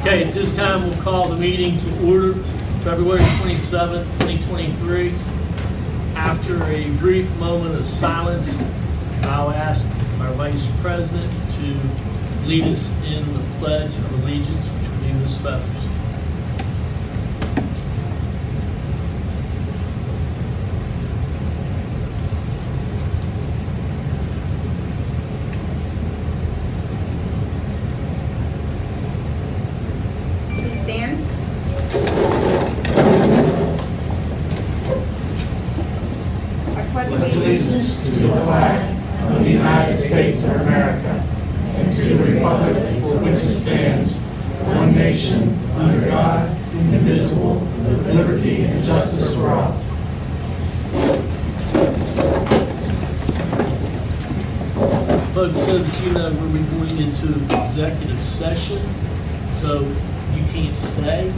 Okay, at this time, we'll call the meeting to order, February 27th, 2023. After a brief moment of silence, I'll ask our Vice President to lead us in the Pledge of Allegiance, which will be Ms. Feathers. Please stand. I pledge Allegiance to the flag of the United States of America and to the republic for which it stands, one nation, under God, indivisible, with liberty and justice for all. Folks, so that you know, we'll be going into executive session, so you can't stay.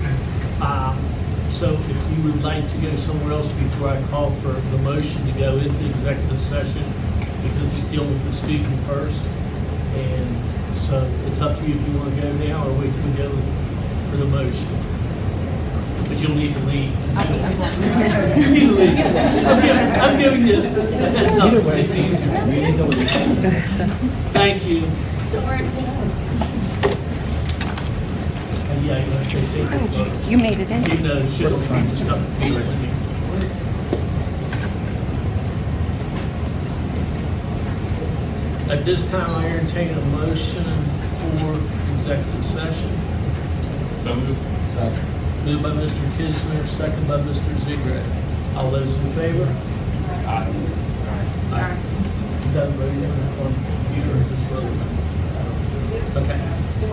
So if you would like to go somewhere else before I call for the motion to go into executive session, because it's dealing with the student first. And so it's up to you if you want to go now or wait till we go for the motion. But you'll need to leave. You need to leave. I'm giving you a heads up. It's easier. Thank you. Yeah, you have to take it. You made it in. Even though it shouldn't be, just come here. At this time, I entertain a motion for executive session. So moved. Moved by Mr. Kisner, second by Mr. Ziegler. All those in favor? Aye. Aye. Is that voting on computer or just voting? Okay,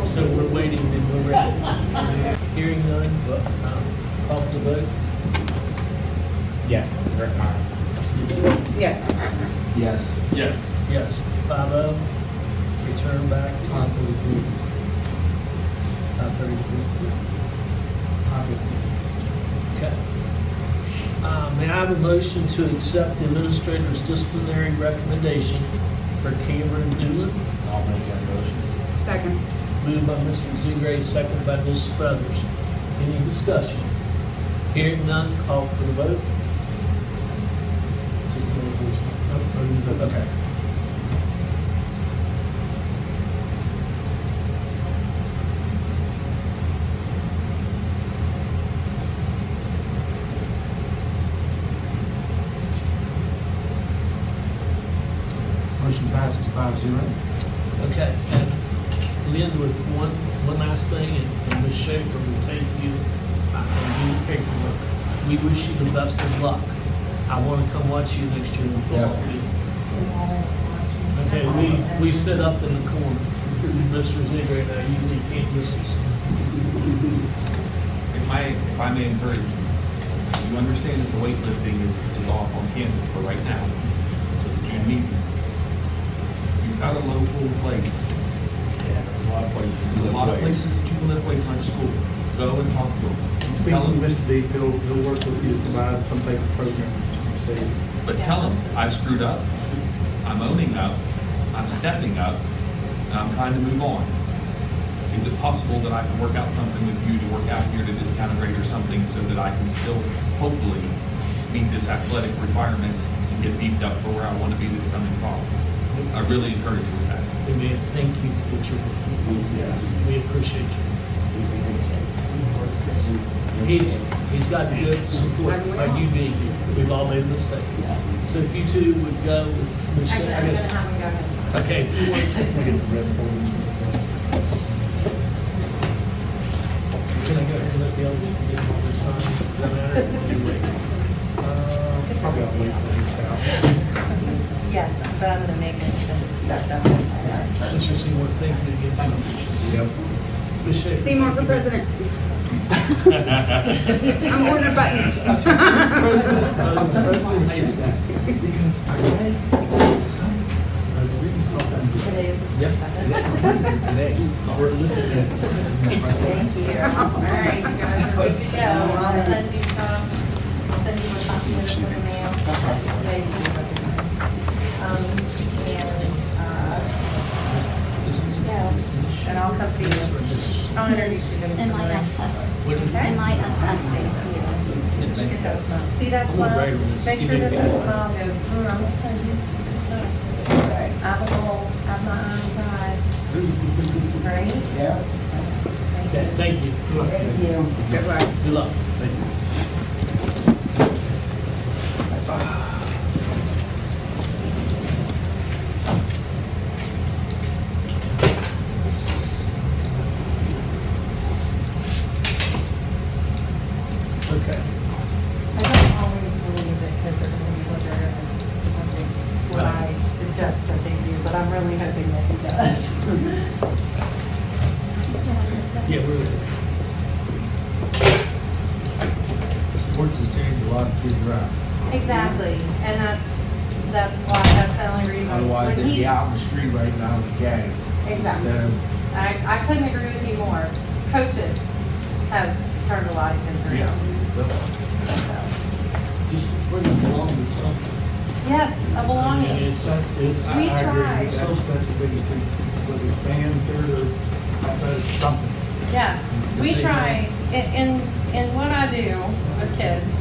so we're waiting and we're ready. Hearing none, call for the vote. Yes. Yes. Yes. Yes. Yes, 5-0. Return back. 5:33. 5:33. Okay. May I have a motion to accept the administrator's disciplinary recommendation for Cameron Doolin? I'll make that motion. Second. Moved by Mr. Zegray, second by Ms. Feathers. Any discussion? Hearing none, call for the vote. Just a little bit. Okay. Motion passes 5-0. Okay, and Lynn, with one last thing, and Ms. Schaefer will take you and do the paperwork. We wish you the best of luck. I want to come watch you next year in the football field. Okay, we sit up in the corner. Mr. Ziegler and I usually can't miss us. If I may encourage you, you understand that the weightlifting is off on campus for right now, to the June meeting. You've got a local place. Yeah, there's a lot of places. There's a lot of places that you can lift weights on at school. Go and talk to them. Speak Tell with them, Mr. Deep, he'll work with you to provide some type of program to stay. but tell them, I screwed up. I'm owning up. I'm stepping up. And I'm trying to move on. Is it possible that I can work out something with you to work out here at a discounted rate or something so that I can still hopefully meet this athletic requirements and get beefed up for where I want to be this coming fall? I really encourage you with that. Amen. Thank you for what you're doing. We appreciate you. He's got good support by you being here. We've all made a mistake. So if you two would go with Michelle. Actually, I'm gonna have him go ahead. Okay, if you want. Can I get the red folders? Can I go ahead and let the others get their sign? Does that matter? Or you wait? Probably I'll wait till he's out. Yes, but I'm gonna make it send it to you. So. Let's just see what thing we get from. Yep. Ms. Schaefer. Seymour for president. I'm ordering buttons. Preston Hayes. Because I read some, I was reading something just Today is the yes, second. today. We're listed as the president. Thank you. All right, you guys are good to go. I'll send you some. I'll send you a copy of this in the mail. Yeah, you can look at it. And This is Ms. and I'll come see you. I'll introduce you to Mr. Murray. What is Okay. it? Get that smile. See that I'm gonna smile? write on this. Make sure that that smile goes through. I'm just gonna do some. I have a goal, I have my eyes. Ready? Yeah. Okay, thank you. Thank you. Good luck. Good luck. Thank you. Okay. I don't always believe that kids are gonna be what they're what I suggest that they do, but I'm really hoping that he does. Yeah, we're, Sports has changed a lot of kids around. Exactly, and that's why, that's the only reason. Otherwise, When they'd be he's- out in the street right now in the gang. Exactly. Instead of, I couldn't agree with you more. Coaches have turned a lot of kids around. So, just for the belong to something. yes, a I mean, belonging. it's- it's- We I agree. try. That's the biggest thing, whether it's band, theater, athletics, something. Yes, we try, in what I do with kids,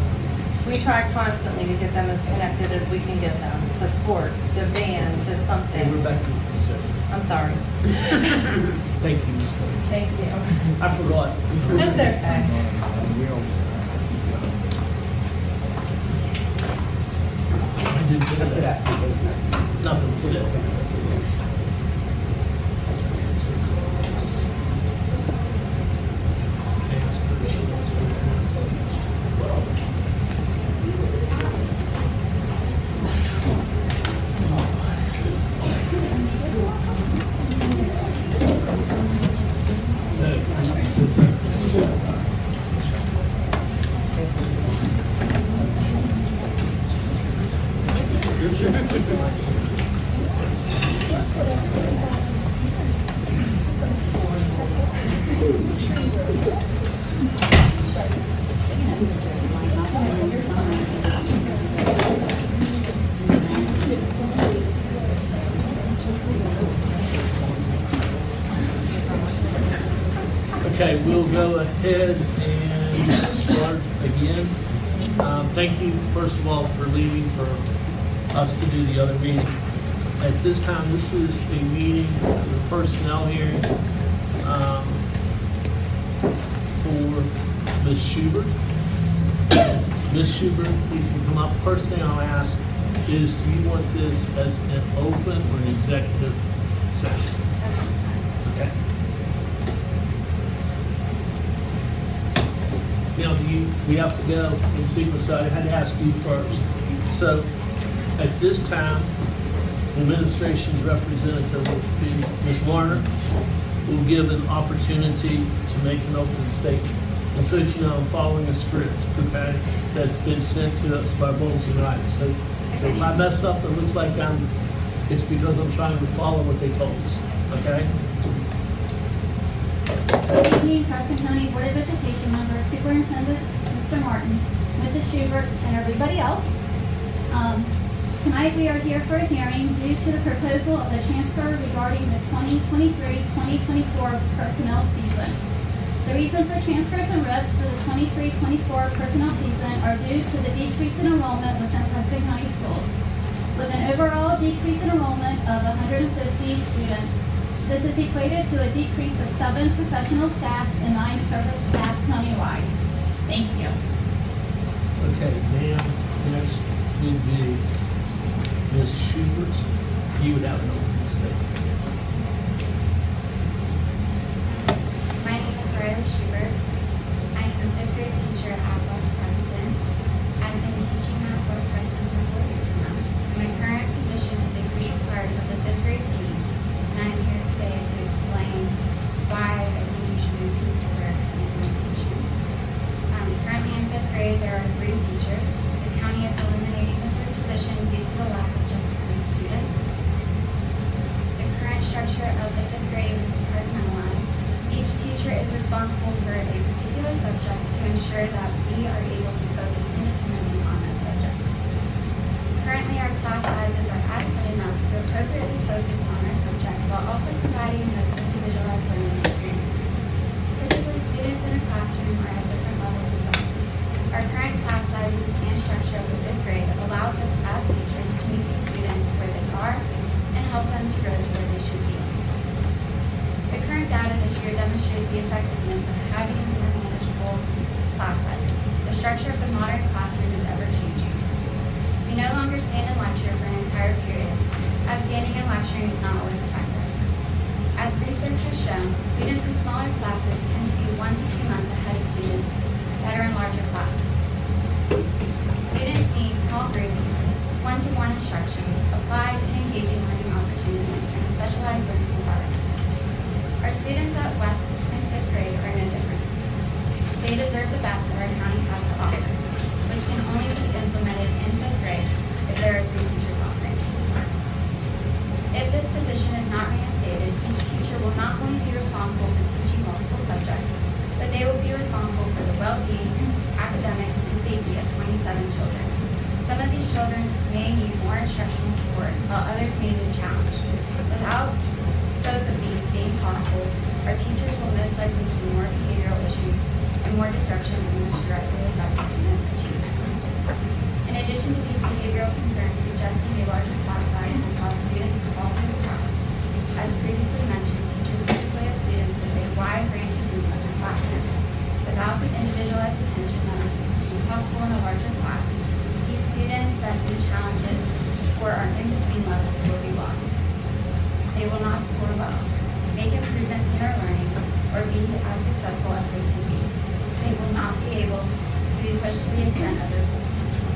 we try constantly to get them as connected as we can get them to sports, to band, to Hey, we're something. back to the session. I'm sorry. Thank you, Ms. Ford. Thank you. I forgot. It's okay. We always I didn't put it up. Nothing was said. Okay, we'll go ahead and start again. Thank you, first of all, for leaving for us to do the other meeting. At this time, this is a meeting, the personnel hearing for Ms. Schubert. Ms. Schubert, you can come up. First thing I'll ask is, do you want this as an open or an executive session? Okay. Now, we have to go in sequence, so I had to ask you first. So, at this time, the administration's representative will be Ms. Warner, will give an opportunity to make an open statement. And so that you know, I'm following a script, okay, that's been sent to us by Bowles and Rice. So if I mess up, it looks like it's because I'm trying to follow what they told us, okay? Good evening, Preston County Board of Education members, Superintendent Mr. Martin, Mrs. Schubert, and everybody else. Tonight we are here for a hearing due to the proposal of a transfer regarding the 2023-2024 personnel season. The reason for transfers and reps for the 23-24 personnel season are due to the decrease in enrollment within Preston County schools. With an overall decrease in enrollment of 150 students, this is equated to a decrease of 7 professional staff and 9 service staff countywide. Thank you. Okay, now, next would be Ms. Schubert. You would have an open statement. My name is Riley Schubert. I am a fifth grade teacher at West Preston. I've been teaching at West Preston for 4 years now. And my current position is a crucial part of the fifth grade team. And I'm here today to explain why I think you should consider a new position. Currently in fifth grade, there are 3 teachers. The county is eliminating the 3rd position due to the lack of just 3 students. The current structure of the 5th grade is departmentalized. Each teacher is responsible for a particular subject to ensure that we are able to focus independently on that subject. Currently, our class sizes are adequate enough to appropriately focus on our subject while also providing the most individualized learning year demonstrates the effectiveness of having more manageable class sizes. The structure of the modern classroom is ever changing. We no longer stand in lecture for an entire period, as standing and lecturing is not always effective. As research has shown, students in smaller classes tend to be 1 to 2 months ahead of students that are in larger classes. Students need small groups, one-to-one instruction, applied and engaging learning opportunities, and a specialized learning environment. Our students at West and 5th grade are no different. They deserve the best that our county has to offer, which can only be implemented in 5th grade if there are 3 teachers offering this. If this position is not reinstated, each teacher will not only be responsible for teaching multiple subjects, but they will be responsible for the well-being, academics, and safety of 27 children. Some of these children may need more instructional support, while others may need challenge. Without both of these being possible, our teachers will most likely see more behavioral issues and more disruption, which directly affects student achievement. In addition to these behavioral concerns, suggesting a larger class size will cause students to fall through the cracks. As previously mentioned, teachers typically have students with a wide range of movement in the classroom. Without the individualized attention that is possible in a larger class, these students that need challenges or are in between levels will be lost. They will not score well, make improvements in their learning, or be as successful as they can be. They will not be able to be pushed to the extent of their full potential.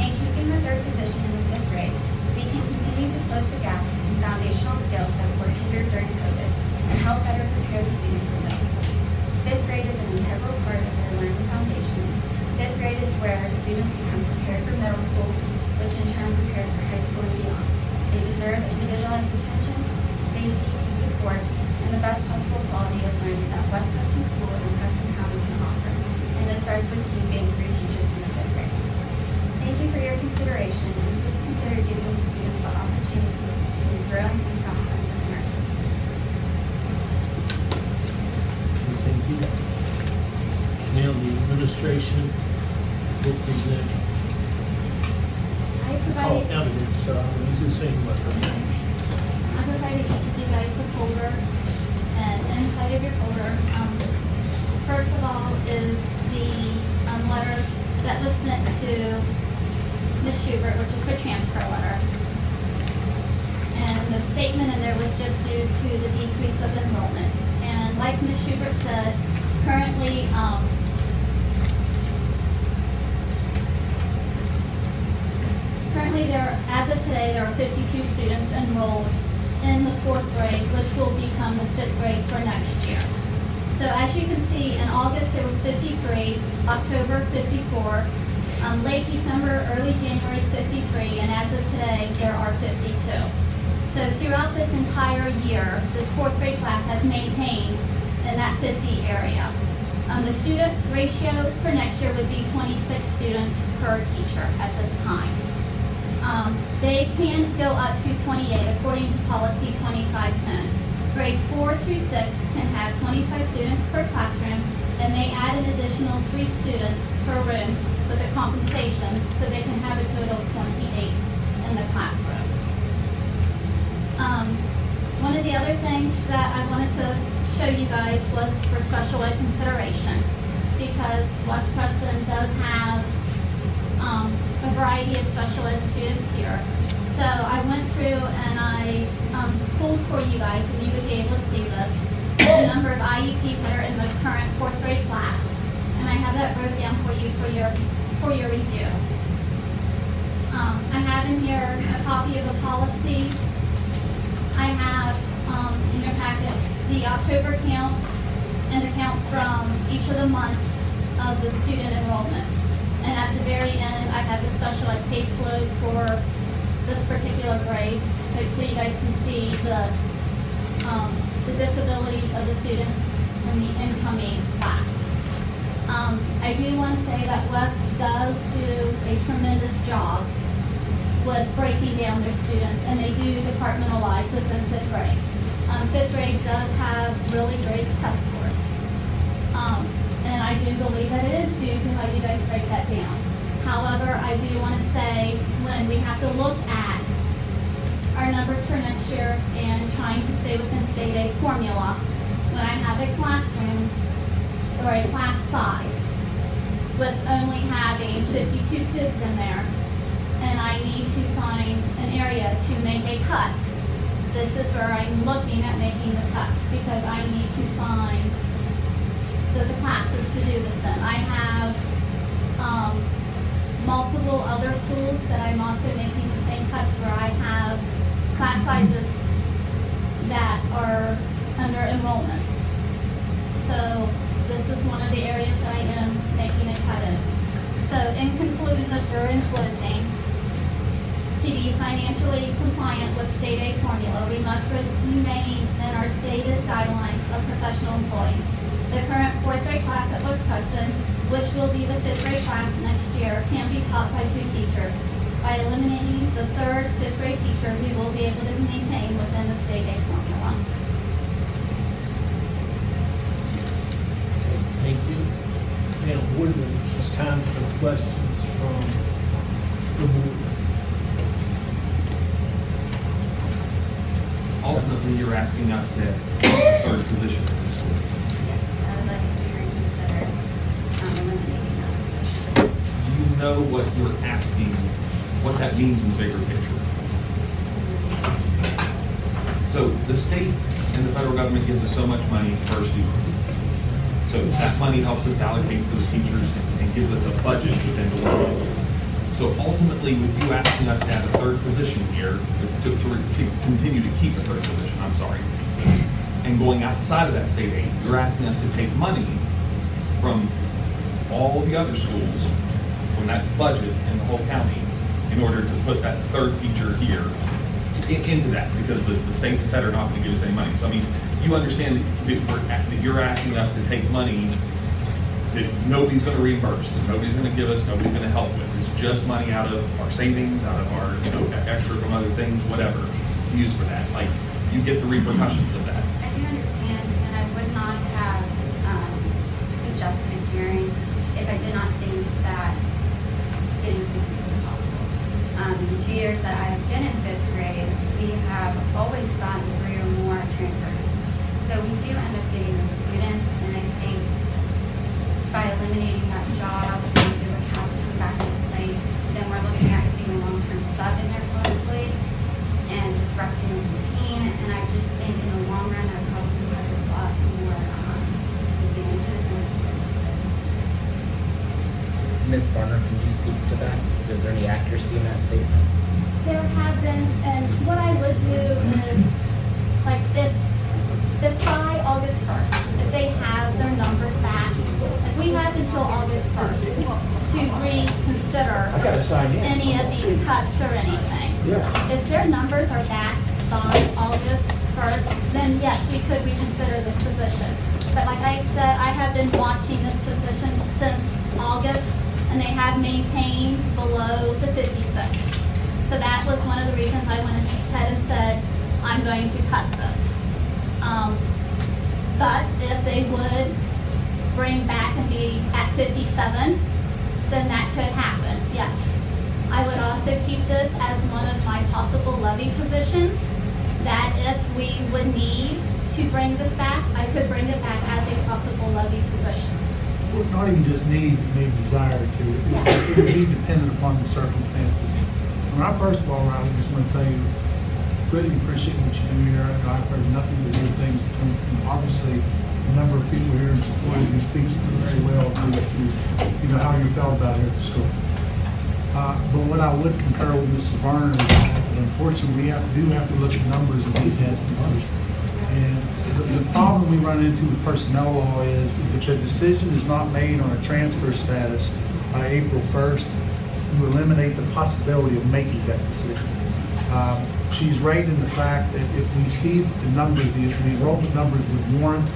In keeping the 3rd position in the 5th grade, we can continue to close the gaps in foundational skills that were hindered during COVID and help better prepare the students for middle school. 5th grade is an integral part of their learning foundation. 5th grade is where our students become prepared for middle school, which in turn prepares for high school and beyond. They deserve individualized attention, safety, support, and the best possible quality of learning that West Preston School and Preston County can offer. And this starts with keeping 3 teachers in the 5th grade. Thank you for your consideration, and please consider giving the students the opportunity to continue growing and prospering within our school system. Thank you. Now the administration will present I all provided evidence, so I'll use the same word. I provided each of you guys a folder, and inside of your folder, first of all is the letter that was sent to Ms. Schubert, which is her transfer letter. And the statement in there was just due to the decrease of enrollment. And like Ms. Schubert said, currently, as of today, there are 52 students enrolled in the 4th grade, which will become the 5th grade for next year. So as you can see, in August there was 53, October 54, late December, early January 53, and as of today there are 52. So throughout this entire year, this 4th grade class has maintained in that 50 area. The student ratio for next year would be 26 students per teacher at this time. They can go up to 28 according to policy 2510. Grades 4 through 6 can have 25 students per classroom and may add an additional 3 students per room with a compensation, so they can have a total of 28 in the classroom. One of the other things that I wanted to show you guys was for special ed consideration, because West Preston does have a variety of special ed students here. So I went through and I pulled for you guys, and you would be able to see this, the number of IEPs that are in the current 4th grade class. And I have that broke down for you for your review. I have in here a copy of the policy. I have in your packet the October counts and the counts from each of the months of the student enrollments. And at the very end, I have the special ed caseload for this particular grade, so you guys can see the disabilities of the students in the incoming class. I do want to say that Wes does do a tremendous job with breaking down their students, and they do departmentalize within 5th grade. 5th grade does have really great test scores. And I do believe that it is due to how you guys break that down. However, I do want to say, when we have to look at our numbers for next year and trying to stay within state aid formula, when I have a classroom or a class size with only having 52 kids in there, and I need to find an area to make a cut, this is where I'm looking at making the cuts, because I need to find the classes to do this in. I have multiple other schools that I'm also making the same cuts, where I have class sizes that are under enrollments. So this is one of the areas I am making a cut in. So in conclusion, or in closing, to be financially compliant with state aid formula, we must remain in our stated guidelines of professional employees. The current 4th grade class at West Preston, which will be the 5th grade class next year, can be taught by 2 teachers. By eliminating the 3rd, 5th grade teacher, we will be able to maintain within the state aid formula. Okay, thank you. Now, board members, it's time for questions from the board. Ultimately, you're asking us to have a 3rd position in the school. Yes, I would like you to reconsider eliminating that position. Do you know what you're asking, what that means in the bigger picture? So the state and the federal government gives us so much money per student. So that money helps us to allocate for the teachers and gives us a budget within the world. So ultimately, with you asking us to have a 3rd position here, to continue to keep a 3rd position, I'm sorry, and going outside of that state aid, you're asking us to take money from all the other schools, from that budget in the whole county, in order to put that 3rd teacher here into that, because the state and fed are not going to give us any money. So I mean, you understand that you're asking us to take money that nobody's going to reimburse, that nobody's going to give us, nobody's going to help with. It's just money out of our savings, out of our, extra from other things, whatever, used for that. Like, you get the repercussions of that. I do understand, and I would not have suggested a hearing if I did not think that getting students was possible. In the 2 years that I have been in 5th grade, we have always gotten 3 or more transfer kids. So we do end up getting those students, and I think by eliminating that job, they would have to come back into place. Then we're looking at putting a long-term sub in there probably and disrupting the routine. And I just think in the long run, that probably has a lot more disadvantages than advantages. Ms. Varner, can you speak to that? Is there any accuracy in that statement? There have been, and what I would do is, like, if by August 1st, if they have their numbers back, like, we have until August 1st to reconsider I gotta sign in. any of these cuts or anything. Yeah. If their numbers are back by August 1st, then yes, we could reconsider this position. But like I said, I have been watching this position since August, and they have maintained below the 56. So that was one of the reasons I went ahead and said, I'm going to cut this. But if they would bring back and be at 57, then that could happen, yes. I would also keep this as one of my possible levy positions, that if we would need to bring this back, I could bring it back as a possible levy position. Well, not even just need, maybe desire to. It would be dependent upon the circumstances. When I first of all, Riley, just want to tell you, really appreciate what you do here. I've heard nothing but good things. And obviously, a number of people here in support of you speaks very well to how you felt about it at the school. But what I would concur with Mrs. Varner is that unfortunately we do have to look at numbers in these instances. And the problem we run into with personnel law is if the decision is not made on a transfer status by April 1st, you eliminate the possibility of making that decision. She's right in the fact that if we see the numbers, the enrollment numbers would warrant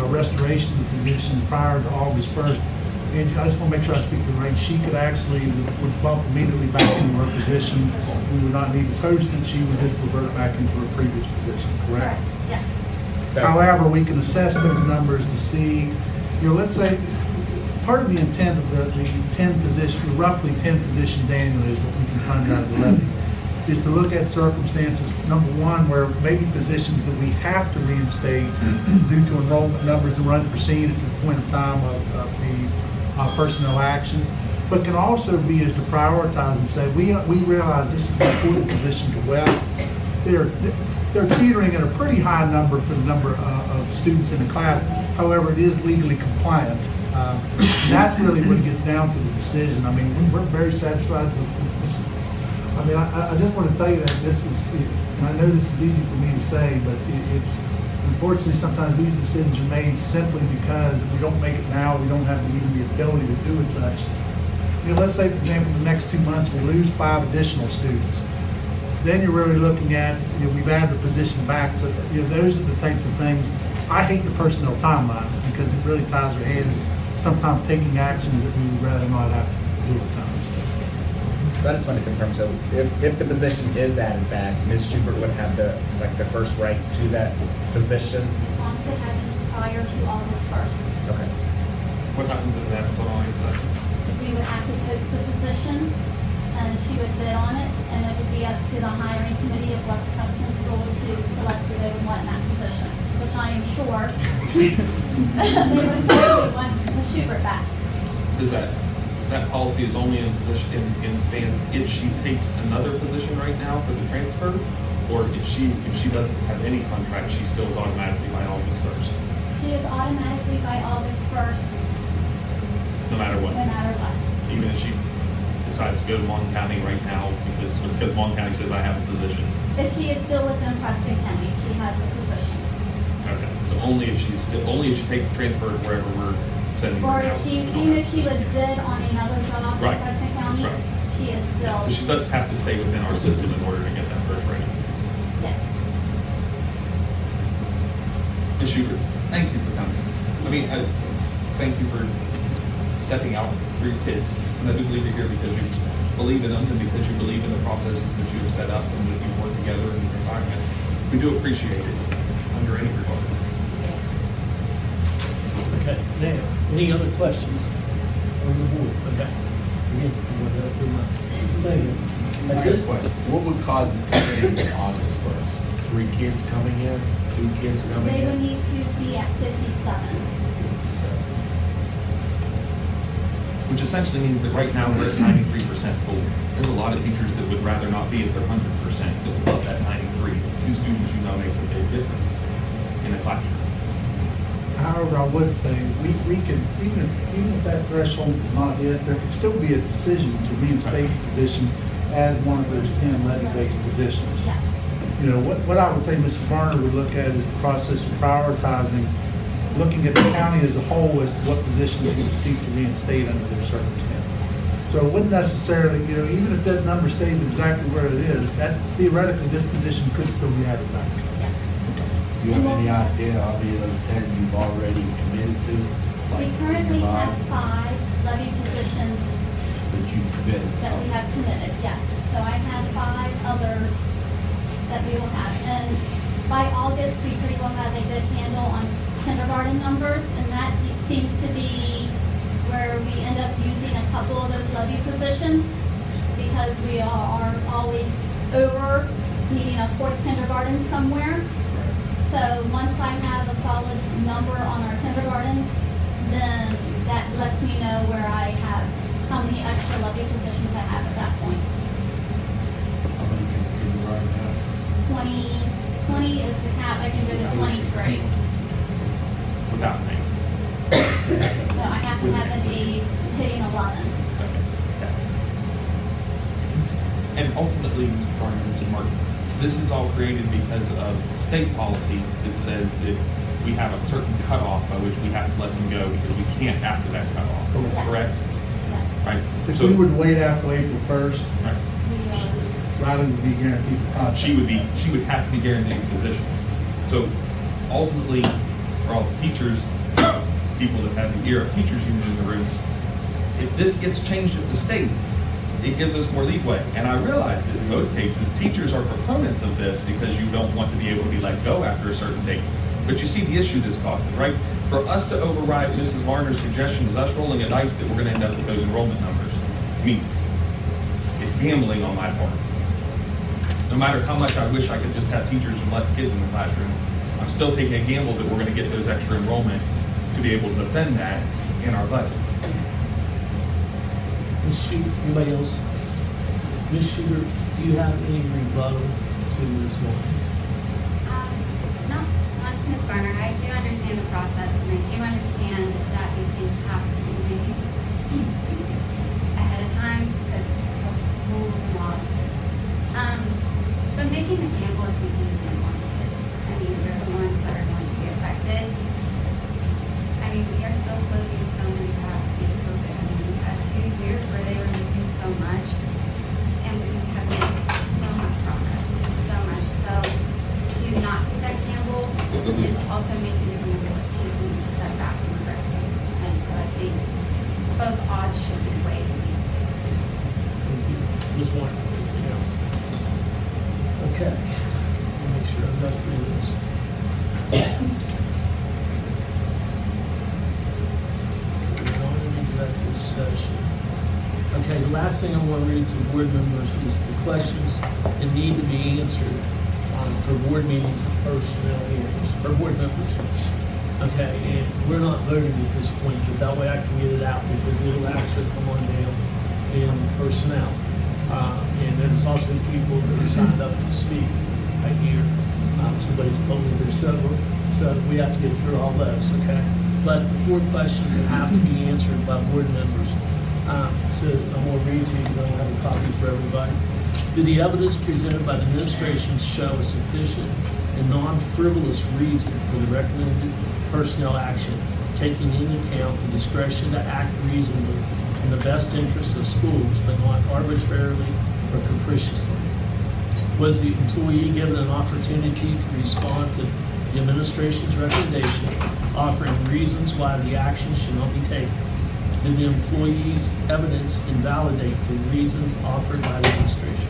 restoration of the position prior to August 1st, and I just want to make sure I speak the right, she could actually would bump immediately back into her position. We would not need to post it. She would just revert back into her previous position, correct? Yes. However, we can assess those numbers to see, let's say, part of the intent of the 10 positions, roughly 10 positions annually is what we can fund out of the levy. is to look at circumstances, number one, where maybe positions that we have to reinstate due to enrollment numbers that were unforeseen at the point of time of the personnel action, but can also be is to prioritize and say, we realize this is an important position to West. They're teetering at a pretty high number for the number of students in the class. However, it is legally compliant. That's really what it gets down to the decision. I mean, we're very satisfied with this. I mean, I just want to tell you that this is, and I know this is easy for me to say, but it's unfortunately sometimes these decisions are made simply because if we don't make it now, we don't have even the ability to do as such. You know, let's say, for example, the next 2 months we lose 5 additional students. Then you're really looking at, you know, we've added the position back. So, you know, those are the types of things. I hate the personnel timelines because it really ties our hands, sometimes taking actions that we would rather not have to do at times. So I just want to confirm, so if the position is added back, Ms. Schubert would have the first right to that position? As long as it happens prior to August 1st. Okay. What happens if it happens on August 2nd? We would have to post the position, and she would bid on it, and it would be up to the hiring committee of West Preston School to select who they would want in that position, which I am sure they would certainly want Ms. Schubert back. Is that policy is only in position, in stance if she takes another position right now for the transfer? Or if she doesn't have any contract, she still is automatically by August 1st? She is automatically by August 1st, No matter what? no matter what. Even if she decides to go to Mon County right now because Mon County says I have a position? If she is still within Preston County, she has the position. Okay, so only if she takes the transfer wherever we're sending her Or now. if she, even if she would bid on another job in Right. Preston County, Right. she is still, So she does have to stay within our system in order to get that first rating. yes. Ms. Schubert, thank you for coming. I mean, thank you for stepping out for your kids. And I do believe you're here because you believe in them and because you believe in the processes that you have set up and that you work together in your environment. We do appreciate it under any regard. Okay, now, any other questions from the board? Okay. Again, you want to go through my thing. I At got a this question. What would cause it to change August 1st? 3 kids coming in, 2 kids coming They would in? need to be at 57. 57. Which essentially means that right now we're at 93% full. There's a lot of teachers that would rather not be at their 100%, that would love that 93. 2 students, you know, makes a big difference in a classroom. However, I would say, we can, even if that threshold is not hit, there could still be a decision to reinstate the position as one of those 10 levy-based positions. Yes. You know, what I would say Mrs. Varner would look at is the process of prioritizing, looking at the county as a whole as to what positions you would seek to reinstate under their circumstances. So it wouldn't necessarily, you know, even if that number stays exactly where it is, that theoretically this position could still be added back. Yes. Do you have any idea how many of those 10 you've already committed to? We Like, currently in your have mind, 5 levy positions that you committed that we something? have committed, yes. So I have 5 others that we will have. And by August, we pretty well have a good handle on kindergarten numbers, and that seems to be where we end up using a couple of those levy positions because we are always over needing a 4th kindergarten somewhere. So once I have a solid number on our kindergartens, then that lets me know where I have, how many extra levy positions I have at that point. How many can you write now? 20 is the cap, I can go to 23. Without me. No, I have to have it be hitting 11. And ultimately, Mr. Barnum and Mr. Martin, this is all created because of state policy that says that we have a certain cutoff by which we have to let them go because we can't after that cutoff. Yes. Correct? Yes. Right? If So- we would wait after April 1st, right. We are, Riley would be guaranteed the contract. She would have to be guaranteed a position. So ultimately, for all the teachers, people that have the ear of teachers union in the room, if this gets changed at the state, it gives us more leeway. And I realize that in most cases, teachers are proponents of this because you don't want to be able to be let go after a certain date. But you see the issue this causes, right? For us to override Mrs. Varner's suggestion is us rolling a dice that we're going to end up with those enrollment numbers. I mean, it's gambling on my part. No matter how much I wish I could just have teachers and less kids in the classroom, I'm still taking a gamble that we're gonna get those extra enrollment to be able to defend that in our budget. Ms. Shooter, anybody else? Ms. Shooter, do you have any rebuttal to this one? Not to Ms. Garner. I do understand the process, and I do understand that these things have to be made, excuse me, ahead of time because of rules and laws. But making the gamble is making the gamble on the kids. I mean, they're the ones that are going to be affected. I mean, we are still closing so many gaps due to COVID. I mean, we've had 2 years where they were missing so much, and we have made so much progress, so much. So to not take that gamble is also making the gamble of taking a step back from progressing. And so I think both odds should be weighed. Ms. Warren, anything else? Okay. Let me make sure I've got through this. We're going into executive session. Okay, the last thing I want to read to board members is the questions that need to be answered for board meetings and personnel hearings, for board members. Okay, and we're not voting at this point, but that way I can get it out because it'll actually come on down in personnel. And there's also people that are signed up to speak right here. Somebody's told me there's several, so we have to get through all those, okay? But the 4 questions that have to be answered by board members. So I'm going to read to you, I don't have a copy for everybody. Did the evidence presented by the administration show a sufficient and non-frivolous reason for the recommended personnel action, taking into account the discretion to act reasonably in the best interest of schools, but not arbitrarily or capriciously? Was the employee given an opportunity to respond to the administration's recommendation, offering reasons why the action should not be taken? Did the employee's evidence invalidate the reasons offered by the administration?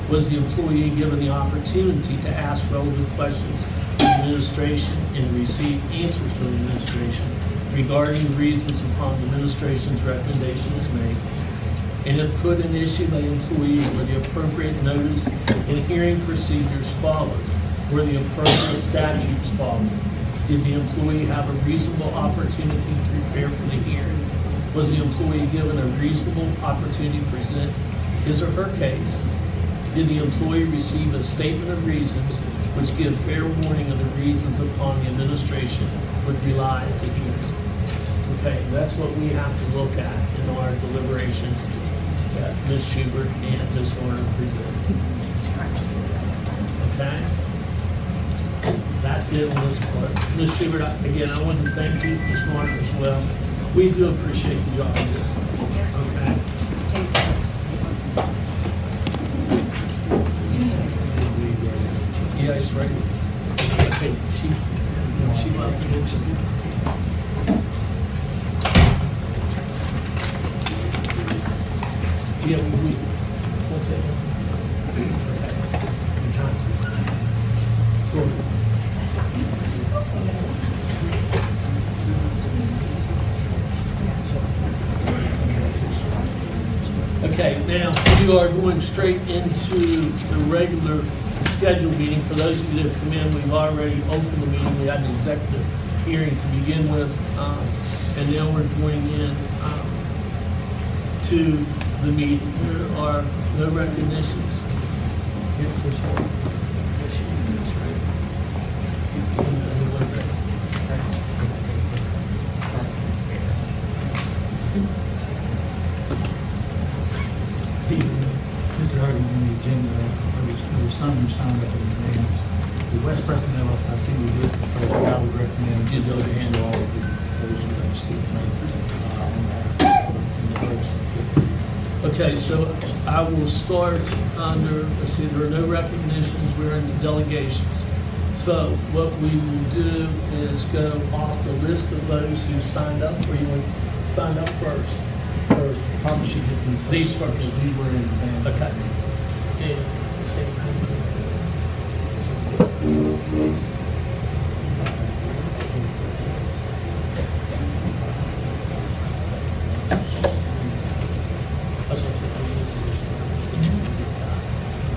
Was the employee given the opportunity to ask relevant questions to the administration and receive answers from the administration regarding the reasons upon the administration's recommendation is made? And if put an issue by the employee, were the appropriate notice and hearing procedures followed? Were the appropriate statutes followed? Did the employee have a reasonable opportunity to prepare for the hearing? Was the employee given a reasonable opportunity to present his or her case? Did the employee receive a statement of reasons which give fair warning of the reasons upon the administration would rely at the hearing? Okay, that's what we have to look at in our deliberations that Ms. Schubert and Ms. Warner presented. Okay? That's it on this part. Ms. Schubert, again, I want to thank you, Ms. Warner as well. We do appreciate the job you do. Okay? Yeah, it's right. Okay, she left. Yeah, we, what's it? So, okay, now we are going straight into the regular scheduled meeting. For those of you that have come in, we've already opened the meeting. We had an executive hearing to begin with, and now we're going in to the meeting. There are no recognitions. Here's this one. Mr. Huggins, on the agenda, there was some who signed up in advance. The West Preston LSIC was listed first, but I would recommend you go to handle all of those who don't speak to me on behalf of the votes of 15. Okay, so I will start under, let's see, there are no recognitions, we're in the delegations. So what we will do is go off the list of those who signed up, or you would sign up first? Or Probably should get these first? because these were in advance. Okay. And same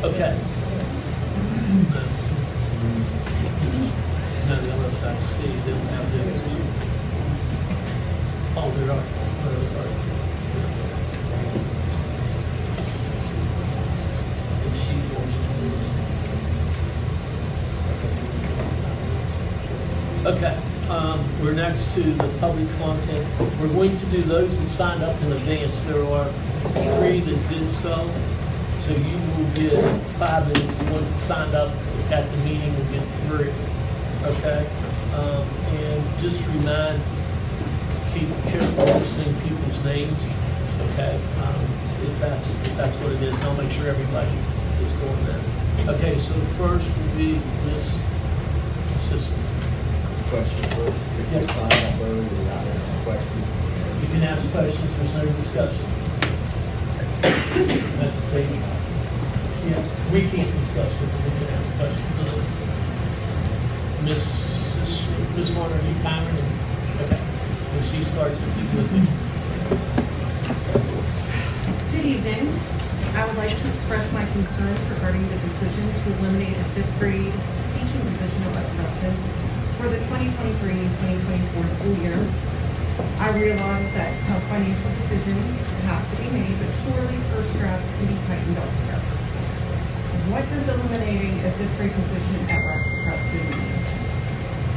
Okay, let's see, they don't have those. Oh, there are. If she wants to. Okay, we're next to the public content. We're going to do those that signed up in advance. There are 3 that did so. So you will get 5 minutes. The ones that signed up at the meeting will get 3. Okay? And just remind, keep careful listening to people's names. Okay? If that's what it is, I'll make sure everybody is going there. Okay, so first will be Miss Assistant. Question first. If you Yes. sign up early, you're not going to ask questions. You can ask questions, there's no discussion. That's the, yeah, we can't discuss it, we can ask questions. Miss Warner, you timing? Okay, when she starts, if you would. Good evening. I would like to express my concerns regarding the decision to eliminate a 5th grade teaching position at West Preston for the 2023-2024 school year. I realize that tough financial decisions have to be made, but surely purse strings can be tightened elsewhere. What does eliminating a 5th grade position at West Preston mean?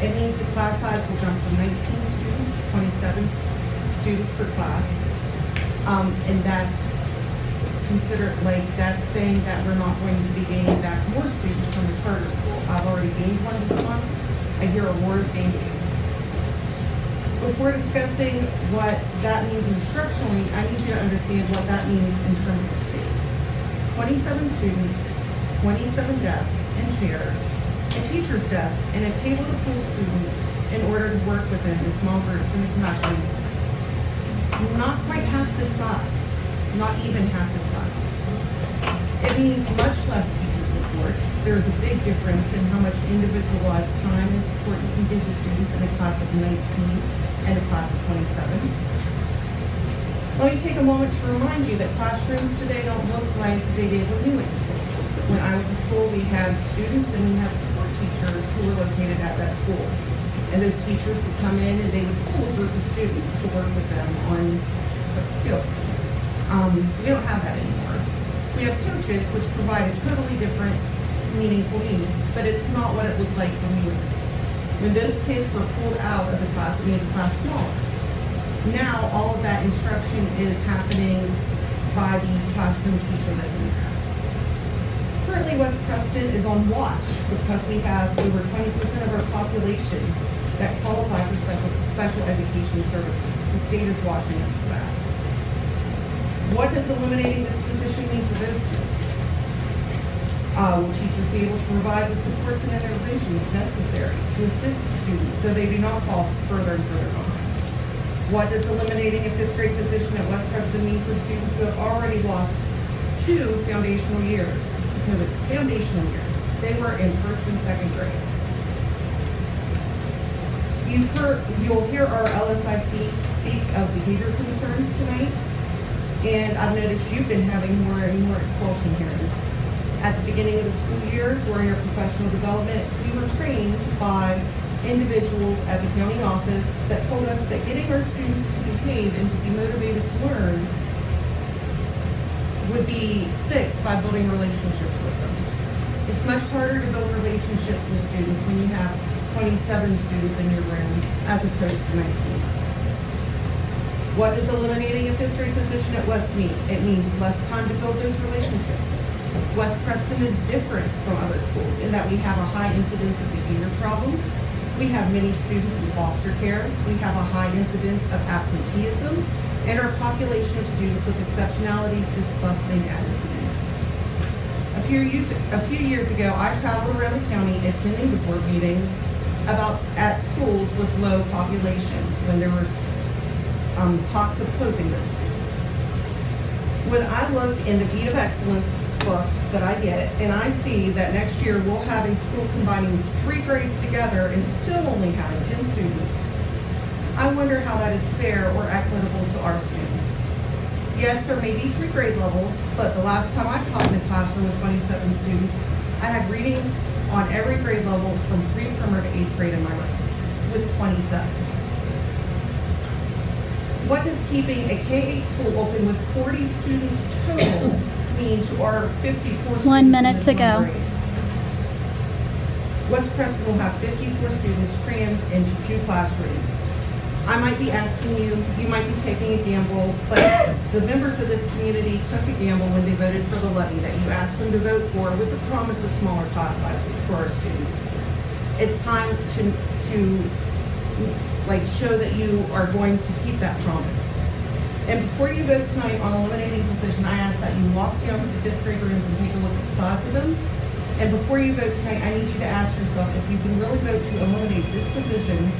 It means the class size will jump from 19 students to 27 students per class. And that's that's saying that we're not going to be gaining back more students from the charter school. I've already gained one this month. I hear Aurora's gained 8. Before discussing what that means instructionally, I need you to understand what that means in terms of space. 27 students, 27 desks and chairs, a teacher's desk, and a table to pull students in order to work within in small groups in the classroom. Not quite half the size, not even half the size. It means much less teacher support. There's a big difference in how much individualized time and support you can give to students in a class of 19 and a class of 27. Let me take a moment to remind you that classrooms today don't look like they did when we went to school. When I went to school, we had students and we had support teachers who were located at that school. And those teachers would come in and they would pull a group of students to work with them on skills. We don't have that anymore. We have coaches, which provide a totally different, meaningful need, but it's not what it looked like when we were in school. When those kids were pulled out of the class, it made the class smaller. Now, all of that instruction is happening by the classroom teacher that's in there. Currently, West Preston is on watch because we have over 20% of our population that qualify for special education services. The state is watching us for that. What does eliminating this position mean for those students? Will teachers be able to provide the supports and interventions necessary to assist students so they do not fall further and further behind? What does eliminating a 5th grade position at West Preston mean for students who have already lost 2 foundational years to COVID? Foundational years. They were in 1st and 2nd grade. You'll hear our LSIC speak of behavior concerns tonight, and I've noticed you've been having more and more expulsion hearings. At the beginning of the school year, during our professional development, we were trained by individuals at the county office that told us that getting our students to behave and to be motivated to learn would be fixed by building relationships with them. It's much harder to build relationships with students when you have 27 students in your room as opposed to 19. What does eliminating a 5th grade position at West mean? It means less time to build those relationships. West Preston is different from other schools in that we have a high incidence of behavior problems. We have many students in foster care. We have a high incidence of absenteeism, and our population of students with exceptionalities is busting at the seams. A few years ago, I traveled around the county attending the board meetings at schools with low populations when there was talks of closing those schools. When I look in the Deed of Excellence book that I get, and I see that next year we'll have a school combining 3 grades together and still only having 10 students, I wonder how that is fair or equitable to our students. Yes, there may be 3 grade levels, but the last time I taught in a classroom with 27 students, I had reading on every grade level from pre-primer to 8th grade in my room. with 27. What does keeping a K-8 school open with 40 students total mean to our 54 students? 1 in minute this to one go. grade? West Preston will have 54 students crammed into 2 classrooms. I might be asking you, you might be taking a gamble, but the members of this community took a gamble when they voted for the levy that you asked them to vote for with the promise of smaller class sizes for our students. It's time to show that you are going to keep that promise. And before you vote tonight on eliminating position, I ask that you walk down to the 5th grade rooms and take a look at the size of them. And before you vote tonight, I need you to ask yourself if you can really vote to eliminate this position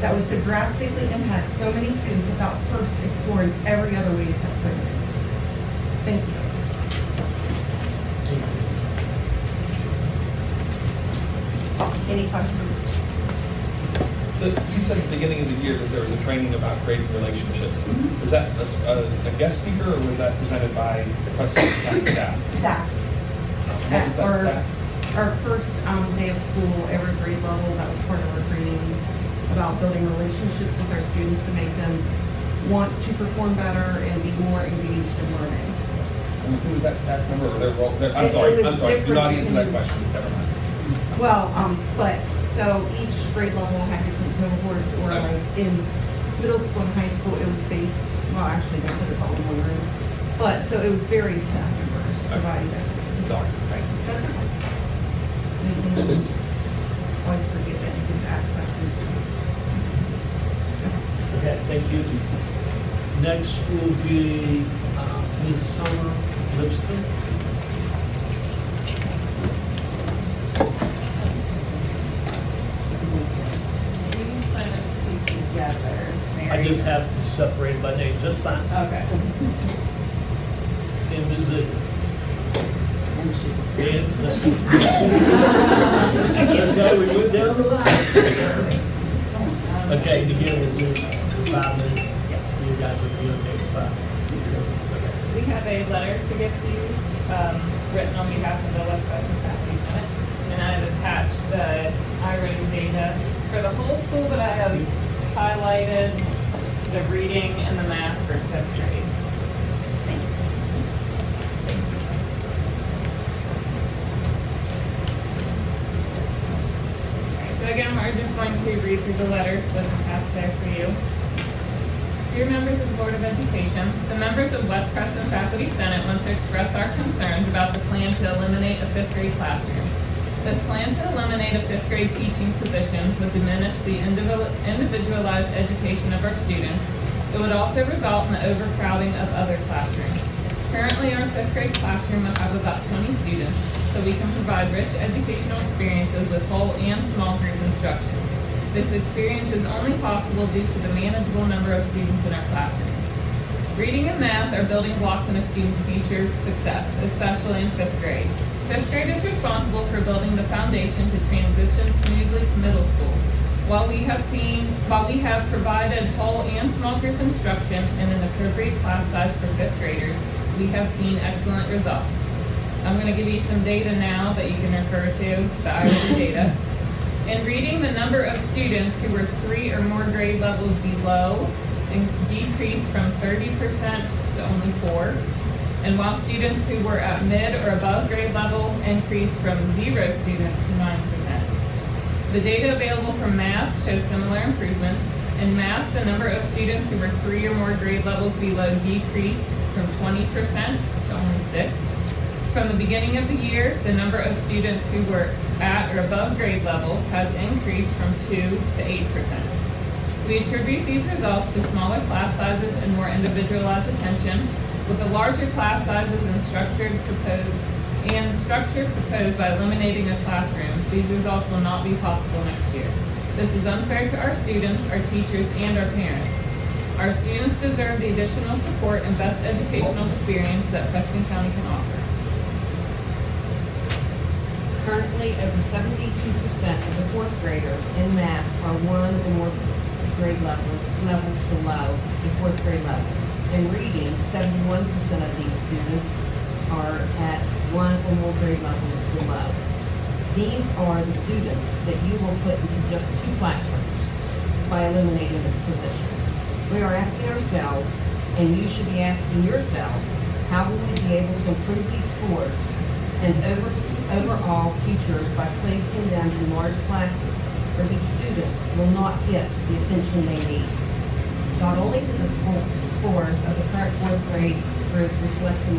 that would so drastically impact so many students without first exploring every other way to test them. Thank you. Any questions? You said at the beginning of the year that there was a training about creating relationships. Was that a guest speaker, or was that presented by the Preston County staff? Staff. What was that staff? Our first day of school, every grade level, that was part of our trainings about building relationships with our students to make them want to perform better and be more engaged in learning. Who was that staff member or their role? I'm It sorry. was Do different not answer that depending- question. Never mind. Well, so each grade level had different cohorts, or Okay. like in middle school and high school, it was based, well, actually, they put us all in one room. But, so it was various staff members providing that. Sorry. Thank you. That's okay. Anything, always forget that you can ask questions. Okay, thank you. Next will be Ms. Summer Lipscomb. I just have to separate by names, that's fine. Okay. And Ms. Ziegler. And let's go. Okay, we went down the line. Okay, together, we're 5 minutes. You guys will be okay with 5. We have a letter to get to you, written on behalf of the West Preston Faculty Senate. And I have attached the iReady data for the whole school, but I have highlighted the reading and the math for 5th grade. So again, we're just going to read through the letter that's attached there for you. Dear members of the Board of Education, the members of West Preston Faculty Senate want to express our concerns about the plan to eliminate a 5th grade classroom. This plan to eliminate a 5th grade teaching position would diminish the individualized education of our students. It would also result in the overcrowding of other classrooms. Currently, our 5th grade classroom will have about 20 students, so we can provide rich educational experiences with whole and small group instruction. This experience is only possible due to the manageable number of students in our classroom. Reading and math are building blocks in a student's future success, especially in 5th grade. 5th grade is responsible for building the foundation to transition smoothly to middle school. While we have provided whole and small group instruction and an appropriate class size for 5th graders, we have seen excellent results. I'm going to give you some data now that you can refer to, the IRC data. In reading, the number of students who were 3 or more grade levels below decreased from 30% to only 4. And while students who were at mid or above grade level increased from 0 students to 9%. The data available from math shows similar improvements. In math, the number of students who were 3 or more grade levels below decreased from 20% to only 6. From the beginning of the year, the number of students who were at or above grade level has increased from 2 to 8%. We attribute these results to smaller class sizes and more individualized attention. With the larger class sizes and structure proposed by eliminating a classroom, these results will not be possible next year. This is unfair to our students, our teachers, and our parents. Our students deserve the additional support and best educational experience that Preston County can offer. Currently, over 72% of the 4th graders in math are 1 or more grade levels below the 4th grade level. In reading, 71% of these students are at 1 or more grade levels below. These are the students that you will put into just 2 classrooms. by eliminating this position. We are asking ourselves, and you should be asking yourselves, how will we be able to improve these scores and overall futures by placing them in large classes where these students will not get the attention they need? Not only do the scores of the current fourth grade group reflect the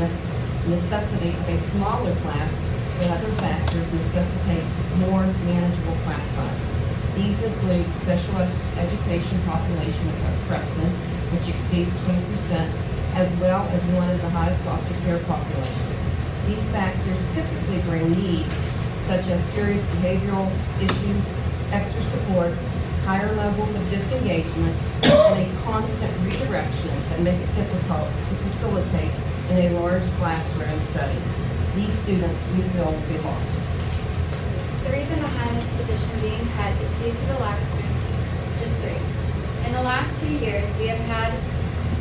necessity of a smaller class, but other factors necessitate more manageable class sizes. These include special education population at West Preston, which exceeds 20%, as well as one of the highest foster care populations. These factors typically bring needs such as serious behavioral issues, extra support, higher levels of disengagement, and a constant redirection that make it difficult to facilitate in a large classroom setting. These students, we feel, will be lost. The reason behind this position being cut is due to the lack of students, just 3. In the last 2 years, we have had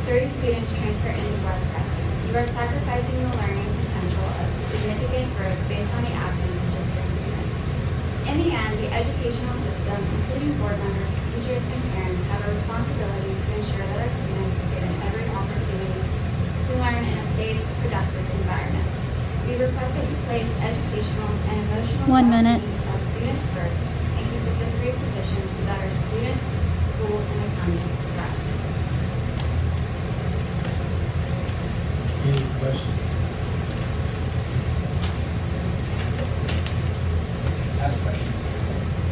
30 students transfer into West Preston. You are sacrificing the learning potential of significant growth based on the absence of just 3 students. In the end, the educational system, including board members, teachers, and parents, have a responsibility to ensure that our students are given every opportunity to learn in a safe, productive environment. We request that you place educational and emotional 1 minute. well-being of students first and keep the 5th grade position so that our students, school, and the county thrives. Any questions? I have a question.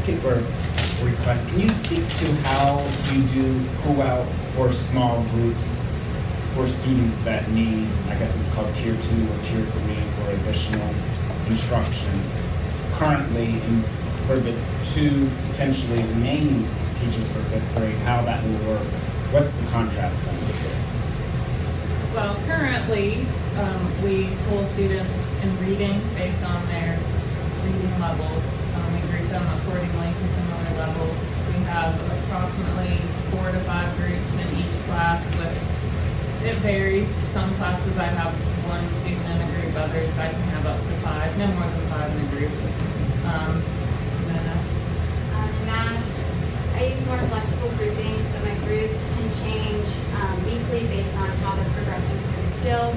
Okay, or request, can you speak to how you do pull out for small groups for students that need, I guess it's called tier 2 or tier 3 for additional instruction? Currently, for the 2 potentially remaining teachers for 5th grade, how that will work? What's the contrast going to be here? Well, currently, we pull students in reading based on their reading levels. We group them accordingly to similar levels. We have approximately 4 to 5 groups in each class. It varies. Some classes I have 1 student in a group, others I can have up to 5, no more than 5 in a group. Math, I use more flexible grouping, so my groups can change weekly based on how they're progressing through the skills.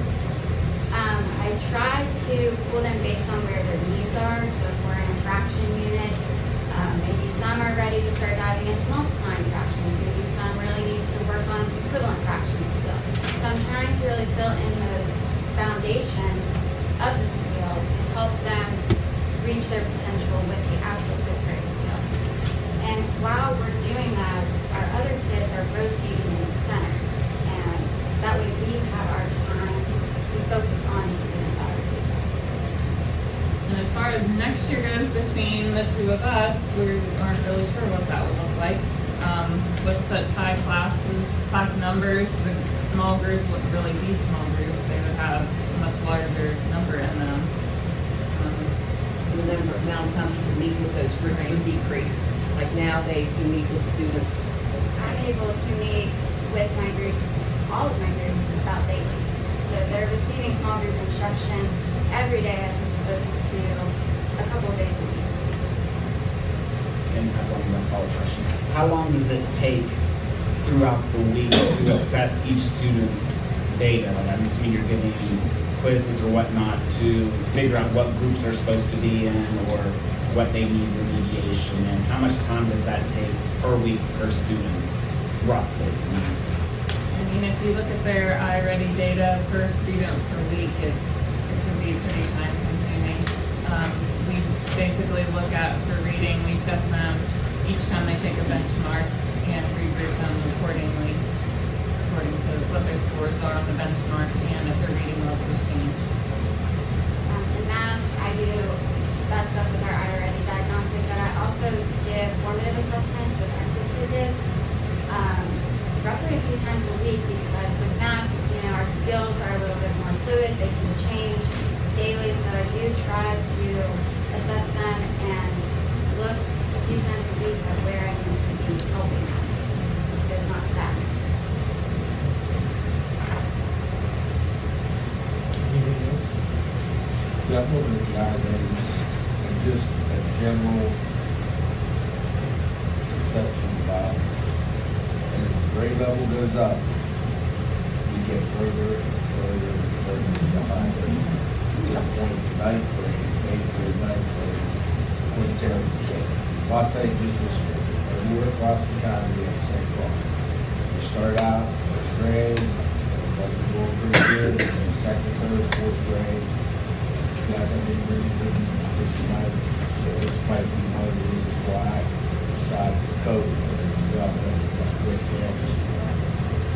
I try to pull them based on where their needs are. So if we're in a fraction unit, maybe some are ready to start diving into multiplying fractions. Maybe some really need to work on equivalent fractions still. So I'm trying to really fill in those foundations of the skill to help them reach their potential with the actual 5th grade skill. And while we're doing that, our other kids are rotating in centers, and that way we have our time to focus on these students at our table. And as far as next year goes between the 2 of us, we aren't really sure what that would look like. With such high class numbers, the small groups wouldn't really be small groups. They would have a much larger number in them. The amount of times you can meet with those groups would decrease. Like now you meet with students. I'm able to meet with my groups, all of my groups, about daily. So they're receiving small group instruction every day as opposed to a couple of days a week. And I have one more follow-up question. How long does it take throughout the week to assess each student's data? Like, I'm assuming you're giving quizzes or whatnot to figure out what groups are supposed to be in or what they need remediation in. How much time does that take per week per student, roughly? I mean, if you look at their iReady data per student per week, it can be pretty time consuming. We basically look at, for reading, we test them each time they take a benchmark and regroup them accordingly, according to what their scores are on the benchmark and if their reading levels change. In math, I do that stuff with our iReady diagnostic, but I also give formative assessments with exit tidbits roughly a few times a week, because with math, our skills are a little bit more fluid. They can change daily, so I do try to assess them and look a few times a week at where I need to be helping them, so it's not stagnant. Anything else? Yeah, I'm looking at the items and just a general conception about grade level goes up, we get further and further and further behind it, to the point of ninth grade, eighth grade, ninth grade, we're in terrible shape. I'm not saying just this year, but everywhere across the county, we have the same problem. We start out first grade, everybody's doing pretty good, and then second, third, fourth grade. You guys have any reason that you might say this might be one of the reasons why, besides the COVID, there's a job that great damage to our kids.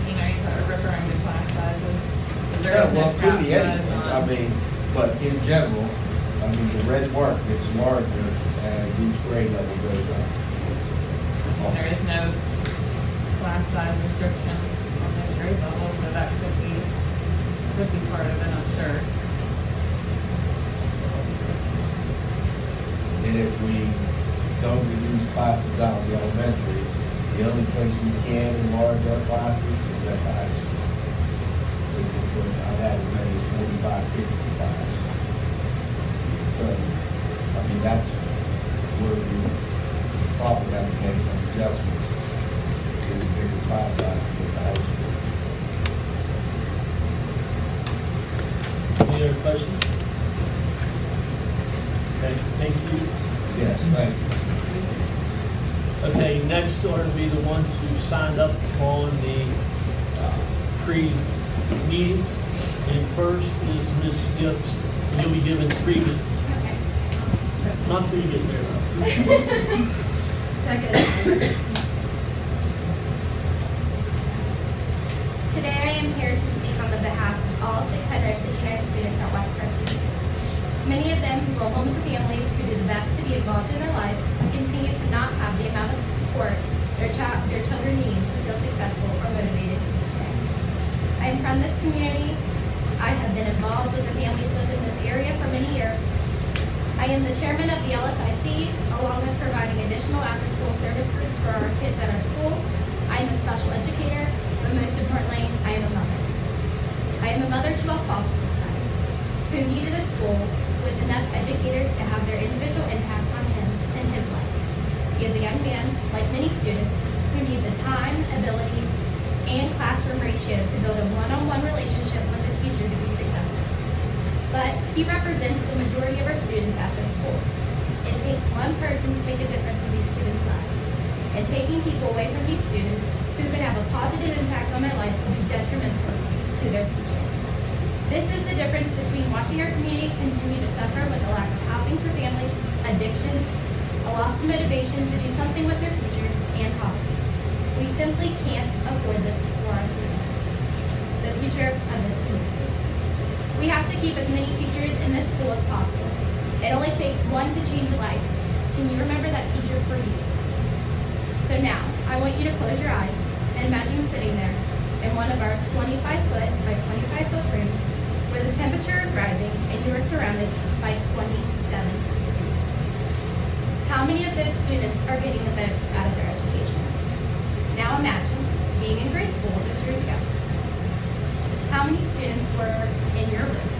You know, you're referring to class sizes. 'Cause there Yeah, is no well, it could be class size anything, on- I mean, but in general, I mean, the red mark gets larger as each grade level goes up. There is no class size restriction on this grade level, so that could be part of it, I'm sure. And if we don't reduce classes down to elementary, the only place we can enlarge our classes is at the high school. We can put, I've had as many as 45 kids in the class. So, I mean, that's where we probably have to make some adjustments to the bigger class size at the high school. Any other questions? Okay, thank you. Yes, thank you. Okay, next are to be the ones who signed up on the pre-meetings. And first is Ms. Gibbs. You'll be given 3 minutes. Okay. Not till you get there, though. Today I am here to speak on the behalf of all 659 students at West Preston. Many of them who go home to families who do the best to be involved in their life continue to not have the amount of support their children need to feel successful or motivated each day. I am from this community. I have been involved with the families within this area for many years. I am the chairman of the LSIC, along with providing additional after-school service groups for our kids at our school. I am a special educator, but most importantly, I am a mother. I am a mother to a foster son who needed a school with enough educators to have their individual impact on him and his life. He is a young man, like many students, who need the time, ability, and classroom ratio to build a one-on-one relationship with a teacher to be successful. But he represents the majority of our students at this school. It takes one person to make a difference in these students' lives. And taking people away from these students who could have a positive impact on their life will be detrimental to their future. This is the difference between watching our community continue to suffer with a lack of housing for families, addiction, a loss of motivation to do something with their futures, and poverty. We simply can't afford this for our students, the future of this community. We have to keep as many teachers in this school as possible. It only takes one to change a life. Can you remember that teacher for you? So now, I want you to close your eyes and imagine sitting there in one of our 25-foot by 25-foot rooms where the temperature is rising and you are surrounded by 27 students. How many of those students are getting the most out of their education? Now imagine being in grade school those years ago. How many students were in your room?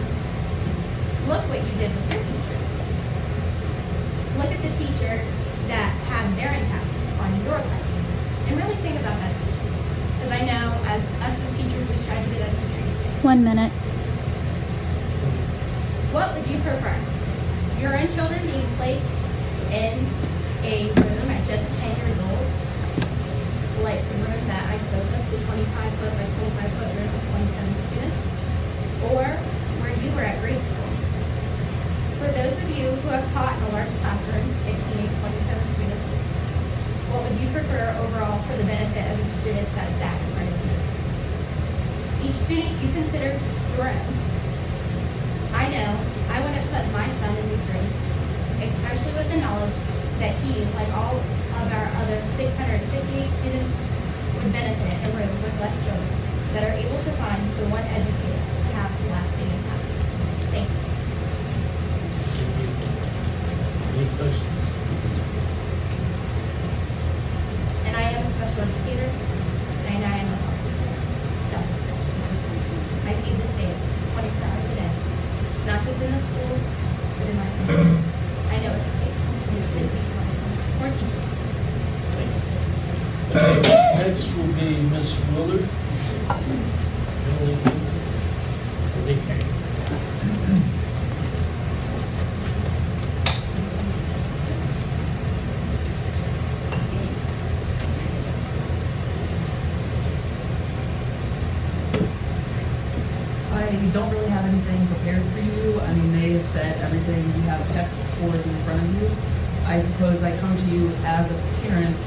Look what you did with your teacher. Look at the teacher that had their impact on your life. And really think about that teacher. Because I know as us as teachers, we strive to be that teacher each day. 1 minute. What would you prefer? Your own children being placed in a room at just 10 years old, like the room that I spoke of, the 25-foot by 25-foot room with 27 students, or where you were at grade school? For those of you who have taught in a large classroom exceeding 27 students, what would you prefer overall for the benefit of each student that sat in front of you? Each student you consider your own. I know I wouldn't put my son in these rooms, especially with the knowledge that he, like all of our other 658 students, would benefit in rooms with less children that are able to find the one educator to have lasting impact. Thank you. Any questions? And I am a special educator, and I am a foster care. So, I see this day 24 hours a day, not just in the school, but in my home. I know what it takes. It takes scores in front of you. I suppose I come to you as a parent,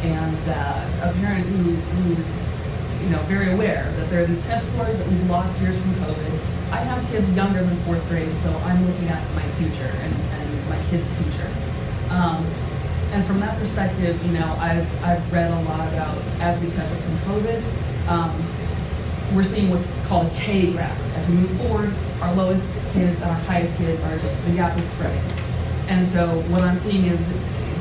and a parent who's very aware that there are these test scores that we've lost years from COVID. I have kids younger than 4th grade, so I'm looking at my future and my kids' future. And from that perspective, I've read a lot about, as we catch up from COVID, we're seeing what's called a K graph. As we move forward, our lowest kids and our highest kids are just, the gap is spreading. And so what I'm seeing is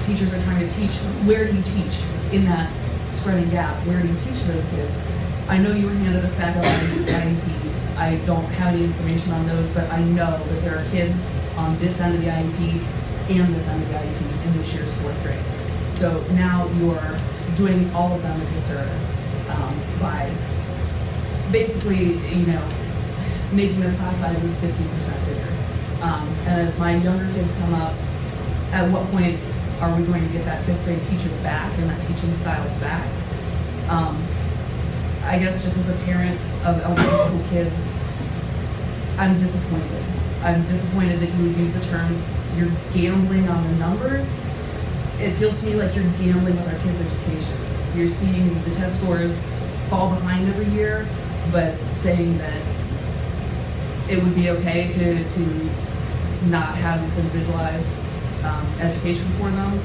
teachers are trying to teach, where do you teach in that spreading gap? Where do you teach those kids? I know you were handed a stack of IEPs. I don't have any information on those, but I know that there are kids on this end of the IEP and this end of the IEP in this year's 4th grade. So now you're doing all of them a disservice by basically, making their class sizes 50% bigger. And as my younger kids come up, at what point are we going to get that 5th grade teacher back and that teaching style back? I guess just as a parent of elementary school kids, I'm disappointed. I'm disappointed that you would use the terms, you're gambling on the numbers. It feels to me like you're gambling with our kids' educations. You're seeing the test scores fall behind every year, but saying that it would be okay to not have this individualized education for them.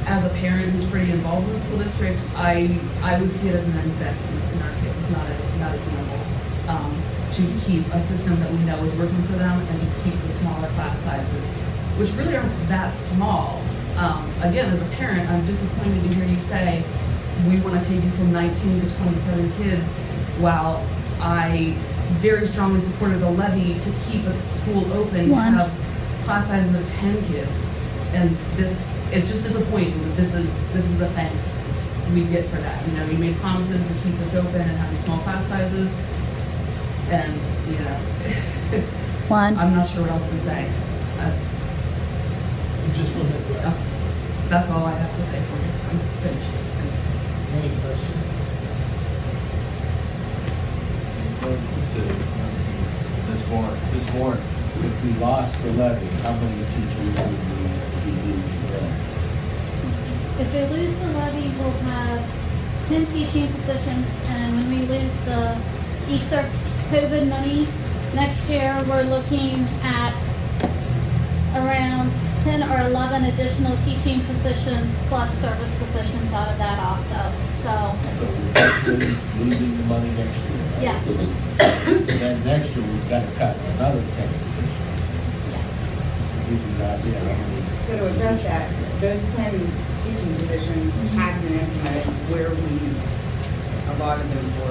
As a parent who's pretty involved in the school district, I would see it as an investment in our kids, not a gamble. To keep a system that we know is working for them and to keep the smaller class sizes, which really aren't that small. Again, as a parent, I'm disappointed to hear you say, we want to take you from 19 to 27 kids, while I very strongly supported a levy to keep a school open to have class sizes of 10 kids. And it's just disappointing that this is the thanks we get for that. You made promises to keep this open and have these small class sizes, and I'm not sure what else to say. That's all I have to say for you. I'm finished. Thanks. Any questions? Ms. Warren, if we lost the levy, how many teachers would we be losing then? If we lose the levy, we'll have 10 teaching positions, and when we lose the ESER COVID money next year, we're looking at around 10 or 11 additional teaching positions plus service positions out of that also. So we're actually losing the money next year, right? Yes. Then next year, we've got to cut another 10 positions. Just to give you an idea how many. So to address that, those 10 teaching positions have been implemented where we allotted them for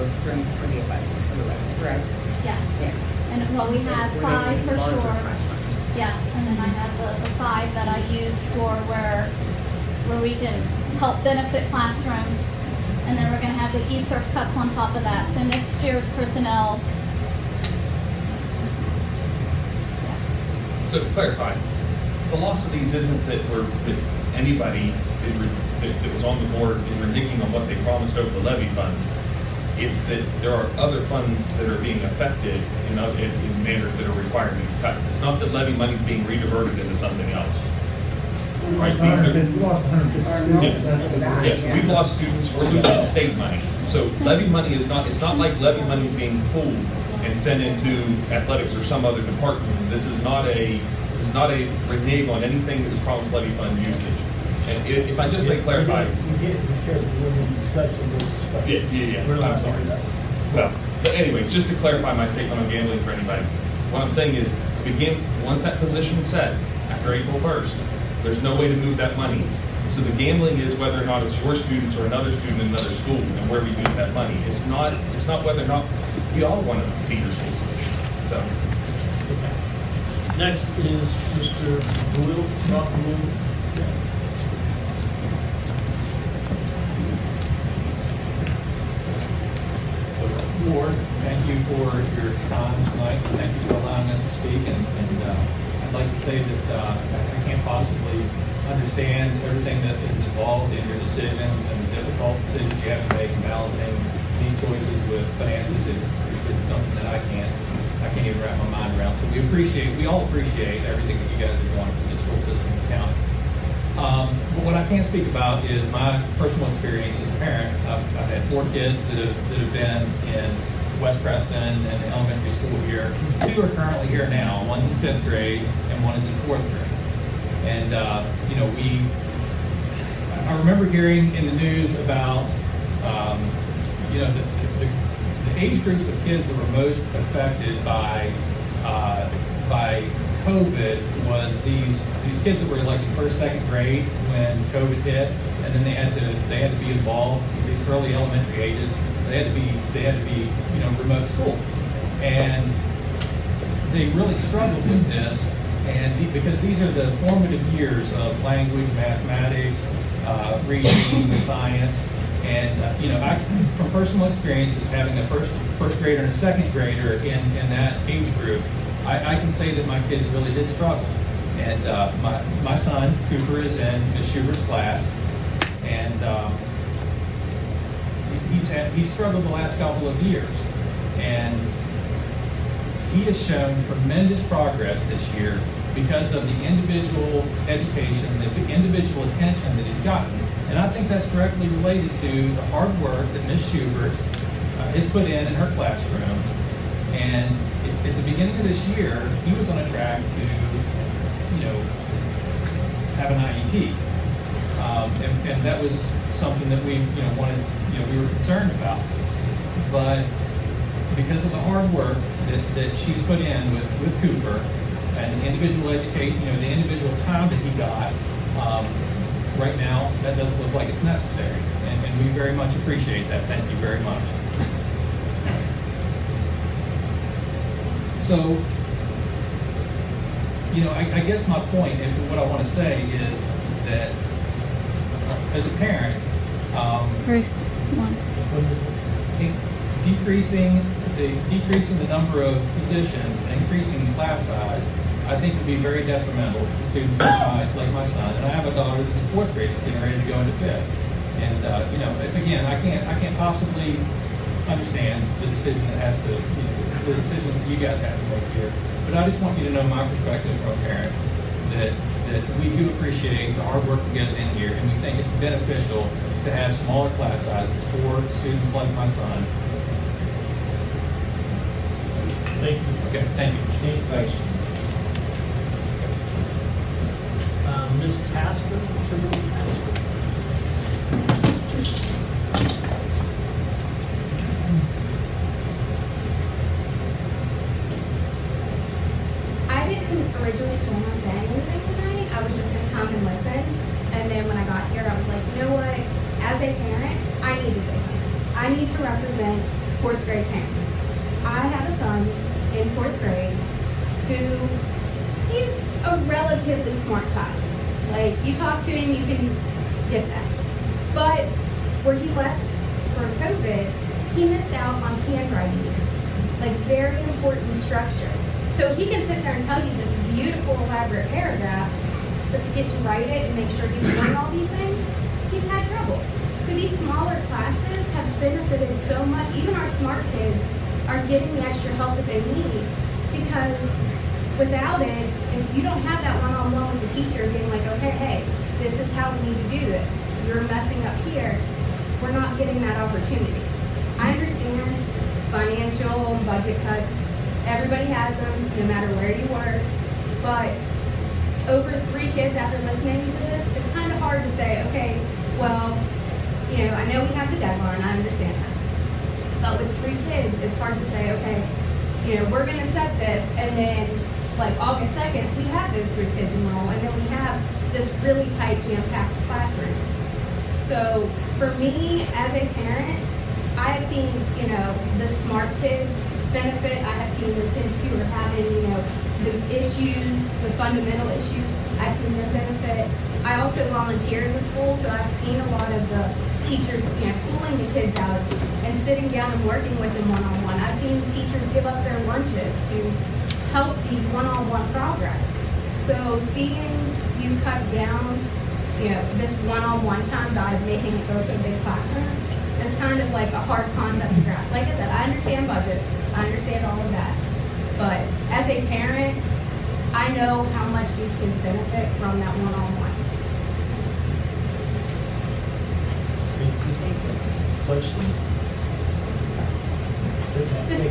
the levy, correct? Yes. Yeah. And well, we have Where they 5 for larger sure. classrooms. Yes, and then I have the 5 that I use for where we can help benefit classrooms. And then we're going to have the ESERF cuts on top of that. So next year's personnel. So to clarify, the loss of these isn't that anybody that was on the board is reneging on what they promised over the levy funds. It's that there are other funds that are being affected in manners that are requiring these cuts. It's not that levy money is being rediverted into something else. We lost 150 students. That's what Yes, we've lost students. We're losing state money. So levy money is not. It's not like levy money is being pulled and sent into athletics or some other department. This is not a renege on anything that was promised levy fund usage. And if I just may clarify. You get to be careful when you discuss those. Yeah. We're not I'm sorry. doing that. Well, but anyways, just to clarify my statement on gambling for anybody, what I'm saying is, once that position's set after April 1st, there's no way to move that money. So the gambling is whether or not it's your students or another student in another school and where we move that money. It's not whether or not we all want to see your school succeed. So. Okay. Next is Mr. Will, Dr. Will. Ward, thank you for your time tonight. Thank you for allowing us to speak. And I'd like to say that I can't possibly understand everything that is involved in your decisions and the difficult decisions you have to make in balancing these choices with finances. It's something that I can't I can't even wrap my mind around. So we all appreciate everything that you guys are doing for the school system in the county. But what I can't speak about is my personal experience as a parent. I've had 4 kids that have been in West Preston and the elementary school here. 2 are currently here now. One's in 5th grade and one is in 4th grade. And I remember hearing in the news about the age groups of kids that were most affected by COVID was these kids that were like in 1st, 2nd grade when COVID hit, and then they had to be involved in these early elementary ages. They had to be remote school, and they really struggled with this. And because these are the formative years of language, mathematics, reading, science, and I, from personal experiences, having a first grader and a 2nd grader in that age group, I can say that my kids really did struggle. And my son Cooper is in Ms. Schubert's class, and he's struggled the last couple of years, and he has shown tremendous progress this year because of the individual education, the individual attention that he's gotten. And I think that's directly related to the hard work that Ms. Schubert has put in her classroom. And at the beginning of this year, he was on a track to, have an IEP. And that was something that we, we were concerned about. But because of the hard work that she's put in with Cooper and the individual the individual time that he got, right now, that doesn't look like it's necessary. And we very much appreciate that. Thank you very much. So, I guess my point and what I want to say is that as a parent, Bruce, one. decreasing the number of positions, increasing the class size, I think would be very detrimental to students like my son. And I have a daughter who's in 4th grade, who's getting ready to go into 5th. And again, I can't possibly understand the decision the decisions that you guys have to make here. But I just want you to know my perspective from a parent that we do appreciate the hard work that goes in here, and we think it's beneficial to have smaller class sizes for students like my son. Thank you. Okay, thank you. Any questions? Ms. Tasker, Kimberly Tasker. I didn't originally plan on saying anything tonight. I was just going to come and listen. And then when I got here, I was like, you know what? As a parent, I need to say something. I need to represent 4th grade parents. I have a son in 4th grade who he's a relatively smart child. Like, you talk to him, you can get that. But where he left for COVID, he missed out on handwriting years. Like, very important structure. So he can sit there and tell you this beautiful, elaborate paragraph, but to get to write it and make sure he's doing all these things, he's had trouble. So these smaller classes have benefited so much. Even our smart kids are getting the extra help that they need, because without it, if you don't have that one-on-one with the teacher being like, okay, hey, this is how we need to do this, you're messing up here, we're not getting that opportunity. I understand financial and budget cuts, everybody has them, no matter where you work, but over 3 kids after listening to this, it's kind of hard to say, okay, well, I know we have the deadline, I understand that. But with 3 kids, it's hard to say, okay, we're going to set this, and then like August 2nd, we have those 3 kids enroll, and then we have this really tight, jam-packed classroom. So for me, as a parent, I have seen, the smart kids benefit. I have seen the kids who are having, the issues, the fundamental issues. I've seen them benefit. I also volunteer in the school, so I've seen a lot of the teachers, pulling the kids out and sitting down and working with them one-on-one. I've seen teachers give up their lunches to help these one-on-one progress. So seeing you cut down, this one-on-one time by making it go to a big classroom is kind of like a hard concept to grasp. Like I said, I understand budgets, I understand all of that, But as a parent, I know how much these kids benefit from that one-on-one. Questions? Okay, thank you.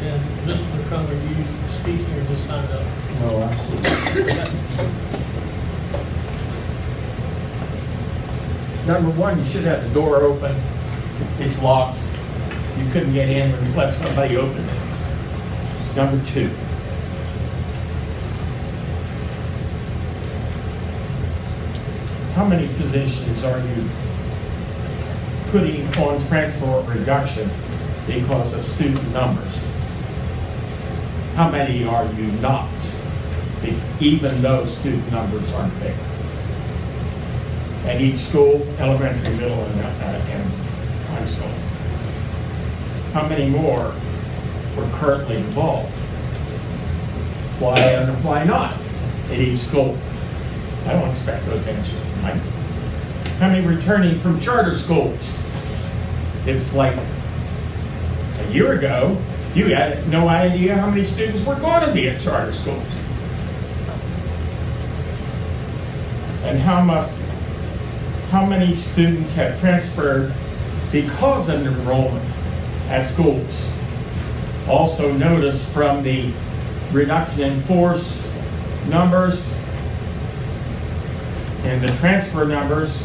And Mr. McCrum, are you speaking or just signed up? No, absolutely. Number one, you should have the door open. It's locked. You couldn't get in unless somebody opened it. Number two, how many positions are you putting on transfer or reduction because of student numbers? How many are you not, even though student numbers aren't big? At each school, elementary, middle, and high school. How many more were currently involved? Why and why not at each school? I don't expect those answers tonight. How many returning from charter schools? It's like a year ago, you had no idea how many students were going to be at charter schools. And how many students have transferred because of enrollment at schools? Also notice from the reduction in force numbers and the transfer numbers,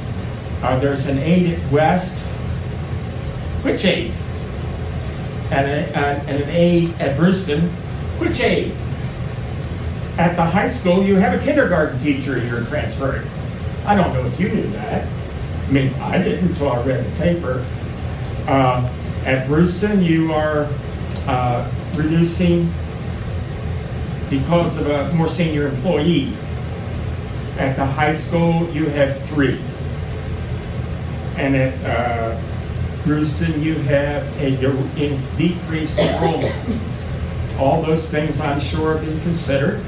there's an aide at West. Which aide? And an aide at Preston. Which aide? At the high school, you have a kindergarten teacher you're transferring. I don't know if you knew that. I mean, I didn't until I read the paper. At Preston, you are reducing because of a more senior employee. At the high school, you have 3. And at Preston, you have a decreased enrollment. All those things I'm sure have been considered.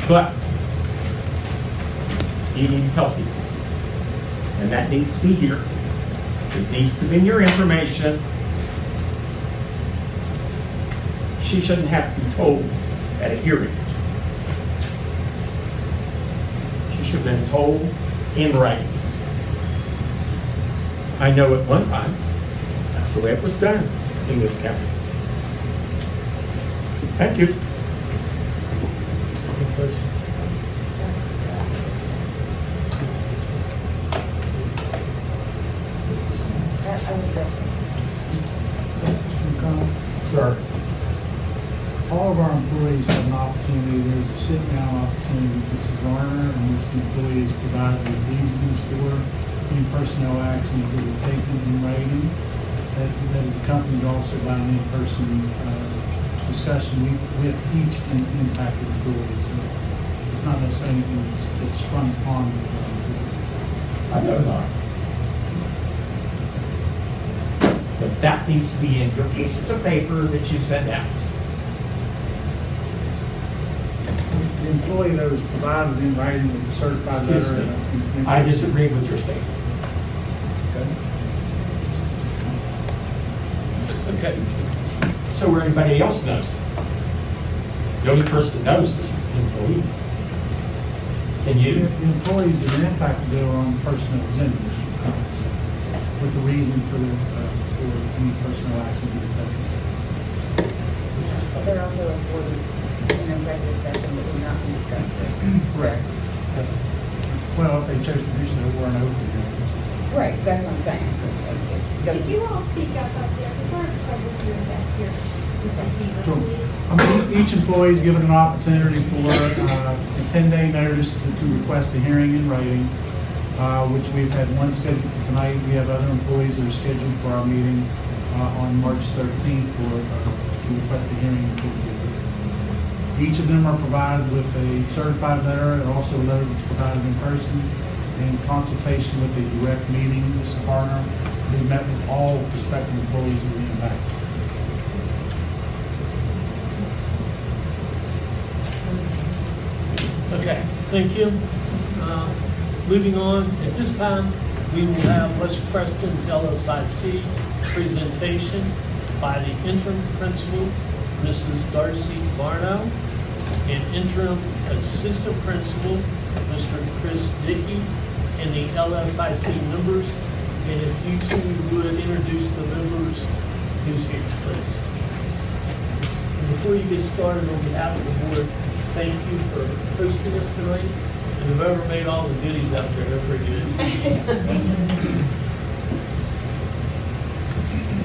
But you need help people. And that needs to be here. It needs to be in your information. She shouldn't have to be told at a hearing. She should have been told in writing. I know at one time, that's the way it was done in this county. Thank you. Any questions? Mr. McCollum, Sir. all of our employees have an opportunity, there's a sit-down opportunity, Mrs. Garner, in which the employee is provided with reasons for any personnel actions that are taken in writing. That is accompanied also by an in-person discussion with each impacted employee. So it's not necessarily anything that's sprung upon the employees. I know not. But that needs to be in your pieces of paper that you send out. The employee that was provided in writing with a certified Excuse letter. me. I disagree with your statement. Okay. So everybody else knows. The only person that knows is the employee. And you? The employees that are impacted are on the personnel agenda, Mr. Collins, with the reason for any personnel action to be taken. But they're also afforded an executive session that would not be discussed here. Correct. Well, if they chose to do so, we're an open hearing. Right, that's what I'm saying. It doesn't- If you all speak up there, we're probably doing back here. Sure. I mean, each employee is given an opportunity for a 10-day notice to request a hearing in writing, which we've had one scheduled for tonight. We have other employees that are scheduled for our meeting on March 13th to request a hearing. Each of them are provided with a certified letter and also a letter that's provided in person in consultation with a direct meeting. Mrs. Harner, we met with all prospective employees who were impacted. Okay, thank you. Moving on, at this time, we will have West Preston's LSIC presentation. by the interim principal, Mrs. Darcy Barno, and interim assistant principal, Mr. Chris Dickey, and the LSIC members. And if you two would introduce the members, who's here, please. And before you get started, on behalf of the board, thank you for hosting us tonight. And whoever made all the goodies out there, they're pretty good.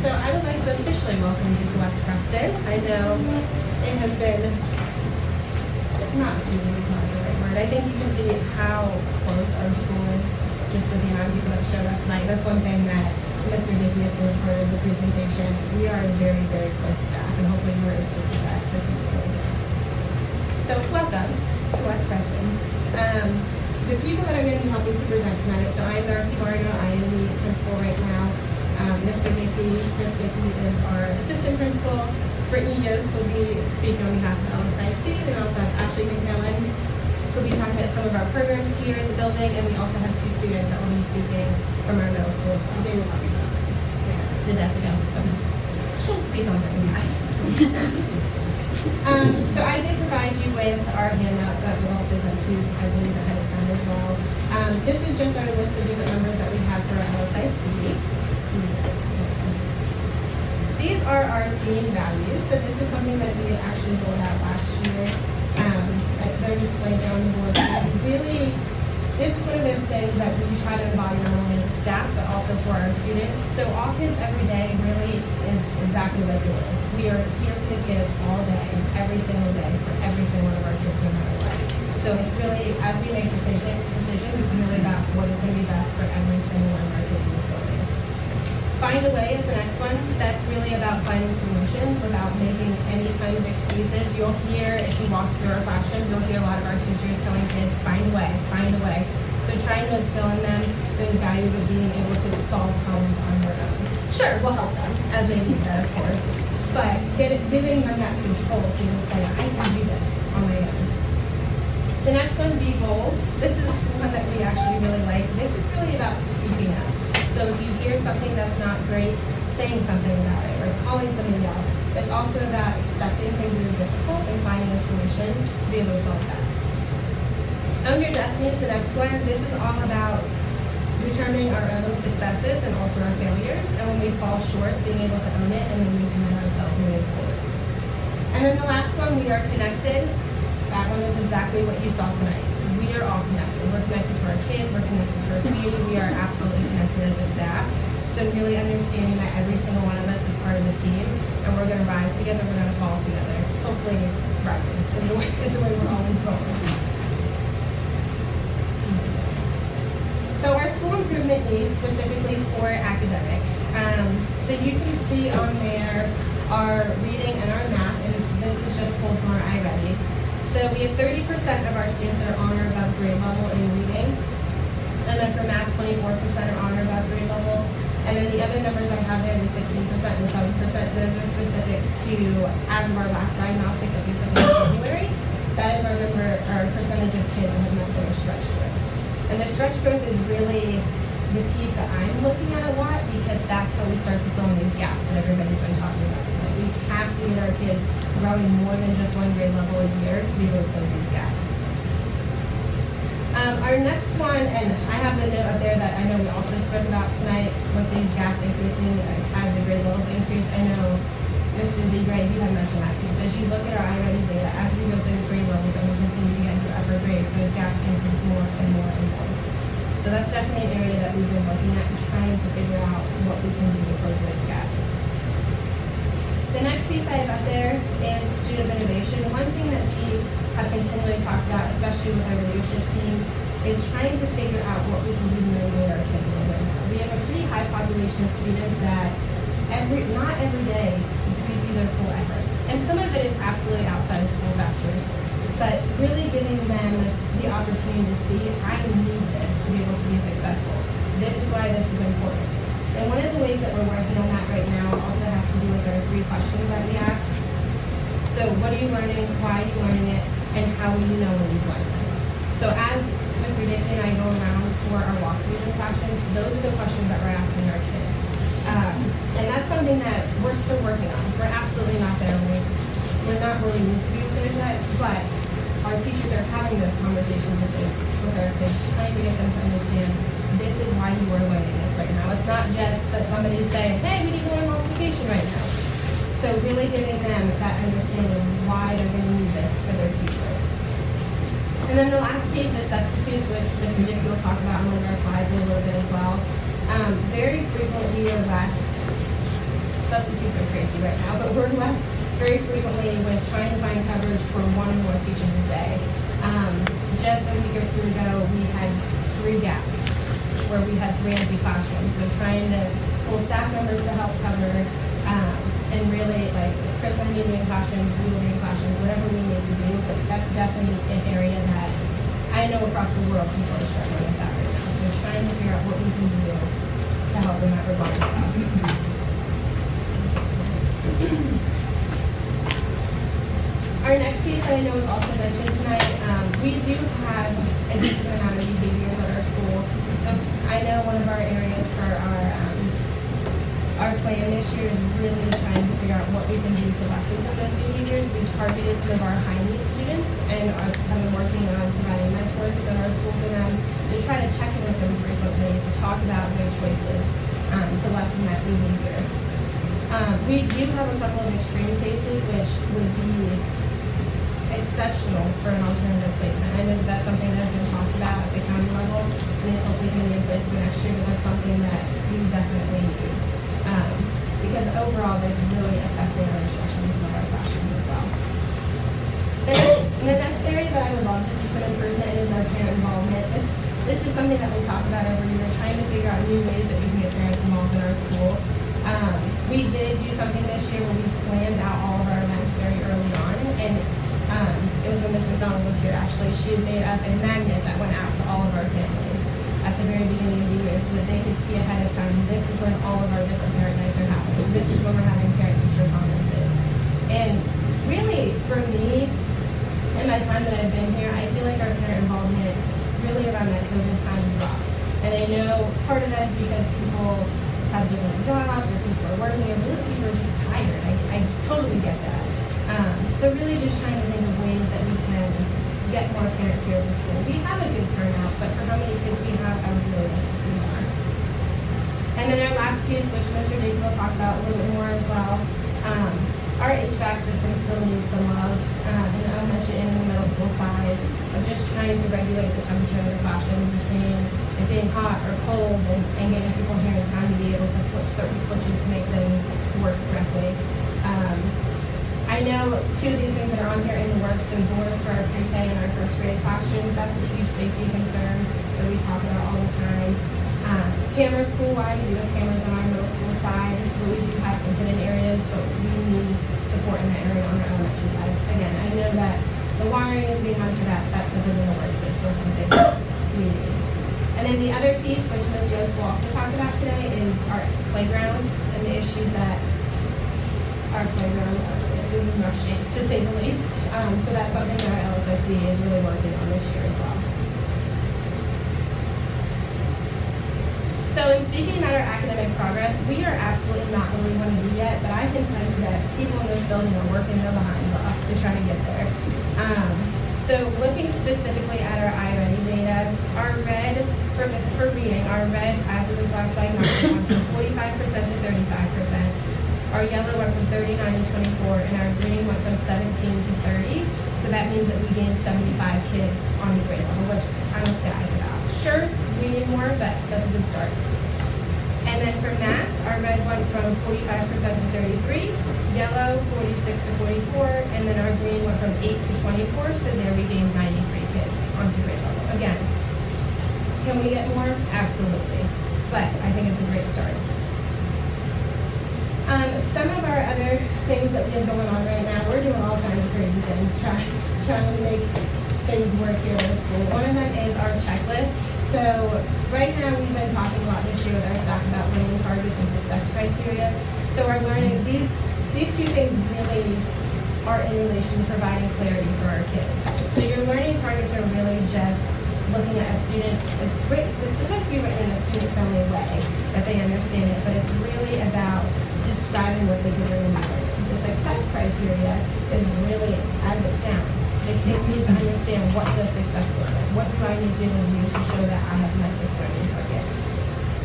So I would like to officially welcome you to West Preston. I know it has been, not really is not the right word. I think you can see how close our school is just with the amount of people that showed up tonight. That's one thing that Mr. Dickey had said as part of the presentation. We are a very, very close staff, and hopefully we're able to see that this evening as well. So welcome to West Preston. The people that are going to be helping to present tonight, so I'm Darcy Barno, I am the principal right now. Mr. Dickey, Chris Dickey is our assistant principal. Brittany Yost will be speaking on behalf of LSIC. We also have Ashley McMillan, who'll be talking about some of our programs here in the building, and we also have 2 students that will be speaking from our middle school as well. They will not be comments. Did that to go. She'll speak on their behalf. So I did provide you with our handout that was also sent to you, I believe, ahead of time as well. This is just our list of different members that we have for our LSIC. These are our team values. So this is something that we actually rolled out last year. They're displayed on the board. Really, this is one of those things that we try to embody not only as a staff, but also for our students. So All Kids Every Day really is exactly what it is. We are here for the kids all day, every single day, for every single one of our kids, no matter what. So it's really, as we make decisions, it's really about what is going to be best for every single one of our kids in this building. Find a Way is the next one. That's really about finding solutions without making any kind of excuses. You'll hear, if you walk through our classrooms, you'll hear a lot of our teachers telling kids, find a way, find a way. So trying to instill in them those values of being able to solve problems on their own. Sure, we'll help them, as they need that, of course. But giving them that control to say, I can do this on my own. The next one, Be Bold. This is one that we actually really like. This is really about speaking up. So if you hear something that's not great, saying something about it or calling somebody out. It's also about accepting things that are difficult and finding a solution to be able to solve that. Own Your Destiny is the next one. This is all about determining our own successes and also our failures. And when we fall short, being able to own it and then we commit ourselves moving forward. And then the last one, We Are Connected. That one is exactly what you saw tonight. We are all connected. We're connected to our kids, we're connected to our community, we are absolutely connected as a staff. So really understanding that every single one of us is part of the team, and we're gonna rise together, we're gonna fall together. Hopefully, rising is the way we're always rolling. So our school improvement needs, specifically for academic. So you can see on there our reading and our math, and this is just pulled from our iReady. So we have 30% of our students that are on or above grade level in reading. And then for math, 24% are on or above grade level. And then the other numbers I have there, the 16% and the 7%, those are specific to, as of our last diagnostic that we took in January, that is our percentage of kids that have muscular stretch growth. And the stretch growth is really the piece that I'm looking at a lot because that's how we start to fill in these gaps that everybody's been talking about tonight. We have to get our kids growing more than just one grade level a year to be able to close these gaps. Our next one, and I have the note up there that I know we also spoke about tonight with these gaps increasing as the grade levels increase. I know Mr. Z-Grade, you had mentioned that because as you look at our iReady data, as we go through those grade levels and we continue to get into the upper grades, those gaps increase more and more and more. So that's definitely an area that we've been looking at and trying to figure out what we can do to close those gaps. The next piece I have up there is student innovation. One thing that we have continually talked about, especially with our leadership team, is trying to figure out what we can do to motivate our kids a little bit more. We have a pretty high population of students that not every day do we see their full effort. And some of it is absolutely outside of school factors, but really giving them the opportunity to see, I need this to be able to be successful. This is why this is important. And one of the ways that we're working on that right now also has to do with our 3 questions that we ask. So what are you learning, why are you learning it, and how will you know when you've learned this? So as Mr. Dickey and I go around for our walkthroughs in classrooms, those are the questions that we're asking our kids. And that's something that we're still working on. We're absolutely not there. We're not where we need to be with it yet, but our teachers are having those conversations with our kids, trying to get them to understand this is why you are learning this right now. It's not just that somebody's saying, hey, we need to learn multiplication right now. So really giving them that understanding of why they're going to need this for their future. And then the last piece is substitutes, which Mr. Dickey will talk about on one of our slides in a little bit as well. Very frequently we are left, substitutes are crazy right now, but we're left very frequently with trying to find coverage for one or more teachers a day. Just a week or two ago, we had 3 gaps where we had 3 empty classrooms. So trying to pull staff members to help cover, and really like Chris and I need to be in classrooms, we will be in classrooms, whatever we need to do. But that's definitely an area that I know across the world people are struggling with that right now. So trying to figure out what we can do to help in that regard as well. Our next piece that I know was also mentioned tonight, we do have a decent amount of behaviors at our school. So I know one of our areas for our plan this year is really trying to figure out what we can do to lessen some of those behaviors. We targeted some of our high need students and have been working on providing mentors within our school for them to try to check in with them frequently, to talk about their choices, to lessen that behavior. We do have a couple of extreme cases which would be exceptional for an alternative placement. I know that that's something that has been talked about at the county level and is hopefully going to be in place for next year, but that's something that we definitely need. Because overall, there's really affecting our instructions in our classrooms as well. The next area that I would love to see some improvement in is our parent involvement. This is something that we talk about every year, trying to figure out new ways that we can get parents involved in our school. We did do something this year where we planned out all of our events very early on, and it was when Ms. McDonald was here actually. She had made up a magnet that went out to all of our families at the very beginning of the year so that they could see ahead of time, this is when all of our different parent nights are happening. This is when we're having parent-teacher conferences. And really, for me, in my time that I've been here, I feel like our parent involvement really around that COVID time dropped. And I know part of that is because people have different jobs or people are working, or really people are just tired. I totally get that. So really just trying to think of ways that we can get more parents here at the school. We have a good turnout, but for how many kids we have, I would really like to see more. And then our last piece, which Mr. Dickey will talk about a little bit more as well, our HVAC system still needs some love. And I'll mention in the middle school side of just trying to regulate the temperature in the classrooms between it being hot or cold and getting people here in time to be able to flip certain switches to make things work correctly. I know 2 of these things that are on here in the works, so doors for our pre-K and our first grade classrooms, that's a huge safety concern that we talk about all the time. Cameras school-wide, we do have cameras on our middle school side, but we do have some hidden areas, but we need support in that area on our elementary side. Again, I know that the wiring is being done for that stuff is in the works, but it's still something we need. And then the other piece, which Ms. Yost will also talk about today, is our playground and the issues that our playground is in rough shape, to say the least. So that's something that our LSIC is really working on this year as well. So in speaking about our academic progress, we are absolutely not where we want to be yet, but I can tell you that people in this building are working their behinds off to try to get there. So looking specifically at our iReady data, our red, this is for reading, our red as of this last diagnosis went from 45% to 35%. Our yellow went from 39 to 24, and our green went from 17 to 30. So that means that we gained 75 kids on the grade level, which I'm ecstatic about. Sure, we need more, but that's a good start. And then for math, our red went from 45% to 33, yellow 46 to 44, and then our green went from 8 to 24. So there we gained 93 kids onto grade level. Again, can we get more? Absolutely, but I think it's a great start. Some of our other things that we have going on right now, we're doing all kinds of crazy things, trying to make things work here at the school. One of them is our checklist. So right now we've been talking a lot this year with our staff about learning targets and success criteria. So our learning, these 2 things really are in relation to providing clarity for our kids. So your learning targets are really just looking at a student, it's supposed to be written in a student-friendly way, that they understand it, but it's really about describing what the kids are going to be learning. The success criteria is really, as it sounds, the kids need to understand what does success look like. What do I need to be able to do to show that I have met this learning target?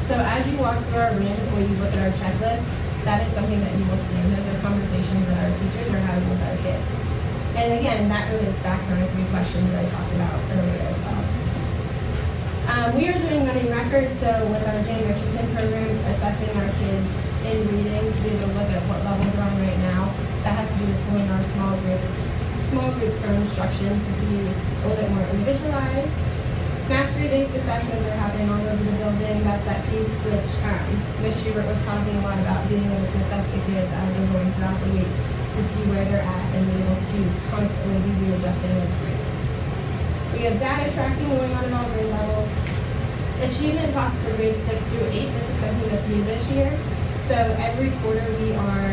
So as you walk through our rooms or you look at our checklist, that is something that you will see. And those are conversations that our teachers are having with our kids. And again, that relates back to our 3 questions that I talked about earlier as well. We are doing running records, so with our Jane Richardson program, assessing our kids in reading to be able to look at what level they're on right now. That has to do with pulling our small groups for instruction to be a little bit more individualized. Mastery-based assessments are happening all over the building. That's that piece which Ms. Schubert was talking a lot about, being able to assess the kids as they're going throughout the week to see where they're at and be able to constantly be readjusting those groups. We have data tracking going on at all grade levels. Achievement talks for grades 6 through 8. This is something that's new this year. So every quarter we are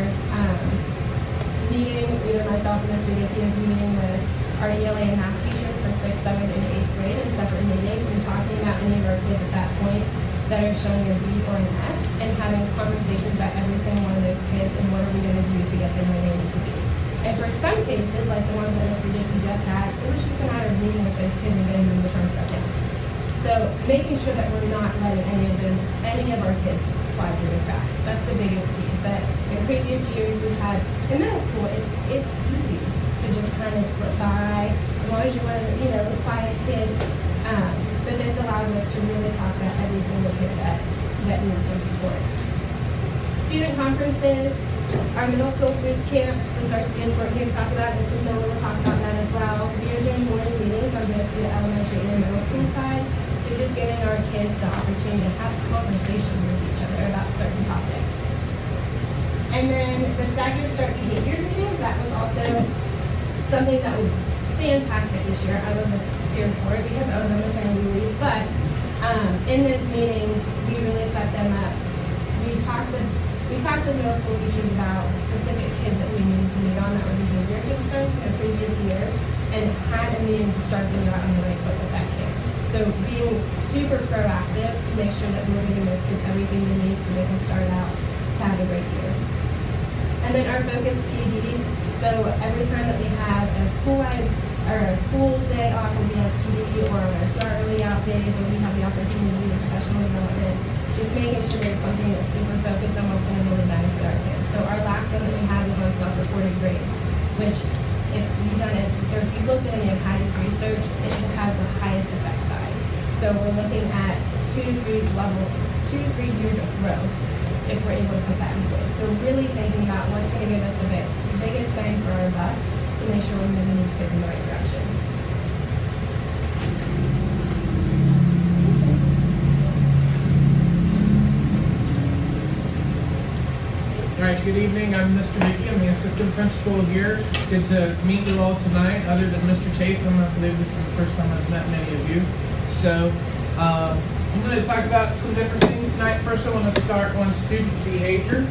meeting, either myself and Mr. Dickey is meeting with our ELA and math teachers for 6th, 7th, and 8th grade in separate meetings and talking about any of our kids at that point that are showing a D or an F and having conversations about every single one of those kids and what are we going to do to get them where they need to be. And for some cases, like the ones that Mr. Dickey just had, it was just a matter of meeting with those kids and getting them to turn stuff down. So making sure that we're not letting any of our kids slide through the cracks. That's the biggest piece. That in previous years we've had in middle school, it's easy to just kind of slip by as long as you're one of the quiet kid. But this allows us to really talk about every single kid that needs some support. Student conferences, our middle school boot camp, since our students weren't here to talk about it, Mrs. Miller will talk about that as well. We are doing morning meetings on both the elementary and middle school side, so just giving our kids the opportunity to have conversations with each other about certain topics. And then the staggered start behavior meetings, that was also something that was fantastic this year. I wasn't here for it because I was on maternity leave, but in those meetings, we really set them up. We talked to middle school teachers about specific kids that we needed to meet on that were behavior concerns from the previous year and had a meeting to start them out on the right foot with that kid. So being super proactive to make sure that we're giving those kids everything they need so they can start out to have a great year. And then our focus PD, so every time that we have a school day off, where we have PD or to our early out days where we have the opportunity to do professional development, just making sure that it's something that's super focused on what's going to really benefit our kids. So our last one that we had was on self-reported grades, which if you looked at any of Heidi's research, it has the highest effect size. So we're looking at 2 to 3 years of growth if we're able to put that in place. So really thinking about what's going to give us the biggest bang for our buck to make sure we're moving these kids in the right direction. All right, good evening. I'm Mr. Dickey. I'm the assistant principal here. It's good to meet you all tonight. Other than Mr. Chatham, I believe this is the first time I've met many of you. So I'm going to talk about some different things tonight. First, I want to start on student behavior.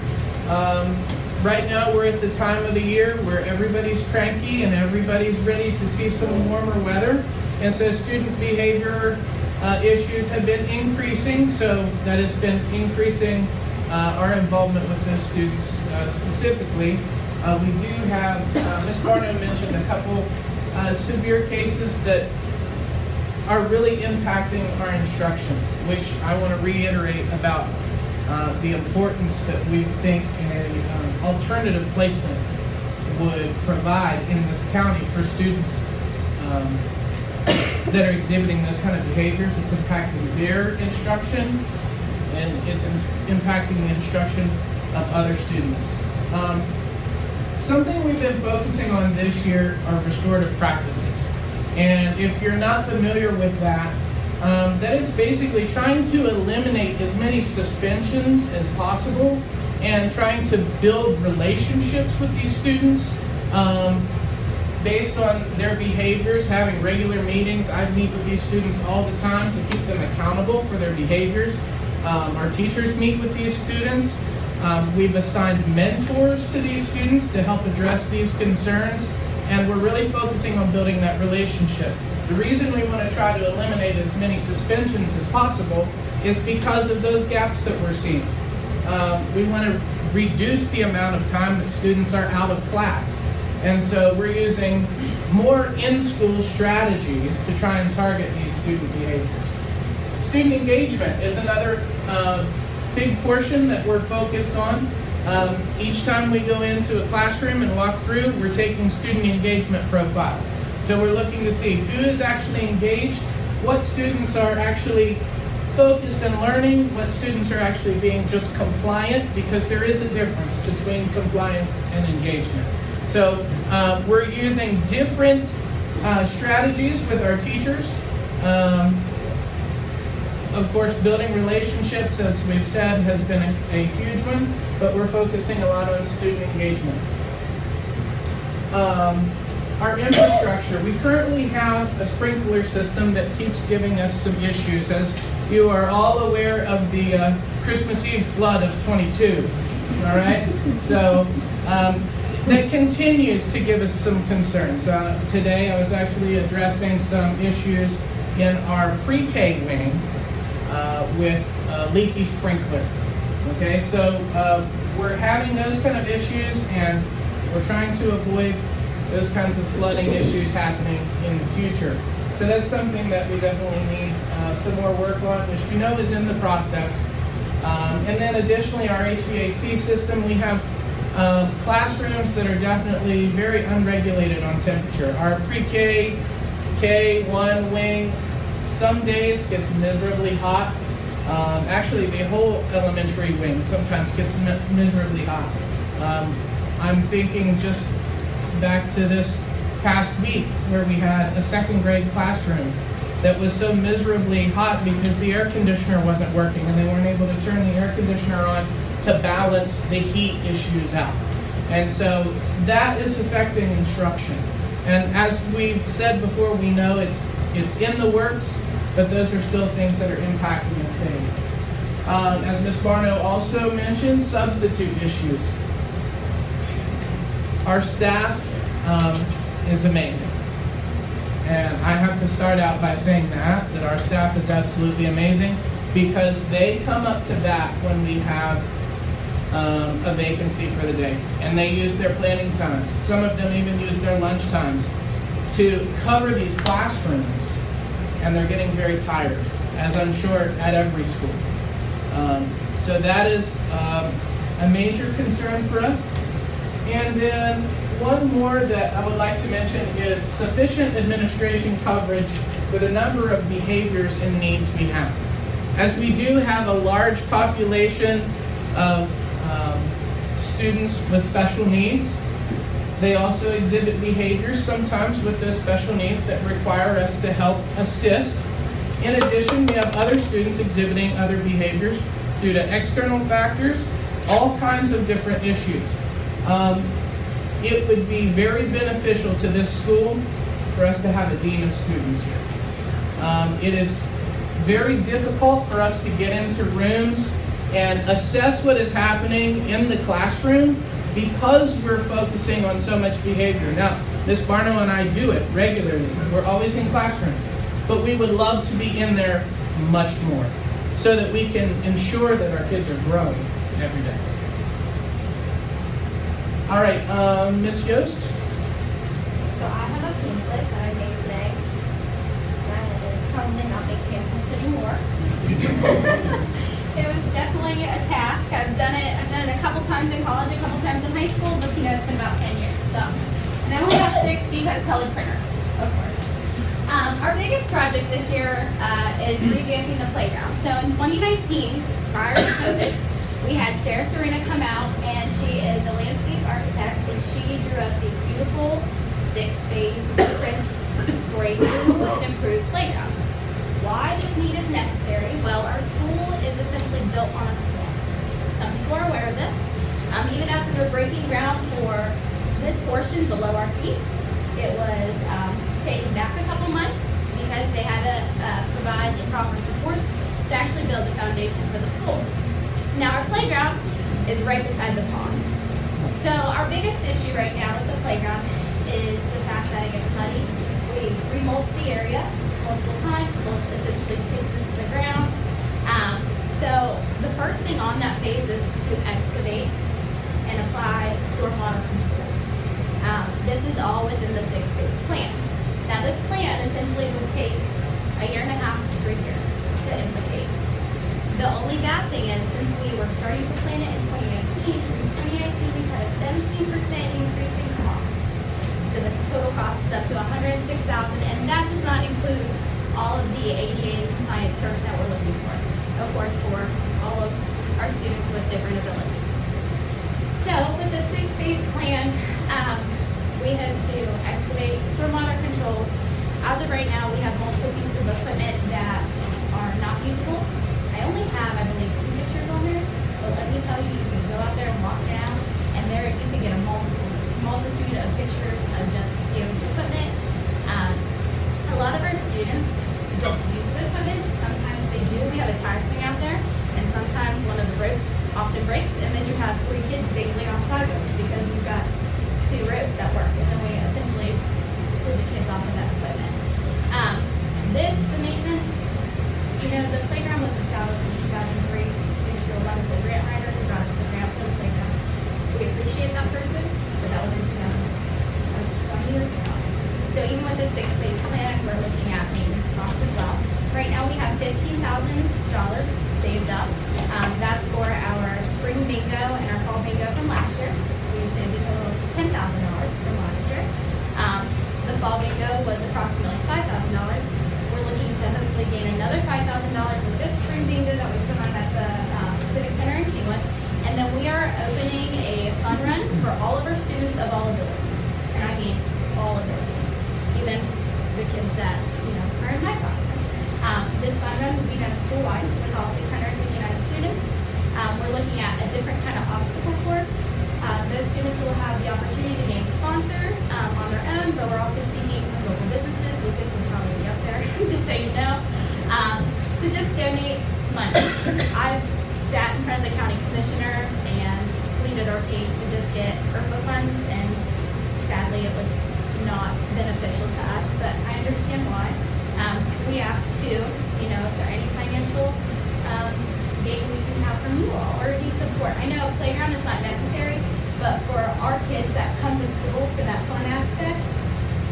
Right now, we're at the time of the year where everybody's cranky and everybody's ready to see some warmer weather. And so student behavior issues have been increasing. So that has been increasing our involvement with those students specifically. We do have, Ms. Barnum mentioned a couple severe cases that are really impacting our instruction, which I want to reiterate about the importance that we think an alternative placement would provide in this county for students that are exhibiting those kind of behaviors. It's impacting their instruction and it's impacting the instruction of other students. Something we've been focusing on this year are restorative practices. And if you're not familiar with that, that is basically trying to eliminate as many suspensions as possible and trying to build relationships with these students based on their behaviors, having regular meetings. I meet with these students all the time to keep them accountable for their behaviors. Our teachers meet with these students. We've assigned mentors to these students to help address these concerns. and we're really focusing on building that relationship. The reason we want to try to eliminate as many suspensions as possible is because of those gaps that we're seeing. We want to reduce the amount of time that students are out of class. And so we're using more in-school strategies to try and target these student behaviors. Student engagement is another big portion that we're focused on. Each time we go into a classroom and walk through, we're taking student engagement profiles. So we're looking to see who is actually engaged, what students are actually focused and learning, what students are actually being just compliant, because there is a difference between compliance and engagement. So we're using different strategies with our teachers. Of course, building relationships, as we've said, has been a huge one, but we're focusing a lot on student engagement. Our infrastructure, we currently have a sprinkler system that keeps giving us some issues. As you are all aware of the Christmas Eve flood of 22, all right? So that continues to give us some concerns. Today I was actually addressing some issues in our pre-K wing with leaky sprinkler. Okay, so we're having those kind of issues, and we're trying to avoid those kinds of flooding issues happening in the future. So that's something that we definitely need some more work on, which we know is in the process. And then additionally, our HVAC system, we have classrooms that are definitely very unregulated on temperature. Our pre-K, K1 wing, some days gets miserably hot. Actually, the whole elementary wing sometimes gets miserably hot. I'm thinking just back to this past week where we had a second grade classroom that was so miserably hot because the air conditioner wasn't working and they weren't able to turn the air conditioner on to balance the heat issues out. And so that is affecting instruction. And as we've said before, we know it's in the works, but those are still things that are impacting us daily. As Ms. Barno also mentioned, substitute issues. Our staff is amazing. And I have to start out by saying that our staff is absolutely amazing, because they come up to bat when we have a vacancy for the day. And they use their planning times. Some of them even use their lunch times to cover these classrooms. And they're getting very tired, as I'm sure at every school. So that is a major concern for us. And then one more that I would like to mention is sufficient administration coverage for the number of behaviors and needs we have. As we do have a large population of students with special needs, they also exhibit behaviors sometimes with those special needs that require us to help assist. In addition, we have other students exhibiting other behaviors due to external factors, all kinds of different issues. It would be very beneficial to this school for us to have a dean of students here. It is very difficult for us to get into rooms and assess what is happening in the classroom because we're focusing on so much behavior. Now, Ms. Barno and I do it regularly. We're always in classrooms. But we would love to be in there much more so that we can ensure that our kids are growing every day. All right, Ms. Yost? So I have a pamphlet that I made today. And I will probably not make pamphlets anymore. It was definitely a task. I've done it a couple times in college, a couple times in high school, but it's been about 10 years. So, and I only have 6 because colored printers, of course. Our biggest project this year is revamping the playground. So in 2019, prior to COVID, we had Sarah Serena come out, and she is a landscape architect, and she drew up these beautiful 6-phase blueprints for a new and improved playground. Why this need is necessary? Well, our school is essentially built on a swamp. Some people are aware of this. Even as we were breaking ground for this portion below our feet, it was taken back a couple months because they had to provide the proper supports to actually build the foundation for the school. Now our playground is right beside the pond. So our biggest issue right now with the playground is the fact that it gets muddy. We remulch the area multiple times. The mulch essentially sinks into the ground. So the first thing on that phase is to excavate and apply stormwater controls. This is all within the 6-phase plan. Now this plan essentially would take 1.5 to 3 years to implement. The only bad thing is since we were starting to plan it in 2019, since 2019 we've had a 17% increase in cost. So the total cost is up to $106,000, and that does not include all of the ADA compliant turf that we're looking for. Of course, for all of our students with different abilities. So with the 6-phase plan, we hope to excavate stormwater controls. As of right now, we have multiple pieces of equipment that are not usable. I only have, I believe, 2 pictures on there, but let me tell you, you can go out there and walk down, and there you can get a multitude of pictures of just damaged equipment. A lot of our students don't use the equipment. Sometimes they do. We have a tire swing out there, and sometimes one of the ropes often breaks, and then you have 3 kids dangling off sideways because you've got 2 ropes that work, and then we essentially pull the kids off of that equipment. The maintenance, the playground was established in 2003 due to a wonderful grant writer who brought us the grant for the playground. We appreciate that person, but that was in 20 years ago. So even with the 6-phase plan, we're looking at maintenance costs as well. Right now we have $15,000 saved up. That's for our spring bingo and our fall bingo from last year. We saved a total of $10,000 from last year. The fall bingo was approximately $5,000. We're looking to hopefully gain another $5,000 with this spring bingo that we put on at the Civic Center in Kingwood. And then we are opening a fun run for all of our students of all abilities. And I mean all abilities. Even the kids that, are in my classroom. This fun run will be done school-wide with all 659 students. We're looking at a different kind of obstacle course. Those students will have the opportunity to gain sponsors on their own, but we're also seeking from local businesses. Lucas will probably be up there, just so you know, to just donate money. I've sat in front of the county commissioner and pleaded our case to just get ARPA funds, and sadly it was not beneficial to us, but I understand why. We asked to, is there any financial gain we can have from you all, or any support? I know a playground is not necessary, but for our kids that come to school for that fun aspect,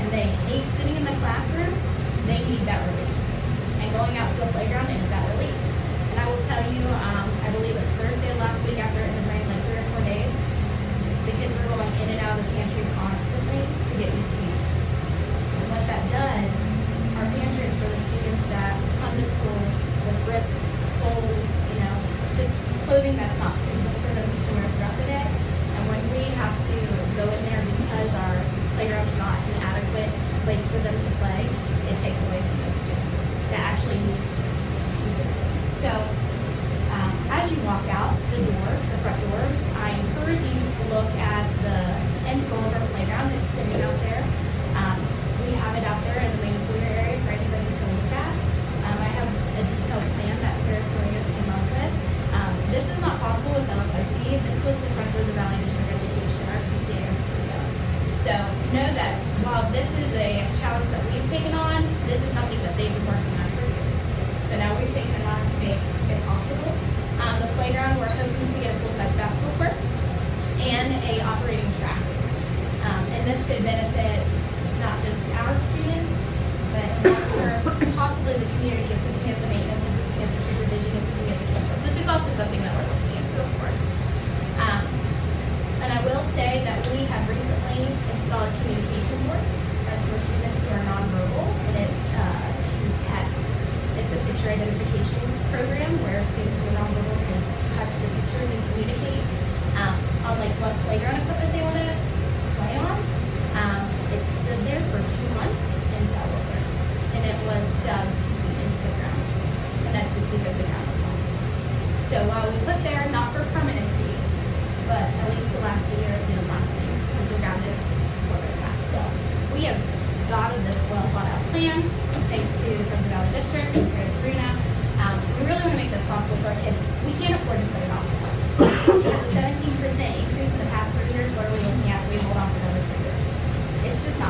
and they hate sitting in the classroom, they need that release. And going out to the playground is that release. And I will tell you, I believe it was Thursday of last week after it had rained like 3 or 4 days, the kids were going in and out of the pantry constantly to get new feeds. And what that does, our pantry is for the students that come to school with rips, holes, just clothing that's not suitable for them to wear throughout the day. And when we have to go in there because our playground's not an adequate place for them to play, it takes away from those students that actually need those things. So as you walk out the doors, the front doors, I encourage you to look at the end goal of our playground that's sitting out there. We have it out there in the main foyer area for anybody to look at. I have a detailed plan that Sarah Sawyer came up with. This is not possible with LSIC. This was the Friends of the Valley District Education, our PTA put together. So know that while this is a challenge that we've taken on, this is something that they've been working on for years. So now we've taken it on to make it possible. The playground, we're hoping to get a full-size basketball court and a operating track. And this could benefit not just our students, but possibly the community if we can get the maintenance, if we can get the supervision, if we can get the campus, which is also something that we're looking into, of course. And I will say that we have recently installed a communication board. That's for students who are nonverbal, and it's PECS. It's a picture identification program where students who are nonverbal can touch the pictures and communicate on what playground equipment they want to play on. It stood there for 2 months and fell over, and it was dug 2 feet into the ground, and that's just because the ground was soft. So while we put there not for permanency, but at least the last year it didn't last me because the ground is over attack. So we have thought of this well thought out plan thanks to Friends of Valley District and Sarah Serena. We really want to make this possible for our kids. We can't afford to put it off because a 17% increase in the past 3 years. What are we looking at? We hold on for another 3 years. It's just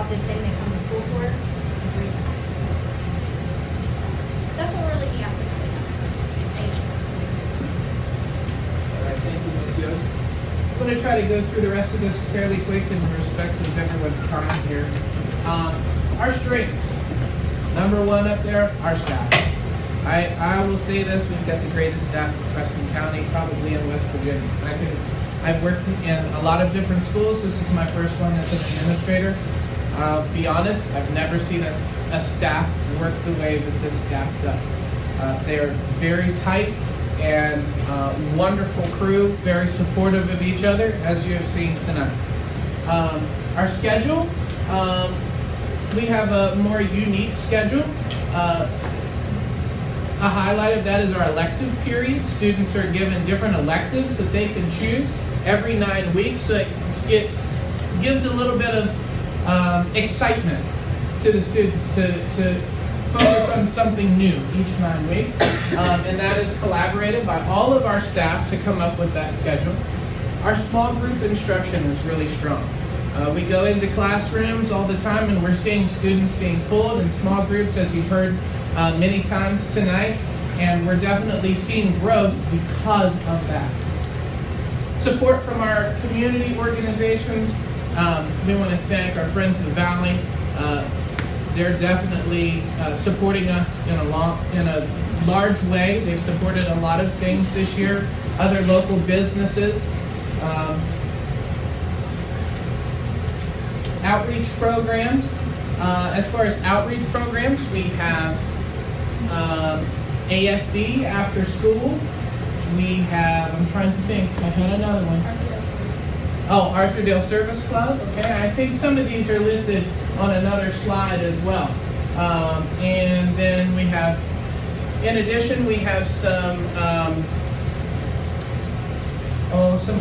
positive thing they come to school for is recess. That's what we're looking at for coming up. Thank you. All right, thank you, Ms. Yost. I'm going to try to go through the rest of this fairly quick in respect of everyone's time here. Our strengths. Number one up there, our staff. I will say this, we've got the greatest staff in Preston County, probably in West Virginia. I've worked in a lot of different schools. This is my first one as an administrator. I'll be honest, I've never seen a staff work the way that this staff does. They are very tight and wonderful crew, very supportive of each other, as you have seen tonight. Our schedule, we have a more unique schedule. A highlight of that is our elective period. Students are given different electives that they can choose every 9 weeks. So it gives a little bit of excitement to the students to focus on something new each 9 weeks. And that is collaborated by all of our staff to come up with that schedule. Our small group instruction is really strong. We go into classrooms all the time and we're seeing students being pulled in small groups, as you've heard many times tonight, and we're definitely seeing growth because of that. Support from our community organizations. We want to thank our friends of the Valley. They're definitely supporting us in a large way. They've supported a lot of things this year. Other local businesses. Outreach programs. As far as outreach programs, we have ASC after school. We have, I'm trying to think, I had another one. Oh, Arthurdale Service Club. Okay, I think some of these are listed on another slide as well. And then we have, in addition, we have some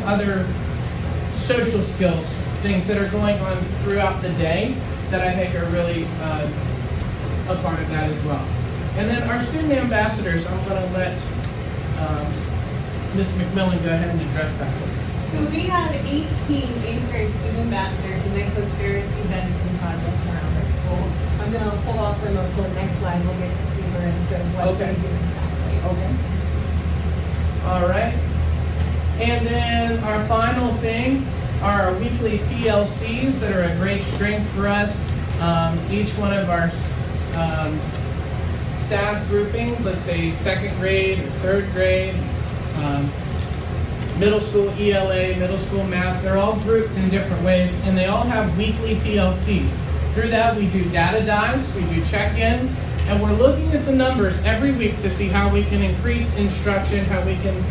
other social skills things that are going on throughout the day that I think are really a part of that as well. And then our student ambassadors, I'm going to let Ms. McMillan go ahead and address that for me. So we have 18 8th grade student ambassadors, and they host various events and projects around our school. I'm going to pull off from the next slide. We'll get deeper into what they do exactly. Okay. All right. And then our final thing are our weekly PLCs that are a great strength for us. Each one of our staff groupings, let's say 2nd grade, 3rd grade, middle school ELA, middle school math, they're all grouped in different ways, and they all have weekly PLCs. Through that, we do data dives, we do check-ins, and we're looking at the numbers every week to see how we can increase instruction, how we can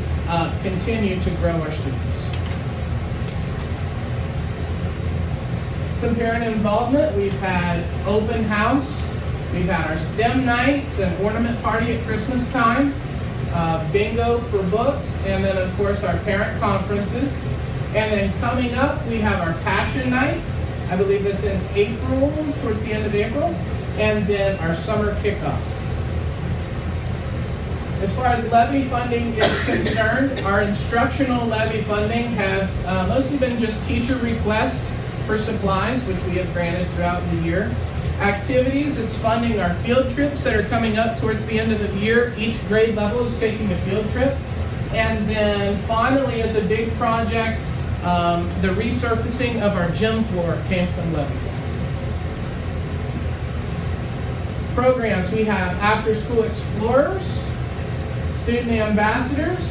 continue to grow our students. Some parent involvement. We've had open house, we've had our STEM nights, an ornament party at Christmas time, bingo for books, and then of course our parent conferences. And then coming up, we have our passion night. I believe it's in April, towards the end of April, and then our summer kickoff. As far as levy funding is concerned, our instructional levy funding has mostly been just teacher requests for supplies, which we have granted throughout the year. Activities, it's funding our field trips that are coming up towards the end of the year. Each grade level is taking a field trip. And then finally, as a big project, the resurfacing of our gym floor came from levy funds. Programs, we have After School Explorers, Student Ambassadors,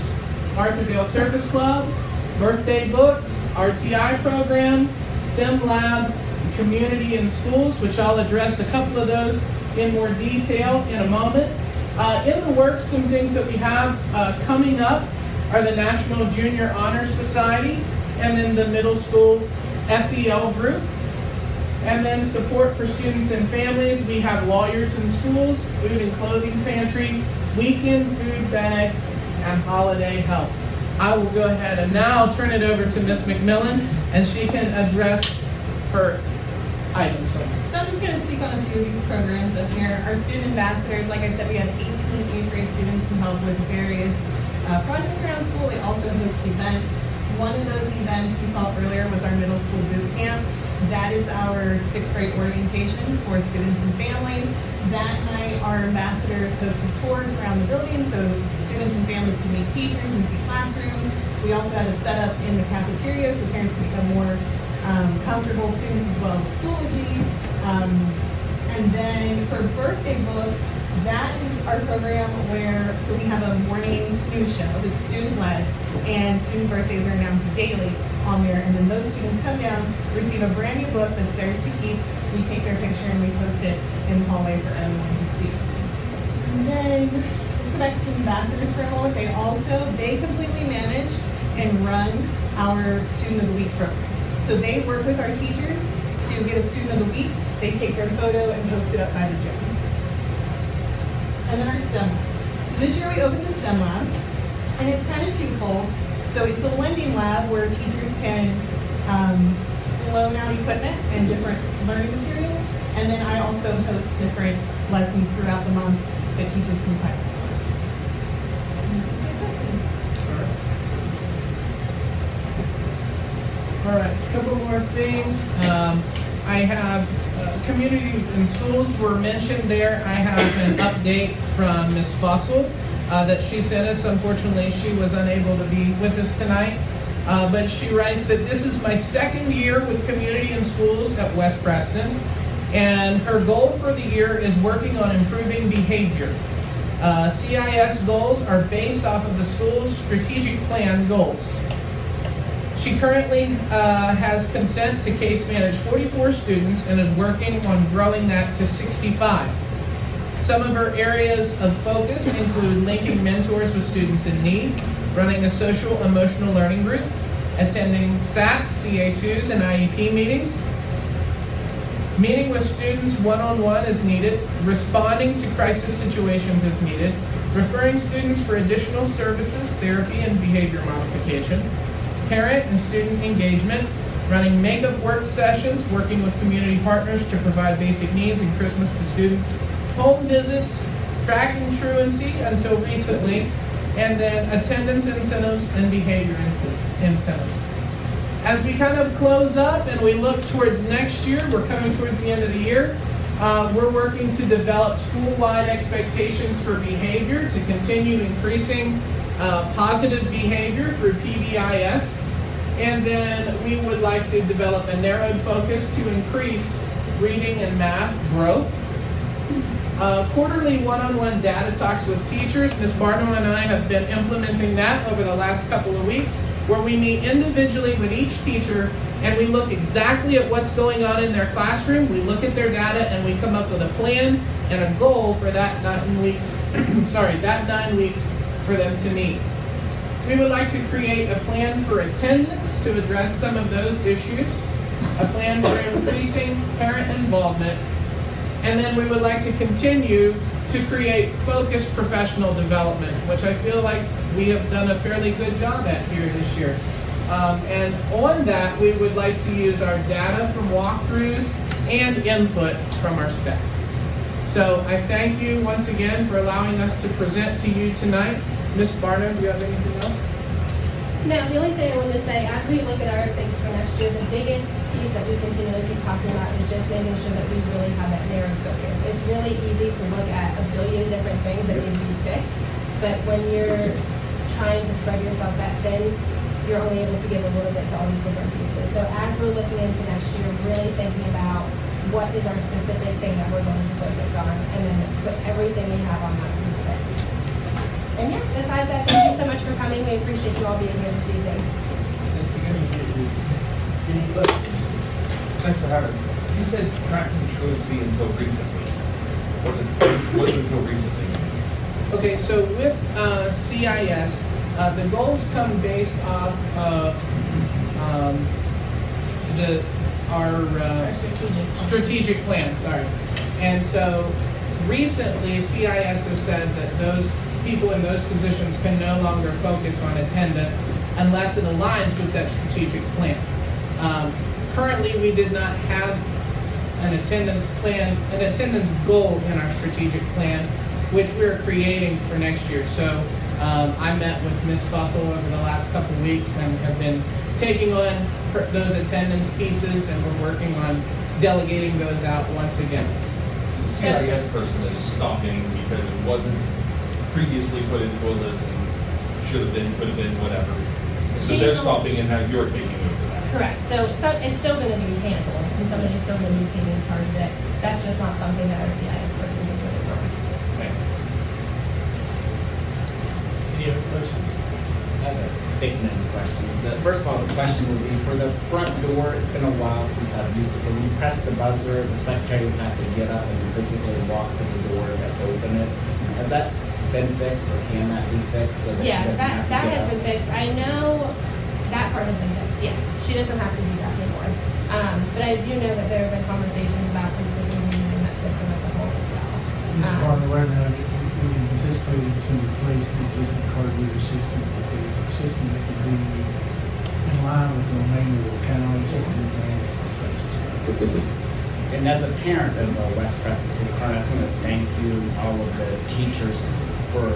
Arthurdale Service Club, Birthday Books, RTI program, STEM Lab, Community in Schools, which I'll address a couple of those in more detail in a moment. In the works, some things that we have coming up are the National Junior Honor Society, and then the middle school SEL group. And then support for students and families. We have Lawyers in Schools, Food and Clothing Pantry, weekend food bags, and holiday help. I will go ahead and now turn it over to Ms. McMillan, and she can address her items. So I'm just going to speak on a few of these programs up here. Our student ambassadors, like I said, we have 18 8th grade students who help with various projects around school. We also host events. One of those events you saw earlier was our middle school boot camp. That is our 6th grade orientation for students and families. That night, our ambassadors hosted tours around the building so students and families could meet teachers and see classrooms. We also had a setup in the cafeteria so parents could become more comfortable, students as well as Schoology. And then for birthday books, that is our program where, so we have a morning news show that's student-led, and student birthdays are announced daily on there, and then those students come down, receive a brand new book that's theirs to keep, we take their picture and we post it in the hallway for everyone to see. And then, let's go back to ambassadors for a moment. They completely manage and run our Student of the Week program. So they work with our teachers to get a Student of the Week, they take their photo and post it up by the gym. And then our STEM lab. So this year we opened the STEM lab, and it's kind of twofold. So it's a lending lab where teachers can loan out equipment and different learning materials, and then I also host different lessons throughout the months that teachers can sign up for. All right, a couple more things. I have communities and schools were mentioned there. I have an update from Ms. Fussell that she sent us. Unfortunately, she was unable to be with us tonight. But she writes that this is my 2nd year with community and schools at West Preston. And her goal for the year is working on improving behavior. CIS goals are based off of the school's strategic plan goals. She currently has consent to case manage 44 students and is working on growing that to 65. Some of her areas of focus include linking mentors with students in need, running a social emotional learning group, attending SATs, CA2s, and IEP meetings, meeting with students one-on-one as needed, responding to crisis situations as needed, referring students for additional services, therapy, and behavior modification, parent and student engagement, running makeup work sessions, working with community partners to provide basic needs and Christmas to students, home visits, tracking truancy until recently, and then attendance incentives and behavior incentives. As we kind of close up and we look towards next year, we're coming towards the end of the year, we're working to develop school-wide expectations for behavior to continue increasing positive behavior through PBIS. And then we would like to develop a narrowed focus to increase reading and math growth. Quarterly one-on-one data talks with teachers. Ms. Barnum and I have been implementing that over the last couple of weeks, where we meet individually with each teacher and we look exactly at what's going on in their classroom. We look at their data and we come up with a plan and a goal for that 9 weeks, that 9 weeks for them to meet. We would like to create a plan for attendance to address some of those issues, a plan for increasing parent involvement, and then we would like to continue to create focused professional development, which I feel like we have done a fairly good job at here this year. And on that, we would like to use our data from walkthroughs and input from our staff. So I thank you once again for allowing us to present to you tonight. Ms. Barnum, do you have anything else? No, the only thing I wanted to say, as we look at our things for next year, the biggest piece that we continually keep talking about is just making sure that we really have that narrowed focus. It's really easy to look at a billion different things that need to be fixed, but when you're trying to spread yourself that thin, you're only able to give a little bit to all these different pieces. So as we're looking into next year, really thinking about what is our specific thing that we're going to focus on, and then put everything we have on that to move it. And yeah, besides that, thank you so much for coming. We appreciate you all being here this evening. Thanks again. Any questions? Thanks for having us. You said tracking truancy until recently. What is until recently? Okay, so with CIS, the goals come based off of our strategic plan. Sorry. And so recently, CIS has said that those people in those positions can no longer focus on attendance unless it aligns with that strategic plan. Currently, we did not have an attendance goal in our strategic plan, which we're creating for next year. So I met with Ms. Fussell over the last couple weeks and have been taking on those attendance pieces, and we're working on delegating those out once again. The CIS person is stopping because it wasn't previously put into a list and should have been, could have been, whatever. So they're stopping and now you're taking over that. Correct. So it's still going to be handled, and somebody's still going to be taking charge of it. That's just not something that our CIS person can do anymore. Any other questions? I have a statement and a question. First of all, the question would be, for the front door, it's been a while since I've used it. When you press the buzzer, the secretary would have to get up and physically walk to the door to open it. Has that been fixed, or can that be fixed so that she Yeah, doesn't have to that get has up? been fixed. I know that part has been fixed, yes. She doesn't have to do that anymore. But I do know that there have been conversations about completely removing that system as a whole as well. Mr. Barton, right now, we anticipated to replace the existing card reader system with a system that could be in line with the remainder of the county, so and such as well. And as a parent of West Preston School Department, I just want to thank you, all of the teachers, for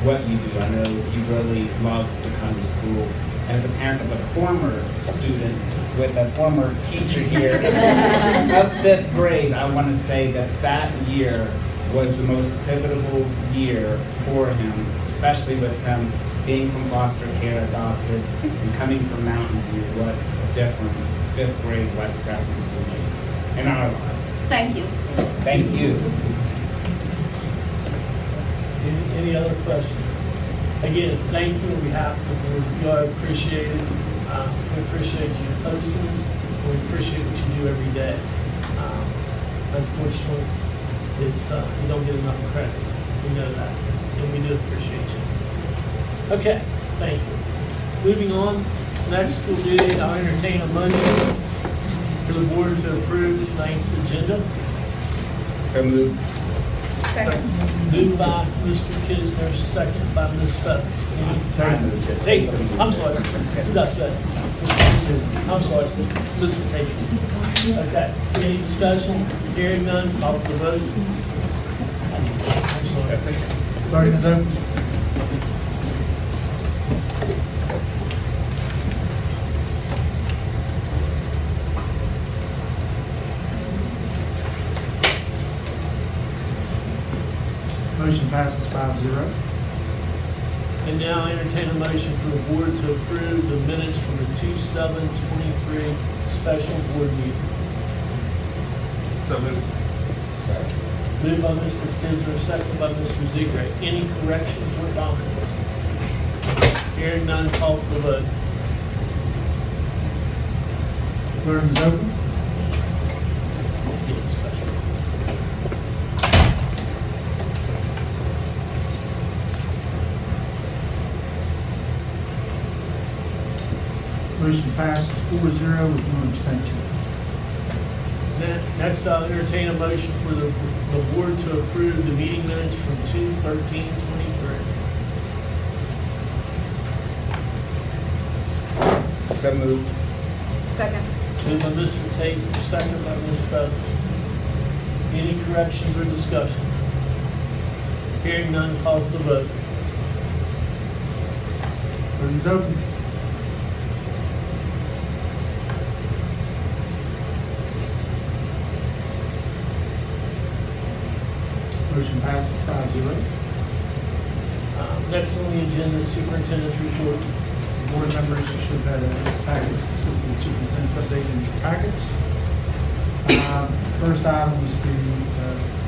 what you do. I know he really loves to come to school. And as a parent of a former student with a former teacher here of 5th grade, I want to say that that year was the most pivotal year for him, especially with him being from foster care, adopted, and coming from Mountain View. What a difference 5th grade West Preston School made in our lives. Thank you. Thank you. Any other questions? Again, thank you on behalf of the board. We are appreciated. We appreciate you hosting us. We appreciate what you do every day. Unfortunately, it's you don't get enough credit. We know that, and we do appreciate you. Okay, thank you. Moving on, next we'll do, I'll entertain a motion for the board to approve tonight's agenda. So moved. Moved by Mr. Kisner, second by Ms. Feathers. Tatum. I'm sorry. Who did I say? I'm sorry. Mr. Tatum. Okay. Any discussion? Hearing none, call for the vote. I'm sorry. That's okay. Voting is open. Motion passes 5-0. And now I entertain a motion for the board to approve the minutes from the 2/7/23 special board meeting. So moved. Moved by Mr. Kisner, second by Mr. Ziegler. Any corrections or comments? Hearing none, call for the vote. Voting is open. Get the special. Motion passes 4-0 with one abstention. Next, I'll entertain a motion for the board to approve the meeting minutes from 2/13/23. So moved. Second. Moved by Mr. Tate, second by Ms. Feathers. Any corrections or discussion? Hearing none, call for the vote. Voting is open. Motion passes 5-0. Next on the agenda is superintendent's report. Board members, you should have a package, the superintendent's update in your packets. First item is the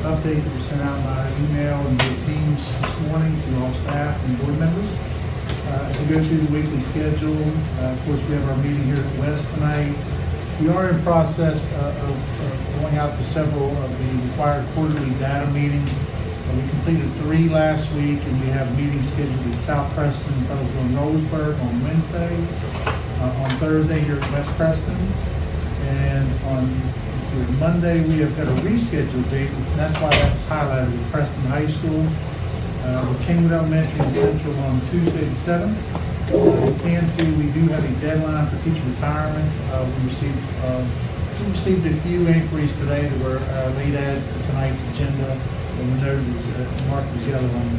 update that was sent out by email and via Teams this morning to all staff and board members. As we go through the weekly schedule, of course, we have our meeting here at West tonight. We are in process of going out to several of the required quarterly data meetings. We completed 3 last week, and we have meetings scheduled at South Preston, Federal, and Roseburg on Wednesday. On Thursday here at West Preston. And on Monday, we have got a rescheduled date, and that's why that's highlighted with Preston High School. With Kingwood Elementary and Central on Tuesday the 7th. You can see we do have a deadline for teacher retirement. We received a few inquiries today that were late adds to tonight's agenda, and we noted was marked as yellow on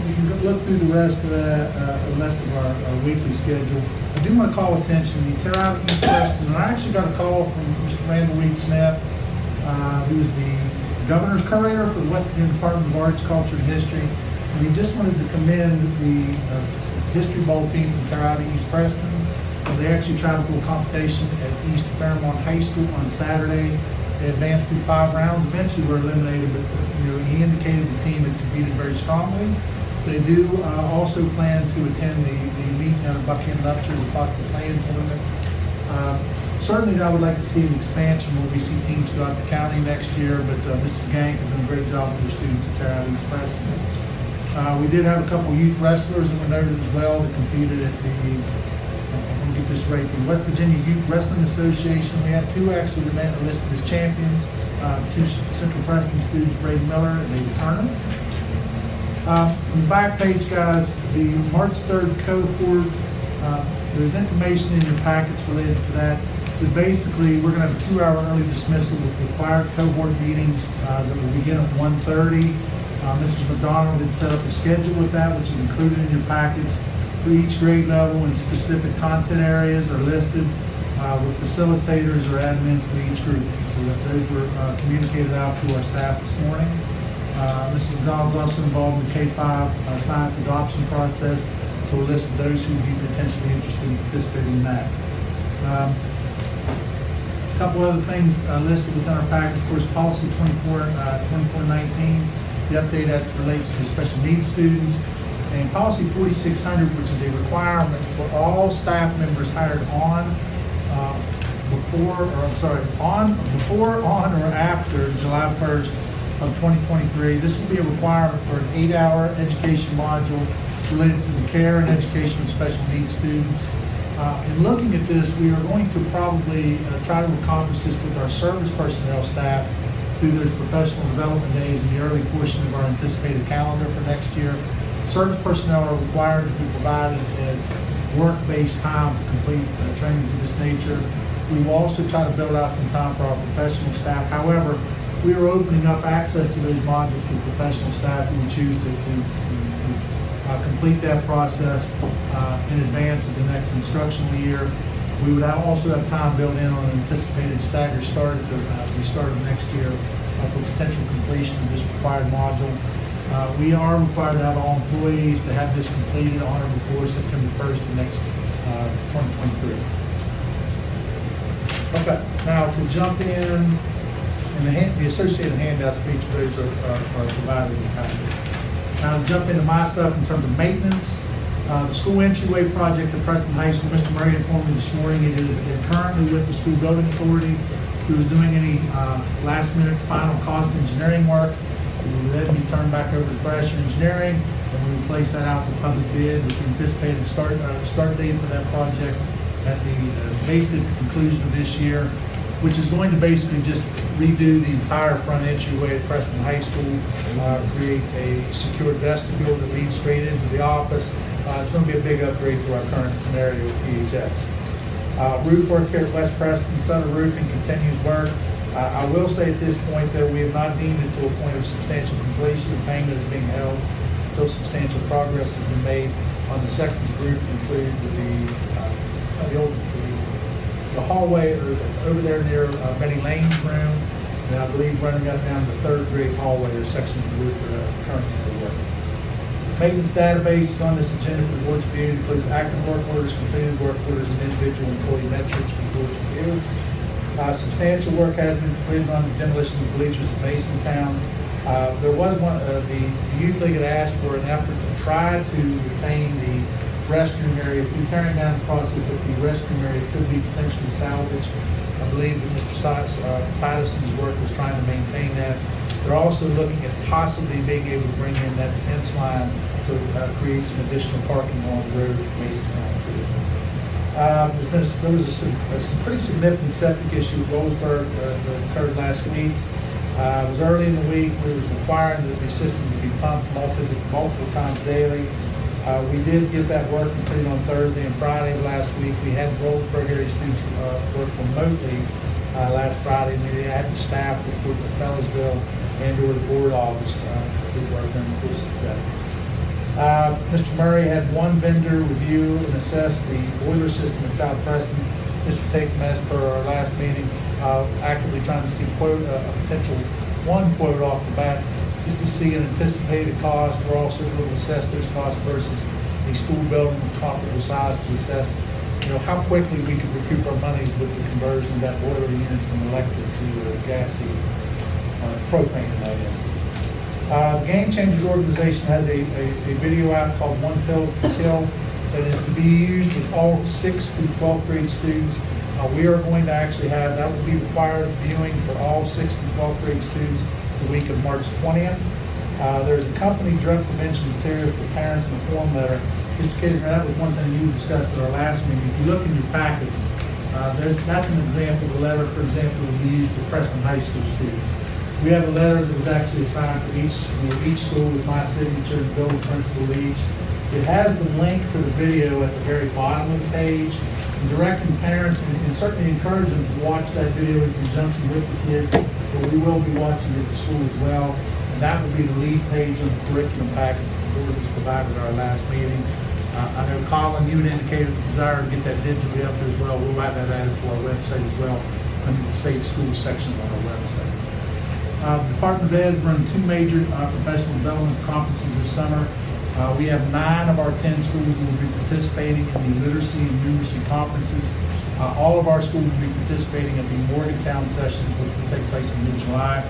you can look through the rest of the rest of our weekly schedule. I do want to call attention to the Terre East Preston, and I actually got a call from Mr. Randall Reed Smith, who is the Governor's Courier for the West Virginia Department of Arts, Culture, and History. And he just wanted to commend the History Bowl team from Terre East Preston. They actually traveled to a competition at East Fairmont High School on Saturday. They advanced through 5 rounds, eventually were eliminated, but he indicated the team had competed very strongly. They do also plan to attend the meet down at Buckhannon Upshur as a possible play-in tournament. Certainly I would like to see an expansion where we see teams throughout the county next year, but Mrs. Gank has done a great job with their students at Terre East Preston. We did have a couple of youth wrestlers that were noted as well that competed at the, I'm going to get this right, the West Virginia Youth Wrestling Association. We had 2 actually listed as champions, 2 Central Preston students, Brady Miller and David Turner. On the back page, guys, the March 3rd cohort, there's information in your packets related to that. But basically, we're going to have a 2-hour early dismissal with required cohort meetings that will begin at 1:30. Mrs. McDonald had set up a schedule with that, which is included in your packets. For each grade level and specific content areas are listed with facilitators or admins for each group. So that those were communicated out to our staff this morning. Mrs. McDonald is also involved in the K-5 science adoption process to elicit those who would be potentially interested in participating in that. A couple other things listed within our package. Of course, policy 2419, the update as relates to special needs students, and policy 4600, which is a requirement for all staff members hired before, on, or after July 1st of 2023. This will be a requirement for an 8-hour education module related to the care and education of special needs students. In looking at this, we are going to probably try to accomplish this with our service personnel staff through those professional development days in the early portion of our anticipated calendar for next year. Service personnel are required to be provided work-based time to complete trainings of this nature. We will also try to build out some time for our professional staff. However, we are opening up access to those modules for professional staff who would choose to complete that process in advance of the next instructional year. We would also have time built in on an anticipated staggered start at the start of next year for potential completion of this required module. We are required to have all employees to have this completed on or before September 1st of next 2023. Okay, now to jump in, and the associated handouts for each of those are provided in the package. Now to jump into my stuff in terms of maintenance. The school entryway project at Preston High School, Mr. Murray informed me this morning it is currently with the school building authority, who is doing any last minute final cost engineering work. It will then be turned back over to Thrasher Engineering, and we will place that out for public bid with the anticipated start date for that project at basically at the conclusion of this year, which is going to basically just redo the entire front entryway at Preston High School, create a secured vestibule that leads straight into the office. It's going to be a big upgrade to our current scenario with PHS. Roof work here at West Preston, Sutter Roofing continues work. I will say at this point that we have not deemed it to a point of substantial completion. The payment is being held until substantial progress has been made on the sections of roof included with the hallway over there near Betty Lane's room, and I believe running up down the 3rd grade hallway or sections of the roof that are currently under work. Maintenance database on this agenda for the board's review includes active work orders, completed work orders, and individual employee metrics for the board's review. Substantial work has been completed on the demolition of bleachers at Masontown. There was one, the youth league had asked for an effort to try to retain the restroom area through tearing down the process that the restroom area could be potentially salvaged. I believe that Mr. Patterson's work was trying to maintain that. They're also looking at possibly being able to bring in that fence line to create some additional parking along the road at Masontown. There was a pretty significant septic issue at Rollsburg that occurred last week. It was early in the week. We was requiring that the system to be pumped multiple times daily. We did get that work completed on Thursday and Friday of last week. We had Rollsburg area students work remotely last Friday, and we had the staff report to Fellows and or the board office complete work during the course of the day. Mr. Murray had one vendor review and assess the boiler system at South Preston. Mr. Tatum, as per our last meeting, actively trying to see a potential one quote off the bat, just to see an anticipated cost. We're also going to assess those costs versus a school building of comparable size to assess, how quickly we could recoup our monies with the conversion of that boiler unit from electric to gas heat, propane in that instance. The Game Changers organization has a video app called One Pill to Kill that is to be used with all 6th through 12th grade students. We are going to actually have, that will be required viewing for all 6th and 12th grade students the week of March 20th. There's accompanying drug prevention materials for parents in the form letter. Mr. Kisner, that was one thing you discussed at our last meeting. If you look in your packets, that's an example of a letter, for example, that will be used for Preston High School students. We have a letter that was actually assigned for each school with my signature and building principal each. It has the link to the video at the very bottom of the page, and directing parents and certainly encourage them to watch that video in conjunction with the kids, but we will be watching it at the school as well. And that will be the lead page on the curriculum packet the board was provided at our last meeting. I know Colin, you had indicated a desire to get that digitally up as well. We'll have that added to our website as well under the Safe Schools section on our website. The Department of Ed is running 2 major professional development conferences this summer. We have 9 of our 10 schools who will be participating in the literacy and numeracy conferences. All of our schools will be participating at the Morgantown sessions, which will take place in mid-July.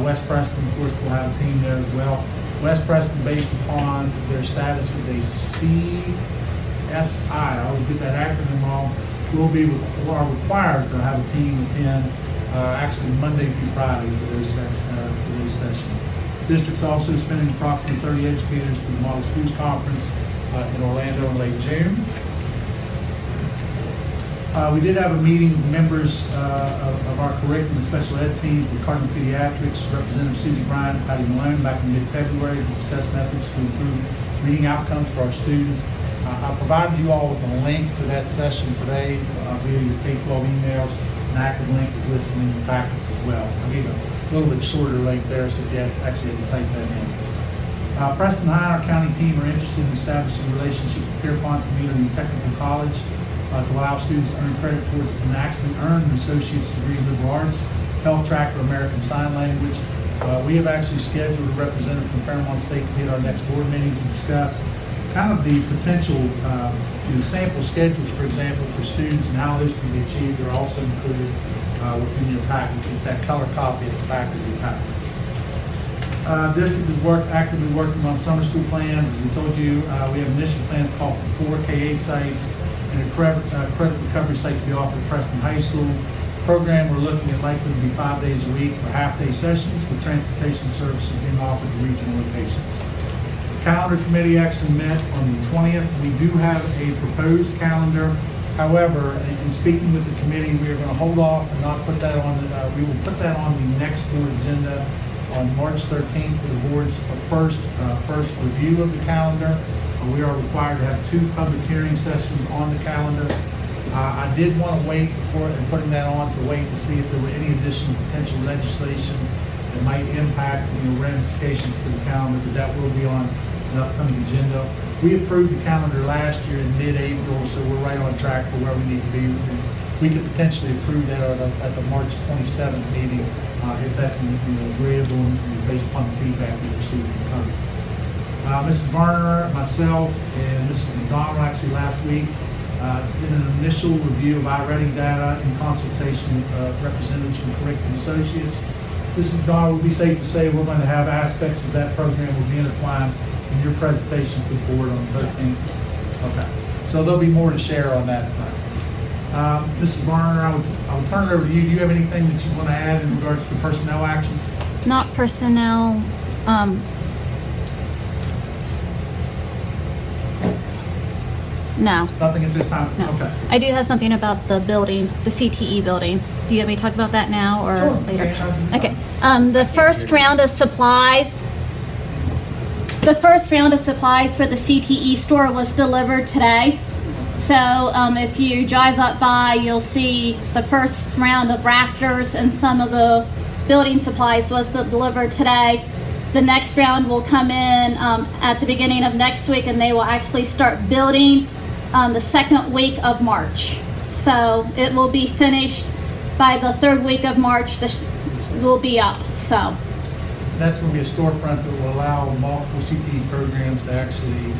West Preston, of course, will have a team there as well. West Preston, based upon their status as a CSI, I always get that acronym wrong, will be required to have a team attend actually Monday through Friday for those sessions. District's also spending approximately 30 educators to the Model Schools Conference in Orlando in late June. We did have a meeting with members of our curriculum and special ed teams with Cardinal Pediatrics, Representative Susie Bryan and Patty Malone back in mid-February to discuss methods to improve reading outcomes for our students. I provided you all with a link to that session today via your K-12 emails. An active link is listed in your packets as well. I'll give you a little bit shorter link there so if you actually have to type that in. Preston High and our county team are interested in establishing a relationship with Pierpont Community and Technical College to allow students to earn credit towards and actually earn an associate's degree in liberal arts, health track, or American Sign Language. We have actually scheduled a representative from Fairmont State to be at our next board meeting to discuss kind of the potential sample schedules, for example, for students and how those can be achieved are also included within your packets. It's that color copy at the back of your packets. District is actively working on summer school plans. As we told you, we have initial plans called for 4 K-8 sites and a credit recovery site to be offered at Preston High School. Program we're looking at likely to be 5 days a week for half-day sessions with transportation services being offered to regional locations. Calendar committee actually met on the 20th. We do have a proposed calendar. However, in speaking with the committee, we are going to hold off and not put that on. We will put that on the next board agenda on March 13th for the board's first review of the calendar. We are required to have 2 public hearing sessions on the calendar. I did want to wait before putting that on to wait to see if there were any additional potential legislation that might impact ramifications to the calendar, but that will be on an upcoming agenda. We approved the calendar last year in mid-April, so we're right on track for where we need to be. We could potentially approve that at the March 27th meeting if that's agreeable and based upon the feedback we received from the company. Mrs. Varner, myself, and Mrs. McDonald actually last week did an initial review of iReading data in consultation with representatives from Curriculum Associates. Mrs. McDonald, would be safe to say we're going to have aspects of that program will be intertwined in your presentation to the board on the 13th. Okay, so there'll be more to share on that front. Mrs. Varner, I would turn it over to you. Do you have anything that you want to add in regards to personnel actions? Not personnel. No. Nothing at this time? No. Okay. I do have something about the building, the CTE building. Do you want me to talk about that now or Sure. later? Okay. The first round of supplies. The first round of supplies for the CTE store was delivered today. So if you drive up by, you'll see the first round of rafters and some of the building supplies was delivered today. The next round will come in at the beginning of next week, and they will actually start building the second week of March. So it will be finished by the third week of March. This will be up. So That's going to be a storefront that will allow multiple CTE programs to actually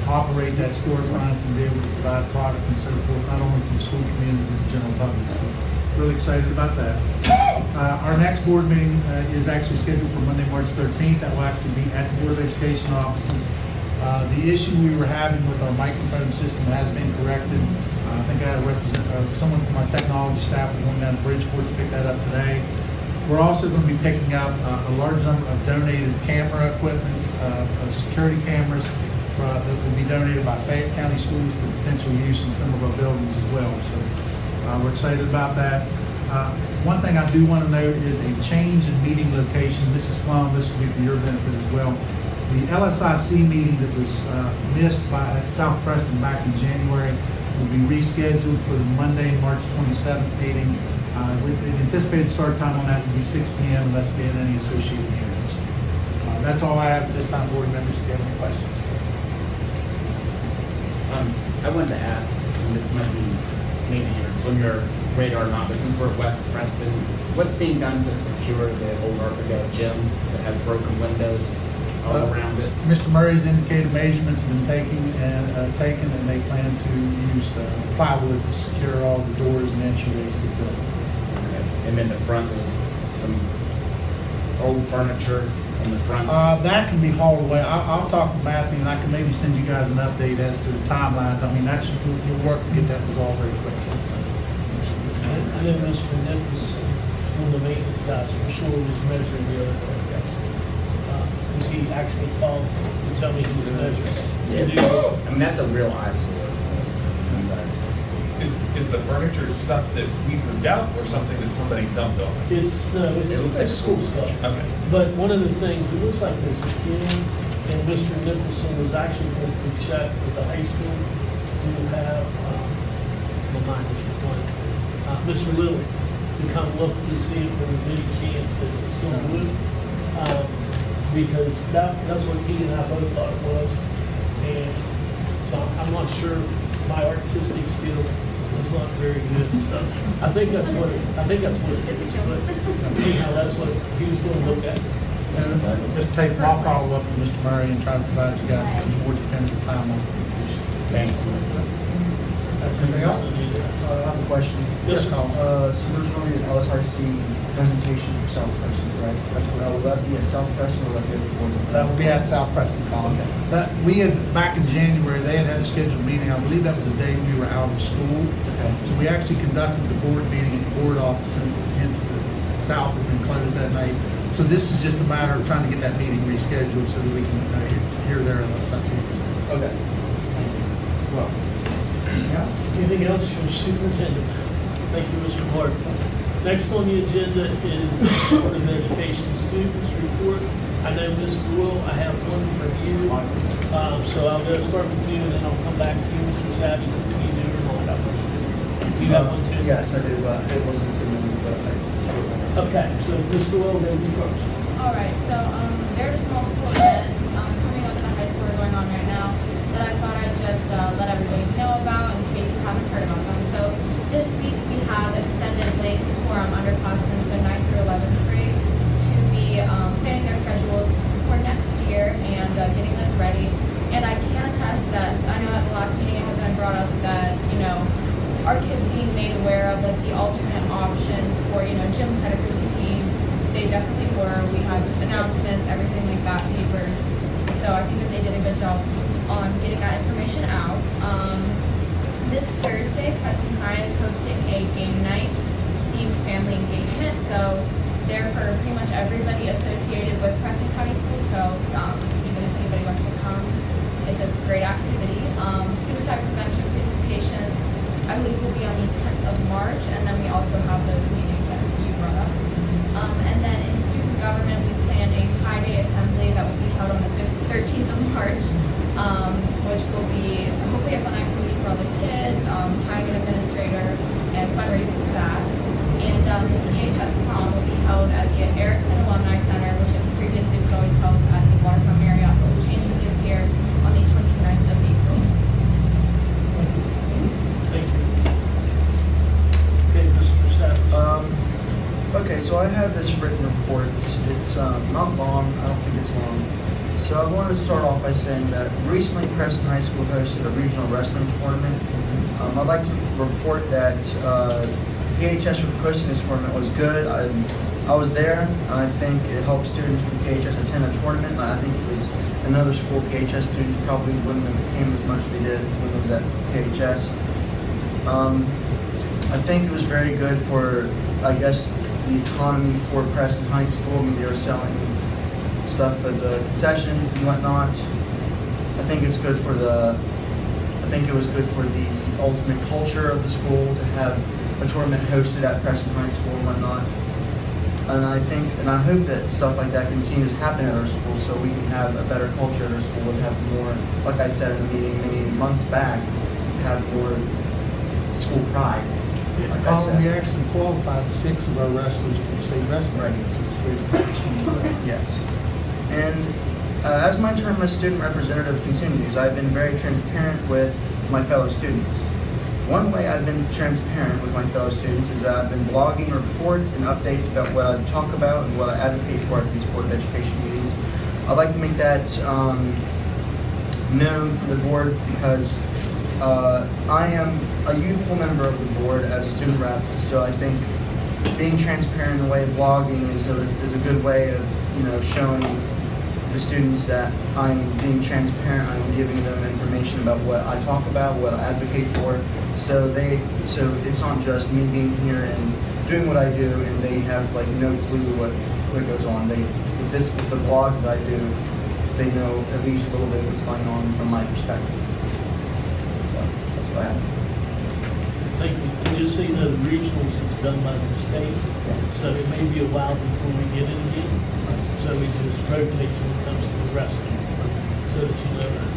operate that storefront and be able to provide product and so forth, not only to the school community, but the general public. So really excited about that. Our next board meeting is actually scheduled for Monday, March 13th. That will actually be at the Board of Education offices. The issue we were having with our microphone system has been corrected. I think I had someone from our technology staff was going down to Bridgeport to pick that up today. We're also going to be picking up a large number of donated camera equipment, security cameras that will be donated by Fayette County Schools for potential use in some of our buildings as well. So we're excited about that. One thing I do want to note is a change in meeting location. Mrs. Plum, this will be for your benefit as well. The LSIC meeting that was missed by South Preston back in January will be rescheduled for the Monday, March 27th meeting. The anticipated start time on that will be 6 p.m. unless being any associated hearings. That's all I have at this time, board members, if you have any questions. I wanted to ask, and this might be maybe it's on your radar or not, but since we're at West Preston, what's being done to secure the old Arthur Dale gym that has broken windows all around it? Mr. Murray's indicated measurements have been taken, and they plan to use plywood to secure all the doors and entryways to the building. Okay. And then the front, there's some old furniture in the front. That can be hauled away. I'll talk to Matthew, and I can maybe send you guys an update as to the timelines. I mean, we'll work to get that resolved very quickly. I know Mr. Nicholson, one of the maintenance guys, for sure was measuring the other day. Was he actually called to tell me he was measuring? Yeah. I mean, that's a real eyesore. Is the furniture stuff that we moved out or something that somebody dumped on us? It looks like school stuff. Okay. But one of the things, it looks like there's a kid, and Mr. Nicholson was actually going to check with the high school to have, Mr. Lilly to come look to see if there was any chance that it was still blue. Because that's what he and I both thought it was. And so I'm not sure, my artistic skill is not very good. So I think that's what it is. But anyhow, that's what he was going to look at. Mr. Tate, I'll follow up with Mr. Murray and try to provide you guys with a more definitive timeline for completion. Thank you. Anything else? I have a question. Yes, sir. So there's going to be an LSIC presentation for South Preston, right? Will that be at South Preston or will that be at the board? That will be at South Preston College. We had, back in January, they had a scheduled meeting. I believe that was the day we were out of school. Okay. So we actually conducted the board meeting at the board office, and hence the South had been closed that night. So this is just a matter of trying to get that meeting rescheduled so that we can hear their LSIC. Okay. Well. Yeah. Anything else from Superintendent? Thank you, Mr. Hart. Next on the agenda is the Board of Education Students Report. I know, Ms. Gould, I have one for you. So I'll start with you, and then I'll come back to you, Mr. Zabby, if you do or not. Do you have one too? Yes, I do, but it wasn't submitted, but Okay, so Ms. Gould, go you first. All right, so there's multiple events coming up in the high school going on right now that I thought I'd just let everybody know about in case you haven't heard about them. So this week we have extended links for underclassmen, so 9th through 11th grade, to be planning their schedules for next year and getting those ready. And I can attest that, I know at the last meeting it had been brought up that, our kids being made aware of like the alternate options for, gym credits or CTE, they definitely were. We had announcements, everything like that, papers. So I think that they did a good job on getting that information out. This Thursday, Preston High is hosting a game night themed family engagement. So they're for pretty much everybody associated with Preston County Schools. So even if anybody wants to come, it's a great activity. Suicide prevention presentations, I believe, will be on the 10th of March. And then we also have those meetings that you brought up. And then in student government, we planned a Pi Day assembly that will be held on the 13th of March, which will be hopefully a fun activity for all the kids, hiring an administrator, and fundraising for that. And the PHS prom will be held at the Erickson Alumni Center, which previously was always Okay, so I have this written report. It's not long. I don't think it's long. So I wanted to start off by saying that recently Preston High School hosted a regional wrestling tournament. I'd like to report that PHS for hosting this tournament was good. I was there, and I think it helped students from PHS attend the tournament. And I think it was another school PHS students probably wouldn't have came as much as they did when it was at PHS. I think it was very good for, I guess, the economy for Preston High School. I mean, they were selling stuff for the concessions and whatnot. I think it's good for I think it was good for the ultimate culture of the school to have a tournament hosted at Preston High School and whatnot. And I hope that stuff like that continues to happen at our school so we can have a better culture at our school and have more, like I said in a meeting many months back, to have more school pride. Like I said. We actually qualified 6 of our wrestlers to the state wrestling league, so it's a great accomplishment as well. Yes. And as my term as student representative continues, I've been very transparent with my fellow students. One way I've been transparent with my fellow students is that I've been blogging reports and updates about what I talk about and what I advocate for at these Board of Education meetings. I'd like to make that known for the board because I am a youthful member of the board as a student rep, so I think being transparent in the way of blogging is a good way of showing the students that I'm being transparent. I'm giving them information about what I talk about, what I advocate for. So it's not just me being here and doing what I do, and they have no clue what goes on. With the blog that I do, they know at least a little bit of what's going on from my perspective. That's what I have. Thank you. And just so you know, the regionals is done by the state, so it may be a while before we get it again. So it just rotates when it comes to the wrestling, so that you know that.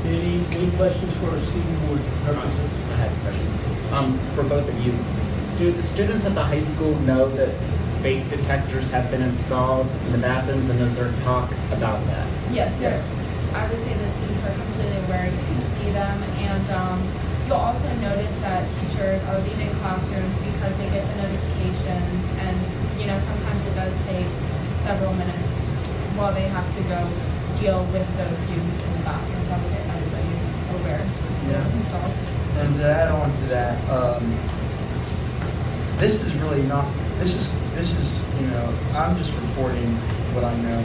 Any questions for our student board representative? I have questions. For both of you, do the students at the high school know that vape detectors have been installed in the bathrooms, and is there talk about that? Yes, I would say the students are completely aware. You can see them, and you'll also notice that teachers are leaving classrooms because they get the notifications, and sometimes it does take several minutes while they have to go deal with those students in the bathroom. So I would say everybody's aware. Installed. And to add on to that, this is I'm just reporting what I know.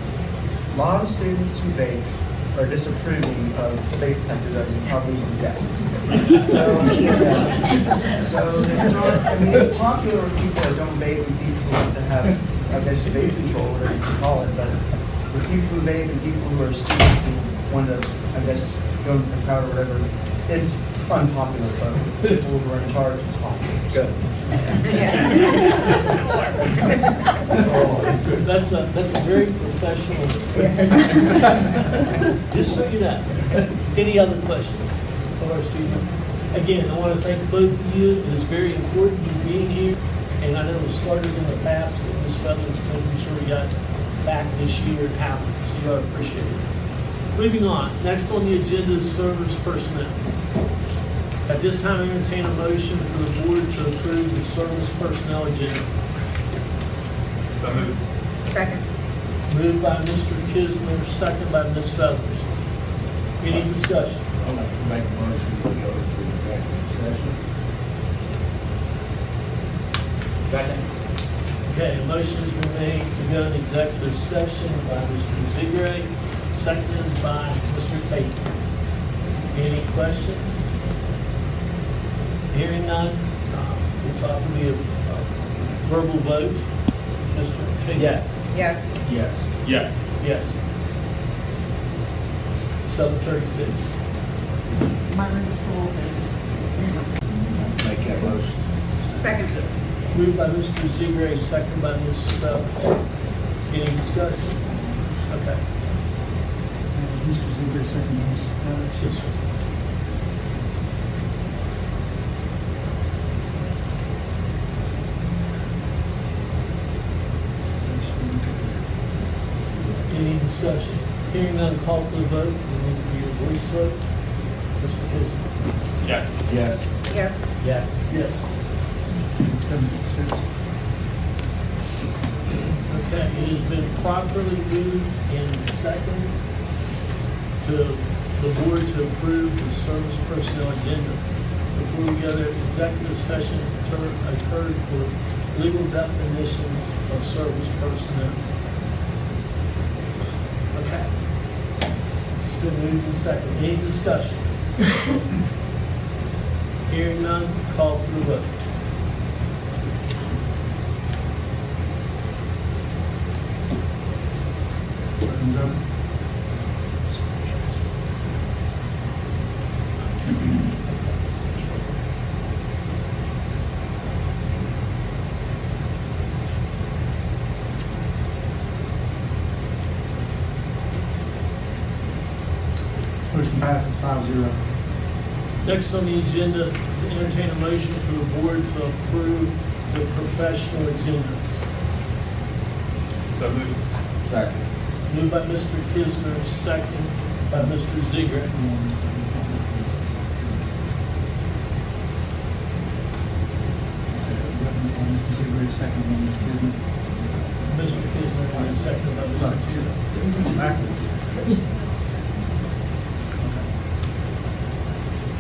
A lot of students who vape are disapproving of vape detectors, as you probably would guess. So it's not, it's popular with people that don't vape and people who like to have, I guess, vape control, whatever you can call it, but with people who vape and people who are students who want to, I guess, go into the crowd or whatever, it's unpopular, but with people who are in charge, it's popular. Good. That's a very professional. Just so you know. Any other questions for our student? Again, I want to thank both of you. It is very important you being here, and I know it started in the past with Ms. Feathers, making sure we got back this year and happened. So I appreciate it. Moving on. Next on the agenda is service personnel. At this time, I entertain a motion for the board to approve the service personnel agenda. So moved. Second. Moved by Mr. Kisner, second by Ms. Feathers. Any discussion? I'd like to make a motion to go to executive session. Second. Okay, a motion has been made to go into executive session by Mr. Zigre, seconded by Mr. Payton. Any questions? Hearing none, this ought to be a verbal vote. Mr. Payton? Yes. Yes. Yes. Yes. Yes. 7:36. My room is full. Make that motion. Second. Moved by Mr. Zigre, second by Ms. Phelps. Any discussion? Okay. Mr. Ziegler, second by Ms. Feathers. Yes, sir. Any discussion? Hearing none, call for the vote. We need to be a voice vote. Mr. Kisner? Yes. Yes. Yes. Yes. Yes. 7:06. Okay, it has been properly moved and second to the board to approve the service personnel agenda. Before we go there, executive session occurred for legal definitions of service personnel. Okay. It's been moved and second. Any discussion? Hearing none, call for the vote. Motion passes 5-0. Next on the agenda, to entertain a motion for the board to approve the professional agenda. So moved. Second. Moved by Mr. Kisner, second by Mr. Ziegler. Mr. Ziegler, second by Mr. Kisner. Mr. Kisner, and second by Mr. Kisner. Backwards.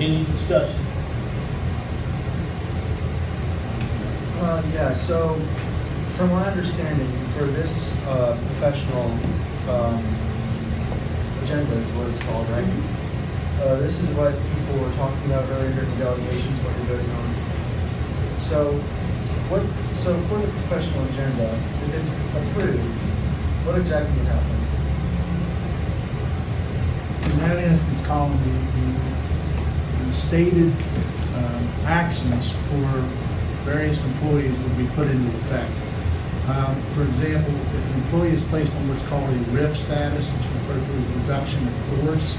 Any discussion? Yeah, so from my understanding, for this professional agenda is what it's called, right? This is what people were talking about earlier during the delegations, what you're voting on. So for the professional agenda, if it's approved, what exactly would happen? In that instance, Colin, the stated actions for various employees would be put into effect. For example, if an employee is placed on what's called a RIF status, it's referred to as reduction of force.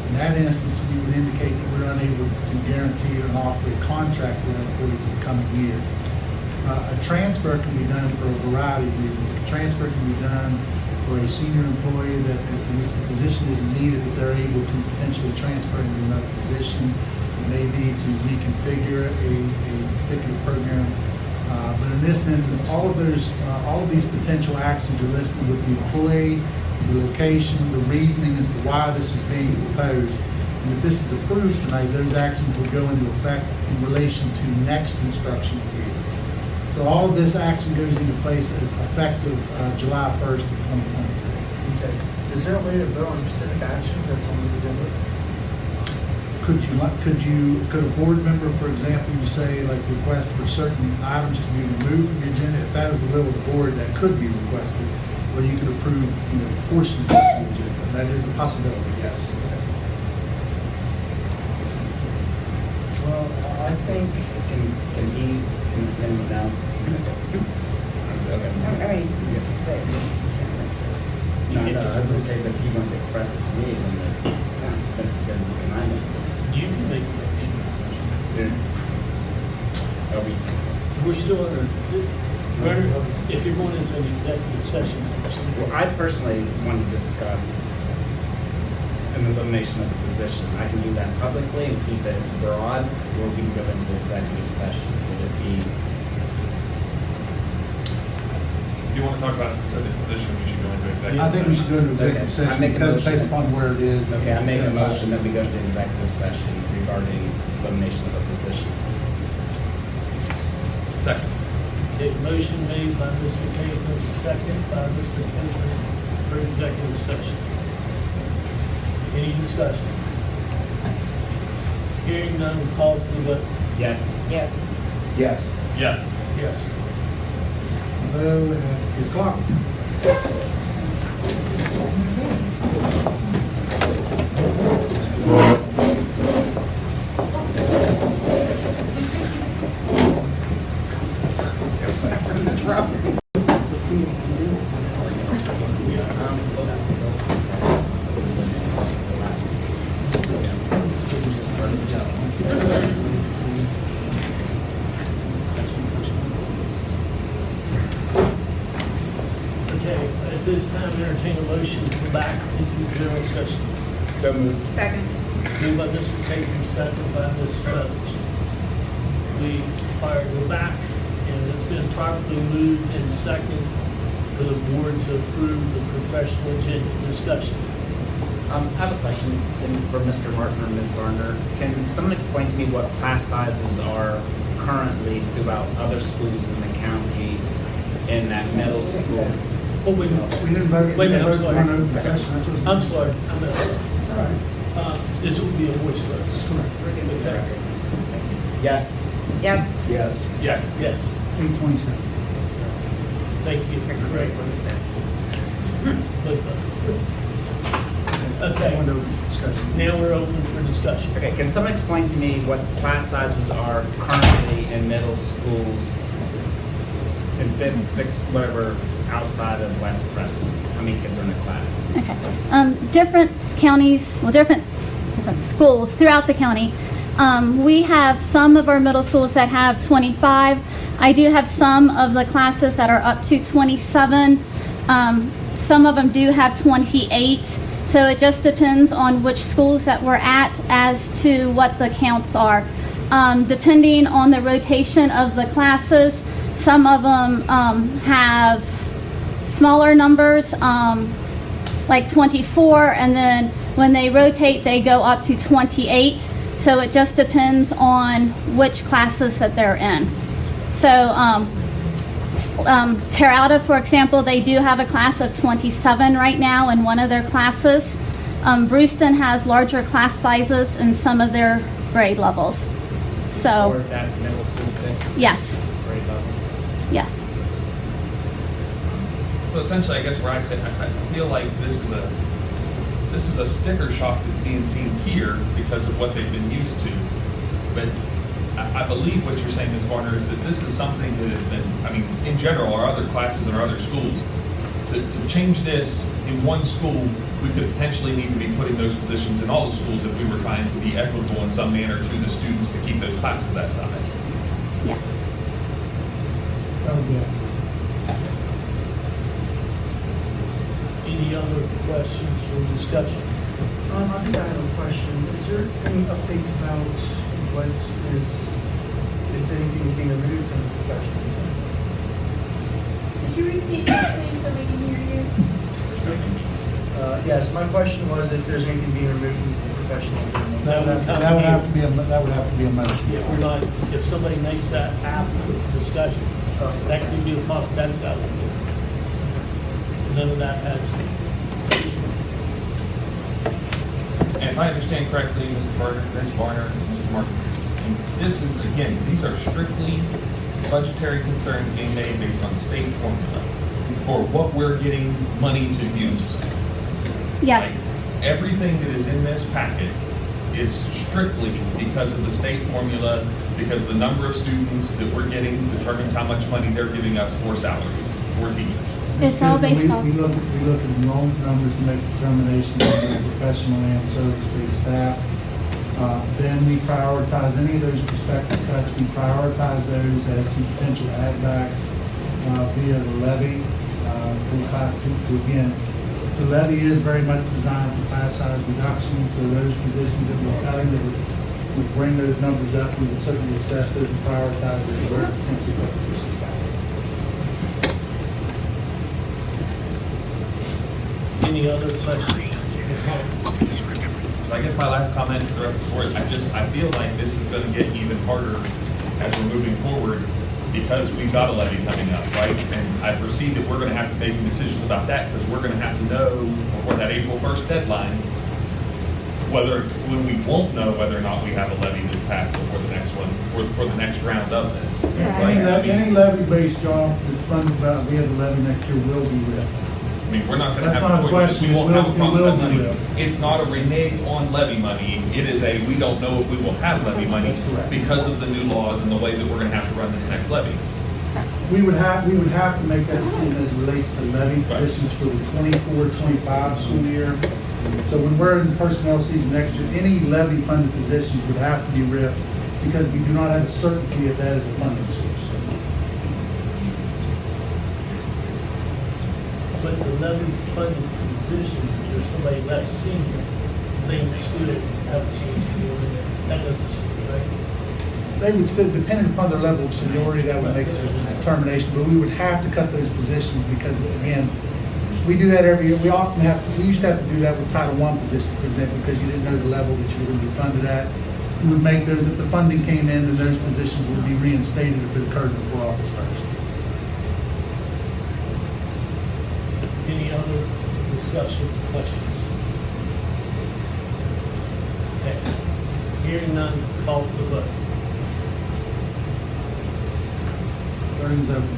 In that instance, we would indicate that we're unable to guarantee or offer a contract with an employee for the coming year. A transfer can be done for a variety of reasons. A transfer can be done for a senior employee that in which the position isn't needed, but they're able to potentially transfer into another position. It may be to reconfigure a particular program. But in this instance, all of these potential actions are listed with the employee, the location, the reasoning as to why this is being proposed. And if this is approved tonight, those actions will go into effect in relation to next instructional year. So all of this action goes into place effective July 1st of 2023. Okay. Is there a way to vote on specific actions that's on the agenda? Could a board member, for example, you say like request for certain items to be removed from the agenda? If that is the will of the board, that could be requested, or you could approve, portions of the agenda. That is a possibility, yes. Well, I think Can he now? I mean, you have to say it. No, I was gonna say that he won't express it to me, then I know. You can make a motion. Are we? We're still under, if you're going into an executive session. Well, I personally want to discuss an elimination of the position. I can do that publicly and keep it broad, or we can go into executive session. Would it be? If you want to talk about a specific position, we should go into executive session. I think we should go into executive Okay. I session make a because motion. based upon where it is. Okay, I make a motion that we go into executive session regarding elimination of a position. Second. Okay, motion made by Mr. Taylor, second by Mr. Taylor for executive session. Any discussion? Hearing none, call for the vote. Yes. Yes. Yes. Yes. Yes. Hello, at 6 o'clock. Okay, at this time, entertain a motion to come back into general session. So moved. Second. Moved by Mr. Tatum, second by Ms. Feathers. We are go back, and it's been properly moved and second for for the board to approve the professional agenda discussion. I have a question for Mr. Martin or Ms. Varner. Can someone explain to me what class sizes are currently throughout other schools in the county in that middle school? Oh, wait a minute. We didn't vote, Wait a minute, I'm we sorry. didn't vote for session, that's what. I'm sorry, I messed up. It's all right. This will be a voice vote. Correct. Okay. Yes. Yes. Yes. Yes. Yes. 8:27. Thank you for correcting that. Okay, Window discussion. now we're open for discussion. Okay, can someone explain to me what class sizes are currently in middle schools in 5th, 6th, whatever, outside of West Preston? How many kids are in a class? Okay. Different counties, well, different schools throughout the county. We have some of our middle schools that have 25. I do have some of the classes that are up to 27. Some of them do have 28. So it just depends on which schools that we're at as to what the counts are. Depending on the rotation of the classes, some of them have smaller numbers, like 24, and then when they rotate, they go up to 28. So it just depends on which classes that they're in. So Terrata, for example, they do have a class of 27 right now in one of their classes. Brewston has larger class sizes in some of their grade levels. So Or that middle school thing? Yes. Grade level? yes. So essentially, I guess where I sit, I feel like this is a sticker shock that's being seen here because of what they've been used to. But I believe what you're saying, Ms. Varner, is that this is something that has been, I mean, in general, our other classes and our other schools, to change this in one school, we could potentially need to be putting those positions in all the schools if we were trying to be equitable in some manner to the students to keep those classes that size. Yes. That would be it. Any other questions or discussion? I think I have a question. Is there any updates about what is, if anything is being removed from the professional agenda? Could you repeat that, please, so we can hear you? Yes, my question was if there's anything being removed from the professional agenda. That would have to be a motion. If we're not, if somebody makes that after the discussion, that could be a possibility, that's out of it. None of that has. And if I understand correctly, Mr. Varner, Ms. Varner, and Mr. Martin, this is, again, these are strictly budgetary concerns being made based on state formula for what we're getting money to use. Yes. Like, everything that is in this packet is strictly because of the state formula, because the number of students that we're getting determines how much money they're giving us for salaries, for teachers. It's all based off. We look at enrollment numbers to make determinations on the professional and service-based staff. Then we prioritize any of those prospective cuts. We prioritize those as to potential add-backs via the levy. For class two, again, the levy is very much designed for class size reduction. So those positions that we're cutting that would bring those numbers up, we would certainly assess those and prioritize those where potentially cut positions back. Any other questions? So I guess my last comment to the rest of the board, I feel like this is going to get even harder as we're moving forward because we've got a levy coming up, right? And I foresee that we're going to have to make decisions about that because we're going to have to know before that April 1st deadline when we won't know whether or not we have a levy that's passed before the next one, for the next round of this. Right? Any levy-based job that's funded via the levy next year will be ripped. I mean, we're not going to That's have not a a choice. question. We won't have a problem It will spending be money. left. It's not a renege on levy money. It is a, we don't know if we will have levy money because of the new laws and the way that we're going to have to run this next levy. We would have to make that decision as it relates to levy positions for the 24-25 school year. So when we're in the personnel season next year, any levy funded positions would have to be ripped because we do not have a certainty if that is a funding source. But the levy funded positions, if there's somebody less senior, they still have a chance to do it. That doesn't change, right? they would still, depending upon their level of seniority, that would make a determination, but we would have to cut those positions because, again, we do that every year. We used to have to do that with Title I positions, for example, because you didn't know the level that you were going to be funded at. We would make those, if the funding came in, then those positions would be reinstated if it occurred before August 1st. Any other discussion, questions? Okay. Hearing none, call for the vote. Voting is open.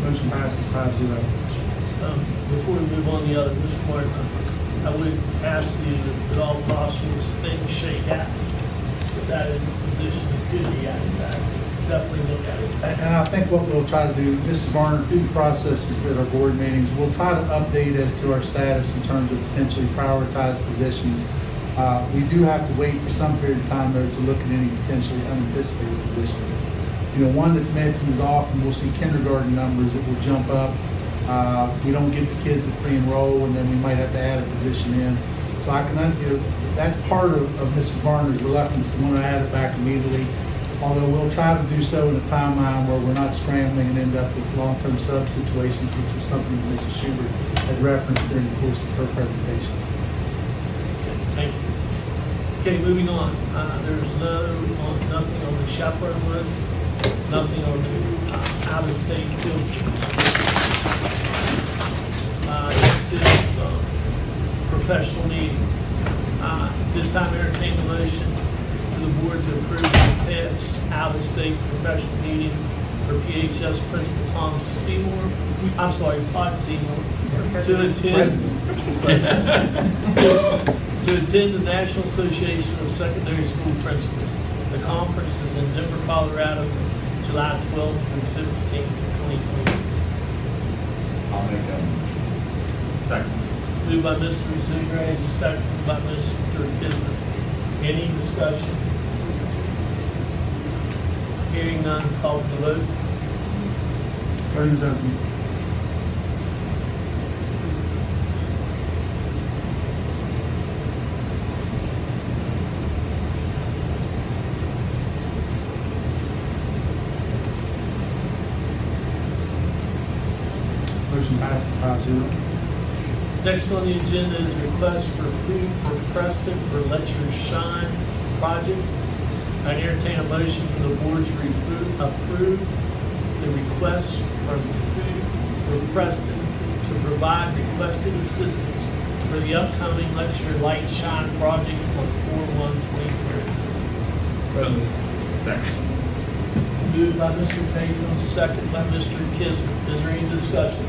Motion passes 5-0. Before we move on the other, Mr. Martin, I would ask you, if at all possible, as things shake out, if that is a position that could be added back, definitely look at it. And I think what we'll try to do, Mrs. Varner, through the processes at our board meetings, we'll try to update as to our status in terms of potentially prioritized positions. We do have to wait for some period of time, though, to look at any potentially unanticipated positions. You know, one that's mentioned is often we'll see kindergarten numbers that will jump up. We don't get the kids that pre-enroll, and then we might have to add a position in. So that's part of Mrs. Varner's reluctance to want to add it back immediately. Although we'll try to do so in a timeline where we're not scrambling and end up with long-term sub situations, which is something that Mrs. Schubert had referenced during the course of her presentation. Thank you. Okay, moving on. There's nothing on the chaperone list, nothing on the out-of-state field trip. Next is professional meeting. This time entertain the motion for the board to approve the attached out-of-state professional meeting for PHS Principal Todd Seymour to attend the National Association of Secondary School Principals. The conference is in Denver, Colorado, from July 12th through 15th, 2020. I'll make that motion. Second. Moved by Mr. Zugray, seconded by Mr. Kisner. Any discussion? Hearing none, call for the vote. Voting is open. Motion passes 5-0. Next on the agenda is request for food for Preston for Let Your Shine project. I entertain a motion for the board to approve the request from Food for Preston to provide requested assistance for the upcoming Let Your Light Shine project on 4/1/23. So second. Moved by Mr. Tatum, second by Mr. Kisner. Is there any discussion?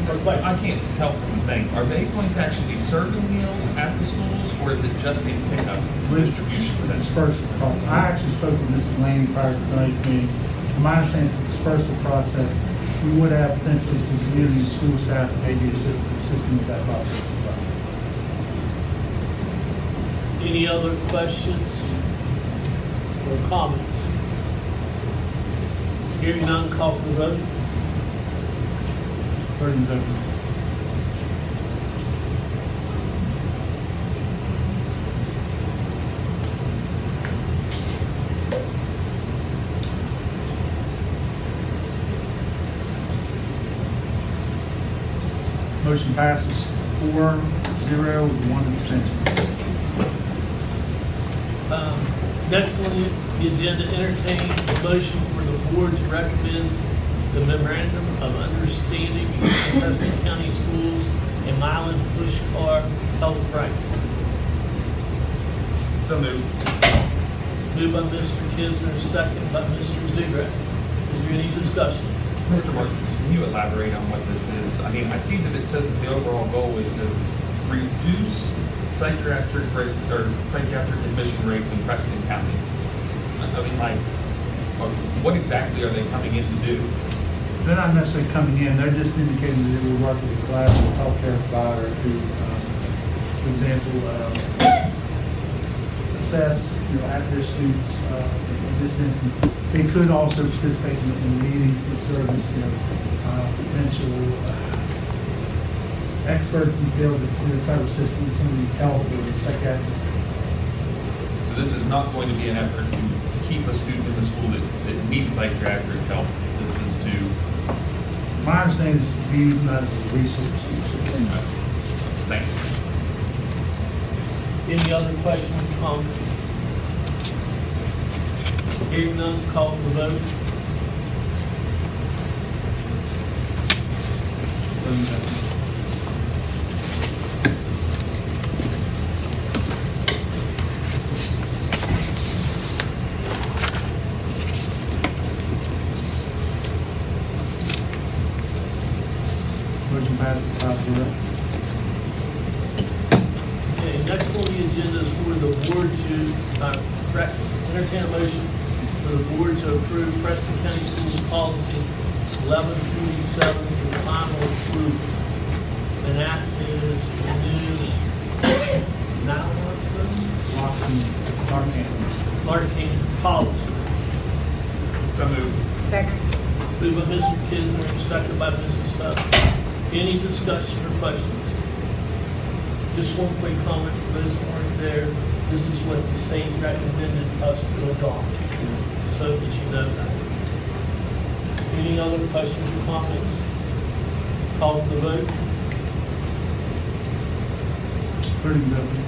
I can't tell from the thing. Are they going to actually be serving meals at the schools, or is it just a pickup distribution center? Dispersal process. I actually spoke with Mrs. Laney prior to tonight's meeting. From my understanding, it's a dispersal process. We would have potentially some community and school staff that may be assisting with that process as well. Any other questions or comments? Hearing none, call for the vote. Voting is open. Motion passes 4-0 with one abstention. Next on the agenda, entertain a motion for the board to recommend the memorandum of understanding between Preston County Schools and Milan Pushkar Health Right. So moved. Moved by Mr. Kisner, second by Mr. Zugray. Is there any discussion? Mr. Martin, can you elaborate on what this is? I mean, I see that it says that the overall goal is to reduce psychiatric admission rates in Preston County. I mean, what exactly are they coming in to do? They're not necessarily coming in, they're just indicating that they will work as a collaborative healthcare provider to, for example, assess, at their students. In this instance, they could also participate in meetings that serve as, potential experts in the field that try to assist with some of these health or psychiatric. So this is not going to be an effort to keep a student in the school that needs psychiatric help. This is to... My understanding is to be utilized as a resource. Thank you. Any other questions or comments? Hearing none, call for the vote. Motion passes 5-0. Okay, next on the agenda is for the board to entertain a motion for the board to approve Preston County Schools Policy 1147 for final approval. And that is the new Larkin policy. So moved. Second. Moved by Mr. Kisner, seconded by Mrs. Huff. Any discussion or questions? Just one quick comment for those who aren't there. This is what the state recommended us to adopt, so that you know that. Any other questions or comments? Call for the vote. Voting's open.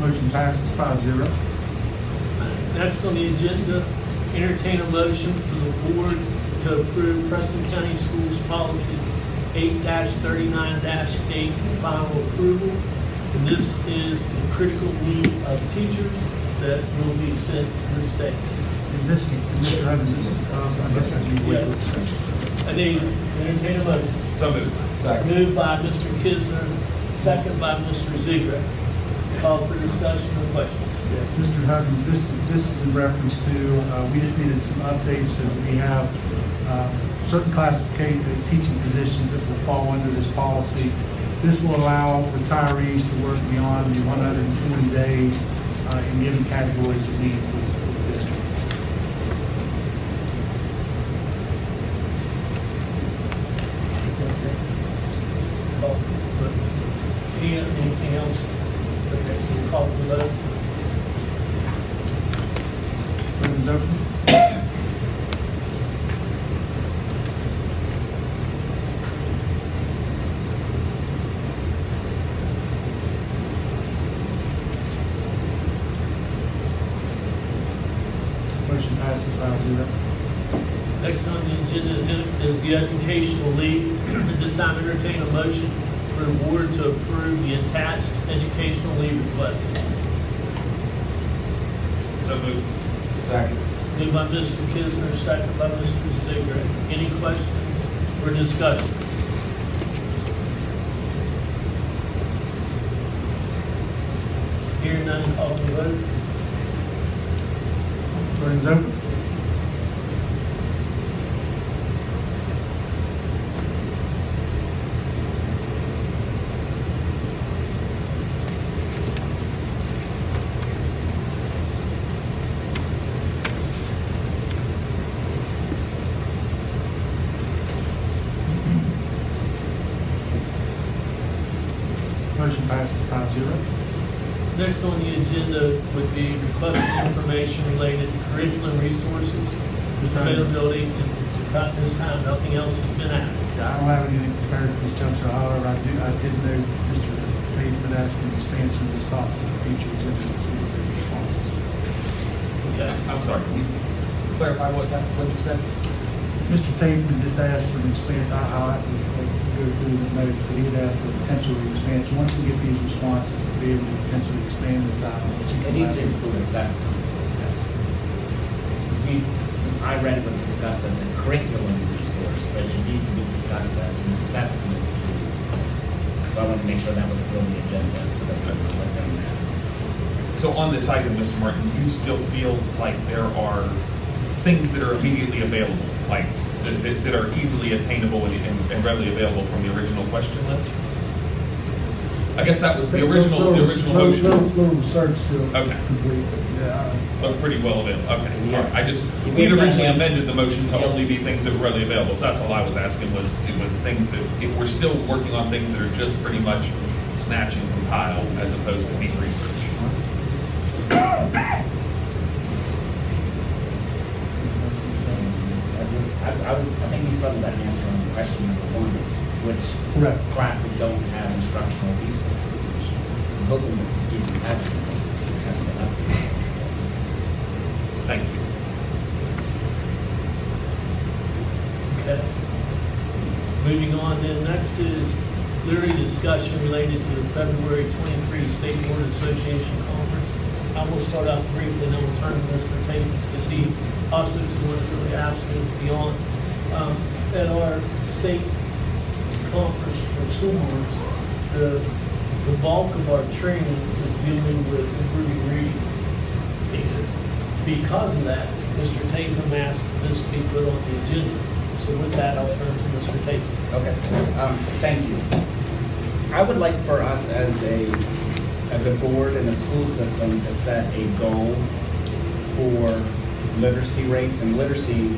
Motion passes 5-0. Next on the agenda, entertain a motion for the board to approve Preston County Schools Policy 8-39-8 for final approval. And this is the critical need of teachers that will be sent to the state. And this is, Mr. Huggins, this is, I guess I need Yeah. legal discussion. I need, entertain a motion. So moved. Moved by Mr. Kisner, second by Mr. Ziegler. Call for discussion or questions. Yes, Mr. Huggins, this is in reference to, we just needed some updates so that we have certain classification teaching positions that will fall under this policy. This will allow retirees to work beyond the 140 days in given categories of need for the district. Call for the vote. Anything else? Okay, so we'll call for the vote. Voting's open. Motion passes 5-0. Next on the agenda is the educational leave. At this time, entertain a motion for the board to approve the attached educational leave request. So moved. Second. Moved by Mr. Kisner, second by Mr. Ziegler. Any questions or discussion? Hearing none, call for the vote. Voting's open. Motion passes 5-0. Next on the agenda would be requesting information related to curriculum resources, availability, and at this time, nothing else has been added. Yeah, I don't have anything prepared at this juncture, however, I did know Mr. Tate had asked for an expansion of this topic for future agendas as we get those responses. Okay. I'm sorry, can you clarify what you said? Mr. Tate just asked for an expansion, I'll have to go through the notes, but he had asked for a potential expansion, once we get these responses, to be able to potentially expand this item. It needs to include assessments. Yes. I read it was discussed as a curriculum resource, but it needs to be discussed as an assessment tool So I wanted to make sure that was put on the agenda so that we would let them know. So on this item, Mr. Martin, do you still feel like there are things that are immediately available, like that are easily attainable and readily available from the original question list? I guess that was the original motion. Little research still Okay. complete, but yeah. But pretty well available. Okay. Yeah. All right. You We had made that originally once. amended the motion to Yeah. only be things that were readily available. So that's all I was asking was things that, if we're still working on things that are just pretty much snatch and compile as opposed to deep research. I think we started that answer on question number one, which Correct. classes don't have instructional resources, which I'm hoping that the students have been updated. Thank you. Okay. Moving on, then next is clearly discussion related to the February 23 State Board Association Conference. I will start out briefly, and then we'll turn to Mr. Tate, because he also is the one that really asked me to be on. At our state conference for school boards, the bulk of our training is dealing with improving reading. And because of that, Mr. Tatham asked this to be put on the agenda. So with that, I'll turn to Mr. Tatham. Okay, thank you. I would like for us as a board and a school system to set a goal for literacy rates, and literacy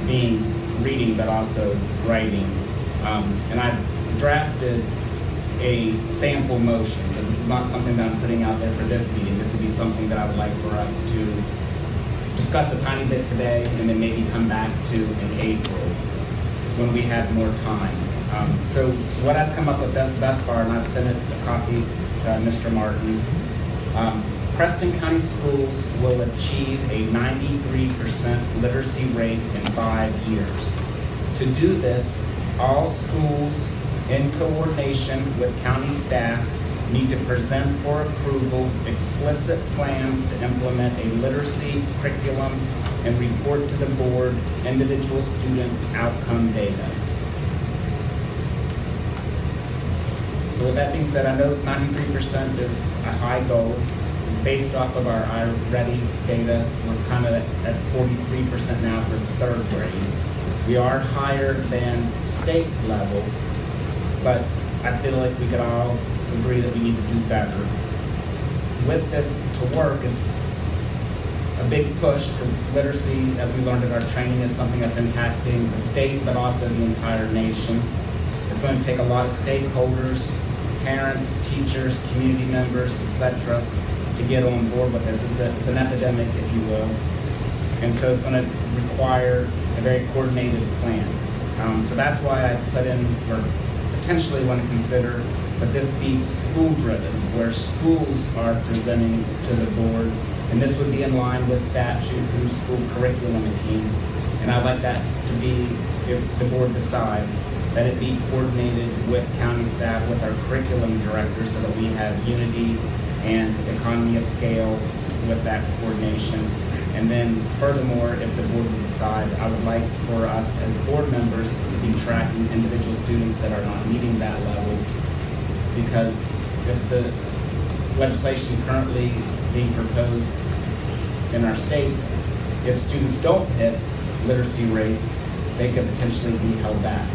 being reading but also writing. And I've drafted a sample motion, so this is not something that I'm putting out there for this meeting. This would be something that I would like for us to discuss a tiny bit today and then maybe come back to in April when we have more time. So what I've come up with thus far, and I've sent it a copy to Mr. Martin, Preston County Schools will achieve a 93% literacy rate in 5 years. To do this, all schools in coordination with county staff need to present for approval explicit plans to implement a literacy curriculum and report to the board individual student outcome data. So with that being said, I know 93% is a high goal. Based off of our iReady data, we're kind of at 43% now for third grade. We are higher than state level, but I feel like we could all agree that we need to do better. With this to work, it's a big push because literacy, as we learned in our training, is something that's impacting the state, but also the entire nation. It's going to take a lot of stakeholders, parents, teachers, community members, etc., to get on board with this. It's an epidemic, if you will. And so it's going to require a very coordinated plan. So that's why I put in, or potentially want to consider, that this be school-driven, where schools are presenting to the board. And this would be in line with statute through school curriculum teams. And I'd like that to be, if the board decides, that it be coordinated with county staff, with our curriculum director, so that we have unity and economy of scale with that coordination. And then furthermore, if the board would decide, I would like for us as board members to be tracking individual students that are not meeting that level, because if the legislation currently being proposed in our state, if students don't hit literacy rates, they could potentially be held back.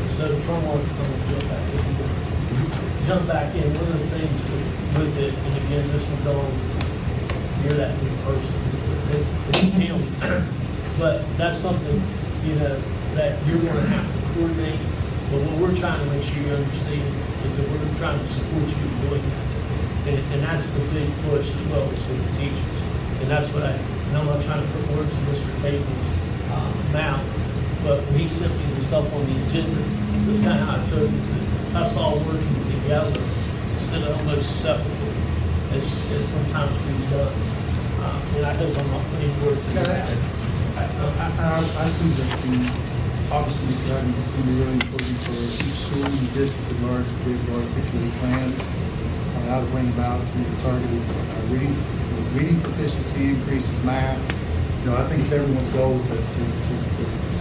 So from what, I'm gonna jump back in, one of the things with it, and again, this one don't, you're that new person, it's him. But that's something, that you're gonna have to coordinate. But what we're trying to make sure you understand is that we're trying to support you in doing that. And that's the big push as well, is with the teachers. And that's what and I'm not trying to put words in Mr. Tatum's mouth, but when he sent me the stuff on the agenda, that's kind of how I took it, that us all working together instead of almost separately, as sometimes we've done. And I hope I'm not putting words in your mouth. I see that obviously this guidance is going to be really important for each school and district at large to be able to articulate plans on how to bring about targeted reading proficiency, increases math. I think it's everyone's goal to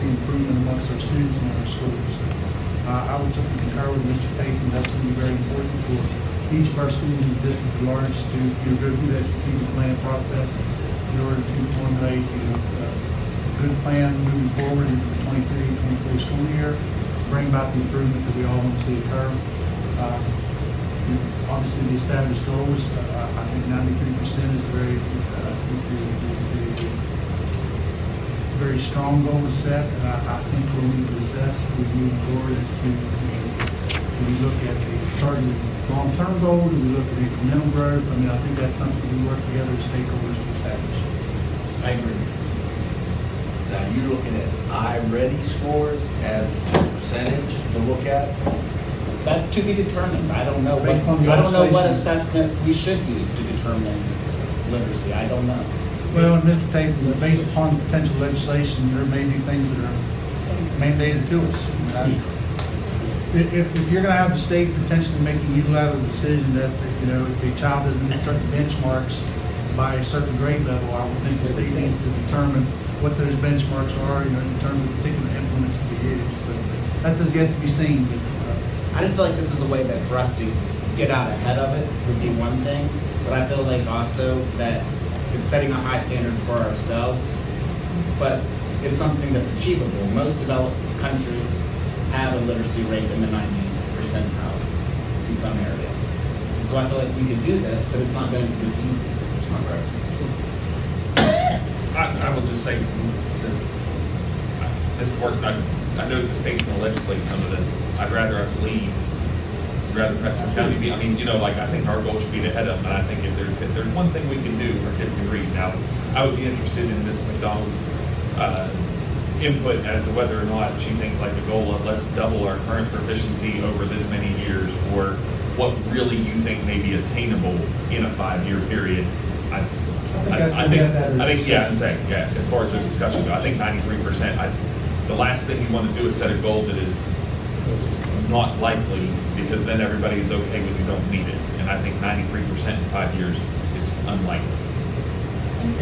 see literacy improvement amongst our students in our schools. I would certainly concur with Mr. Tatum. That's going to be very important for each of our schools in the district at large to go through that strategic plan process in order to formulate a good plan moving forward into the 23-24 school year, bring about the improvement that we all want to see occur. Obviously, the established goals, I think 93% is a very strong goal to set, and I think we'll need to assess moving forward as to, do we look at a targeted long-term goal, do we look at incremental growth? I mean, I think that's something we work together as stakeholders to establish. I agree. Now, you're looking at I-ready scores as a percentage to look at? That's to be determined. I don't know Based on the I don't know what legislation. assessment we should use to determine literacy. I don't know. Well, and Mr. Tatum, based upon potential legislation, there may be things that are mandated to us. If you're going to have the state potentially making a unilateral decision that, if a child doesn't meet certain benchmarks by a certain grade level, I would think the state needs to determine what those benchmarks are, in terms of particular implements to be used. So that is yet to be seen. But, I just feel like this is a way that for us to get out ahead of it would be one thing, but I feel like also that it's setting a high standard for ourselves, but it's something that's achievable. Most developed countries have a literacy rate in the 90th percentile in some area. And so I feel like we could do this, but it's not going to be easy. It's not right. I will just say to Mr. Horton, I know that the state's going to legislate some of this. I'd rather us lead. I'd rather Preston County be. I mean, I think our goal should be to head up. And I think if there's one thing we can do, our kids can read. Now, I would be interested in Ms. McDonald's input as to whether or not she thinks like the goal of let's double our current proficiency over this many years, or what really you think may be attainable in a 5-year period. I think as far as the discussion goes, I think 93%. The last thing you want to do is set a goal that is not likely, because then everybody is okay when you don't meet it. And I think 93% in 5 years is unlikely.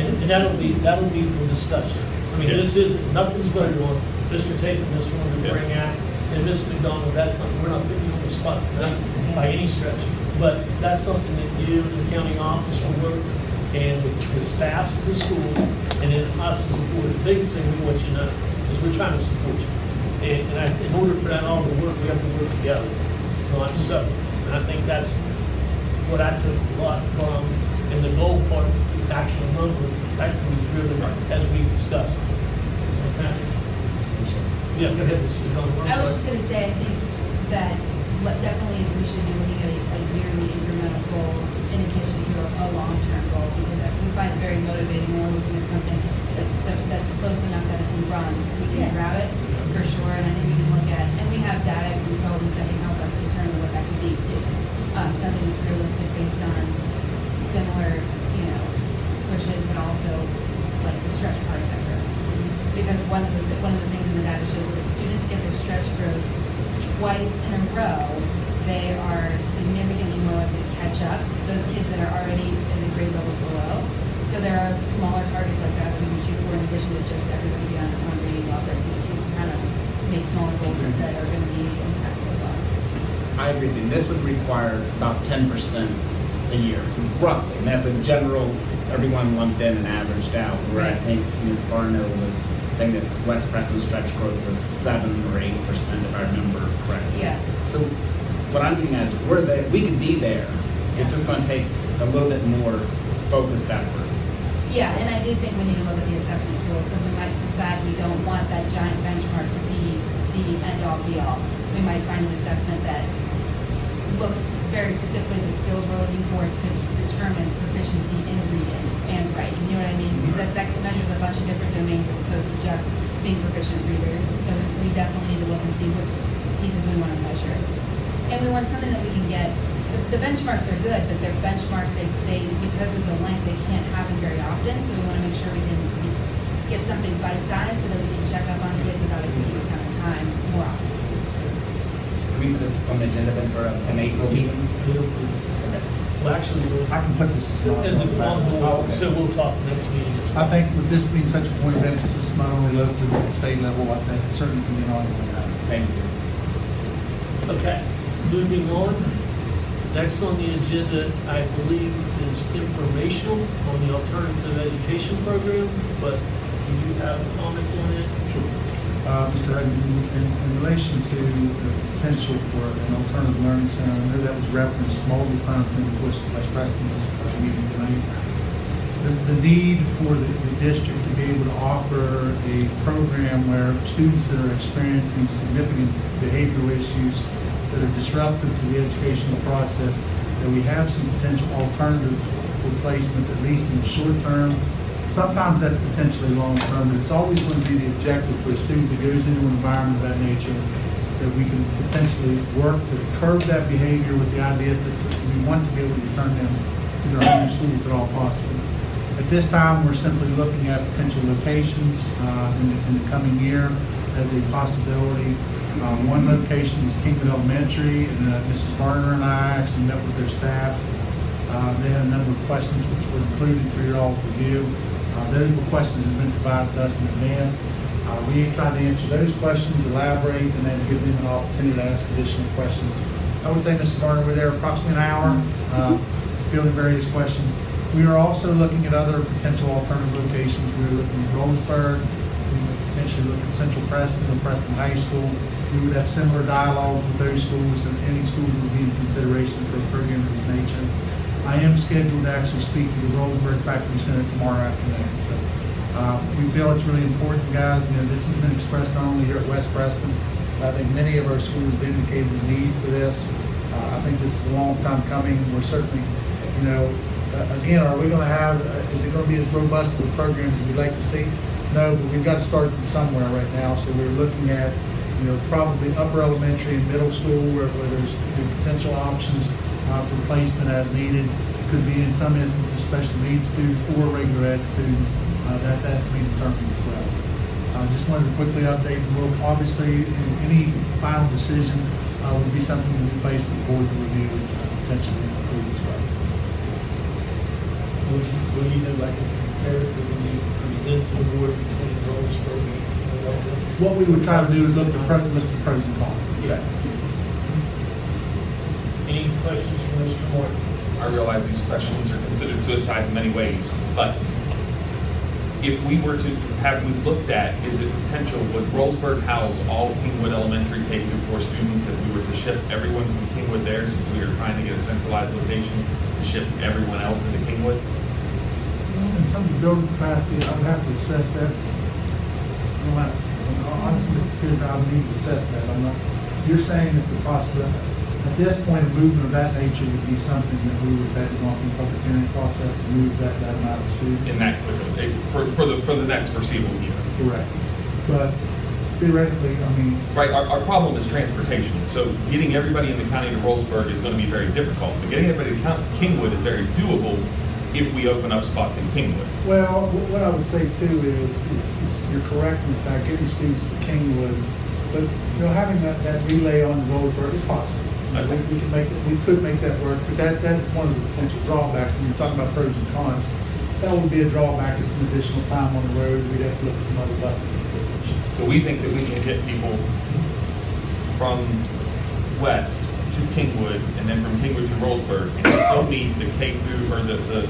And that'll be for discussion. I mean, this isn't, nothing's voted on. Mr. Tatum just wanted to bring out, and Ms. McDonald, that's something, we're not putting you on the spot tonight by any stretch. But that's something that you and the county office will work, and with the staffs of the school, and then us as a board. The biggest thing we want you to know is we're trying to support you. And in order for that all to work, we have to work together, not so. And I think that's what I took a lot from, in the goal part, the actual number, that can be driven as we discussed. Okay? Yeah, go ahead, Mr. McDonald. I was just going to say, I think that definitely we should be looking at a yearly incremental goal in addition to a long-term goal, because we find it very motivating when we're looking at something that's close enough that if we run, we can grab it for sure. And I think we can look at, and we have data consultants that can help us determine what that could be too. Something that's realistic based on similar, pushes, but also like the stretch part of that curve. Because one of the things in the data shows that if students get their stretch growth twice in a row, they are significantly more likely to catch up those kids that are already in the grade levels below. So there are smaller targets like that we can shoot for, in addition to just everybody being on reading levels. So you can kind of make smaller goals that are going to be impactful as well. I agree with you. This would require about 10% a year, roughly. And that's a general, everyone lumped in and averaged out, where I think Ms. Barno was saying that West Preston's stretch growth was 7 or 8%, if I remember correctly. Yeah. So what I'm getting at is we could be there. It's just going to take a little bit more focused effort. Yeah, and I do think we need to look at the assessment tool, because we might decide we don't want that giant benchmark to be the end-all be-all. We might find an assessment that looks very specifically at the skills we're looking for to determine proficiency in reading and writing. You know what I mean? Because that measures a bunch of different domains as opposed to just being proficient readers. So we definitely need to look and see which pieces we want to measure. And we want something that we can get. The benchmarks are good, but they're benchmarks, they because of the length, they can't happen very often. So we want to make sure we can get something bite-sized so that we can check up on kids without it taking a ton of time more often. Can we put this on the agenda then for an April meeting? Well, actually, I can put this as a long board, so we'll talk next meeting. I think with this being such a point of emphasis, not only local but at the state level, I think it certainly can be an ongoing matter. Thank you. Okay, moving on. Next on the agenda, I believe, is informational on the alternative education program, but do you have comments on it? Sure. Mr. Huggins, in relation to the potential for an alternative learning center, I know that was referenced multiple times in the course of Vice Preston's meeting tonight. The need for the district to be able to offer a program where students that are experiencing significant behavioral issues that are disruptive to the educational process, that we have some potential alternatives for placement, at least in the short term. Sometimes that's potentially long term, but it's always going to be the objective for a student that goes into an environment of that nature, that we can potentially work to curb that behavior with the idea that we want to be able to return them to their home school if at all possible. At this time, we're simply looking at potential locations in the coming year as a possibility. One location is Kingwood Elementary, and Mrs. Varner and I actually met with their staff. They had a number of questions which were included for your all's review. Those were questions that have been provided to us in advance. We tried to answer those questions, elaborate, and then give them an opportunity to ask additional questions. I would say, Mrs. Varner, we're there approximately an hour, fielding various questions. We are also looking at other potential alternative locations. We're looking at Roseburg. We would potentially look at Central Preston or Preston High School. We would have similar dialogues with those schools, and any schools would be in consideration for a program of this nature. I am scheduled to actually speak to the Roseburg Faculty Senate tomorrow afternoon. So we feel it's really important, guys. You know, this has been expressed not only here at West Preston, but I think many of our schools have indicated the need for this. I think this is a long time coming. We're certainly, you know, again, are we going to have, is it going to be as robust of a program as we'd like to see? No, but we've got to start from somewhere right now. So we're looking at, you know, probably upper elementary and middle school where there's potential options for placement as needed. It could be in some instances special needs students or regular ed students. That has to be determined as well. Just wanted to quickly update. We'll obviously, any final decision would be something that will be placed for the board to review and potentially approve as well. Would you know, like, comparatively, when you present to the board between Roseburg and Roseburg? What we would try to do is look at the pros and cons. Exactly. Any questions for Mr. Morton? I realize these questions are considered suicide in many ways, but if we were to have we looked at, is it potential, would Roseburg house all Kingwood Elementary K-4 students if we were to ship everyone from Kingwood there, since we are trying to get a centralized location to ship everyone else into Kingwood? In terms of building capacity, I would have to assess that. Honestly, Mr. Pierce, I would need to assess that. I'm not. You're saying that the possibility at this point, a movement of that nature would be something that we would have to go through the public hearing process to move that amount of students. In that for the next foreseeable year. Correct. But theoretically, I mean. Right. Our problem is transportation. So getting everybody in the county to Roseburg is going to be very difficult. But getting everybody to Kingwood is very doable if we open up spots in Kingwood. Well, what I would say too is you're correct in the fact getting students to Kingwood, but you know, having that relay on Roseburg is possible. Okay. We could make that work, but that is one of the potential drawbacks when you're talking about pros and cons. That would be a drawback, is some additional time on the road. We'd have to look at some other busing considerations. So we think that we can get people from west to Kingwood and then from Kingwood to Roseburg and still meet the K through or the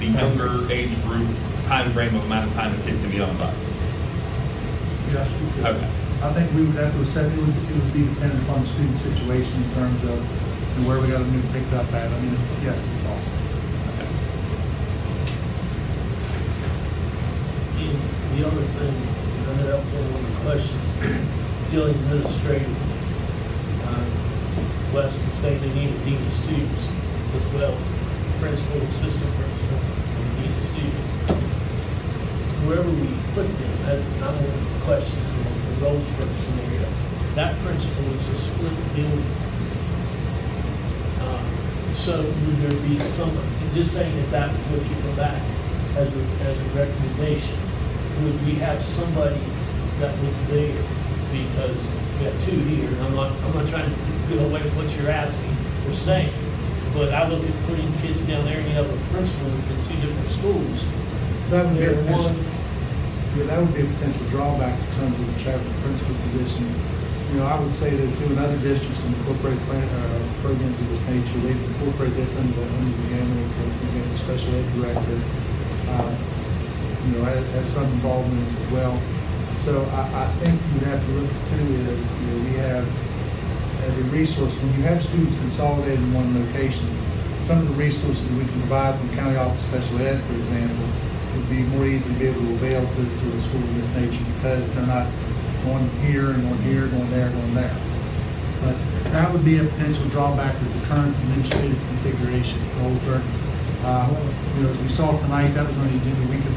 younger age group time frame of amount of time a kid can be on a bus. Yes, we could. Okay. I think we would have to assess, it would be dependent upon the student situation in terms of where we got them picked up at. I mean, yes, it's possible. Okay. And the other thing, I know that was one of the questions, dealing administrative. West is saying they need a dean of students as well, principal, assistant principal, and dean of students. Wherever we put them, as I'm one of the questions from the Roseburg scenario, that principal is a split building. So would there be some, just saying that was what you come back as a recommendation, would we have somebody that was there? Because we have two here, and I'm not trying to get away with what you're asking or saying, but I look at putting kids down there and you have a principal that's in two different schools. That would be a There potential, one. yeah, that would be a potential drawback in terms of the chaplain principal position. You know, I would say that too, in other districts incorporate programs of this nature, they incorporate this under the ambit, for example, special ed director, you know, has some involvement as well. So I think you would have to look at too is, you know, we have, as a resource, when you have students consolidated in one location, some of the resources we can provide from county office special ed, for example, would be more easily be able to avail to a school of this nature because they're not going here and going here, going there, going there. But that would be a potential drawback is the current administrative configuration at Goldsburg. You know, as we saw tonight, that was on the agenda. We could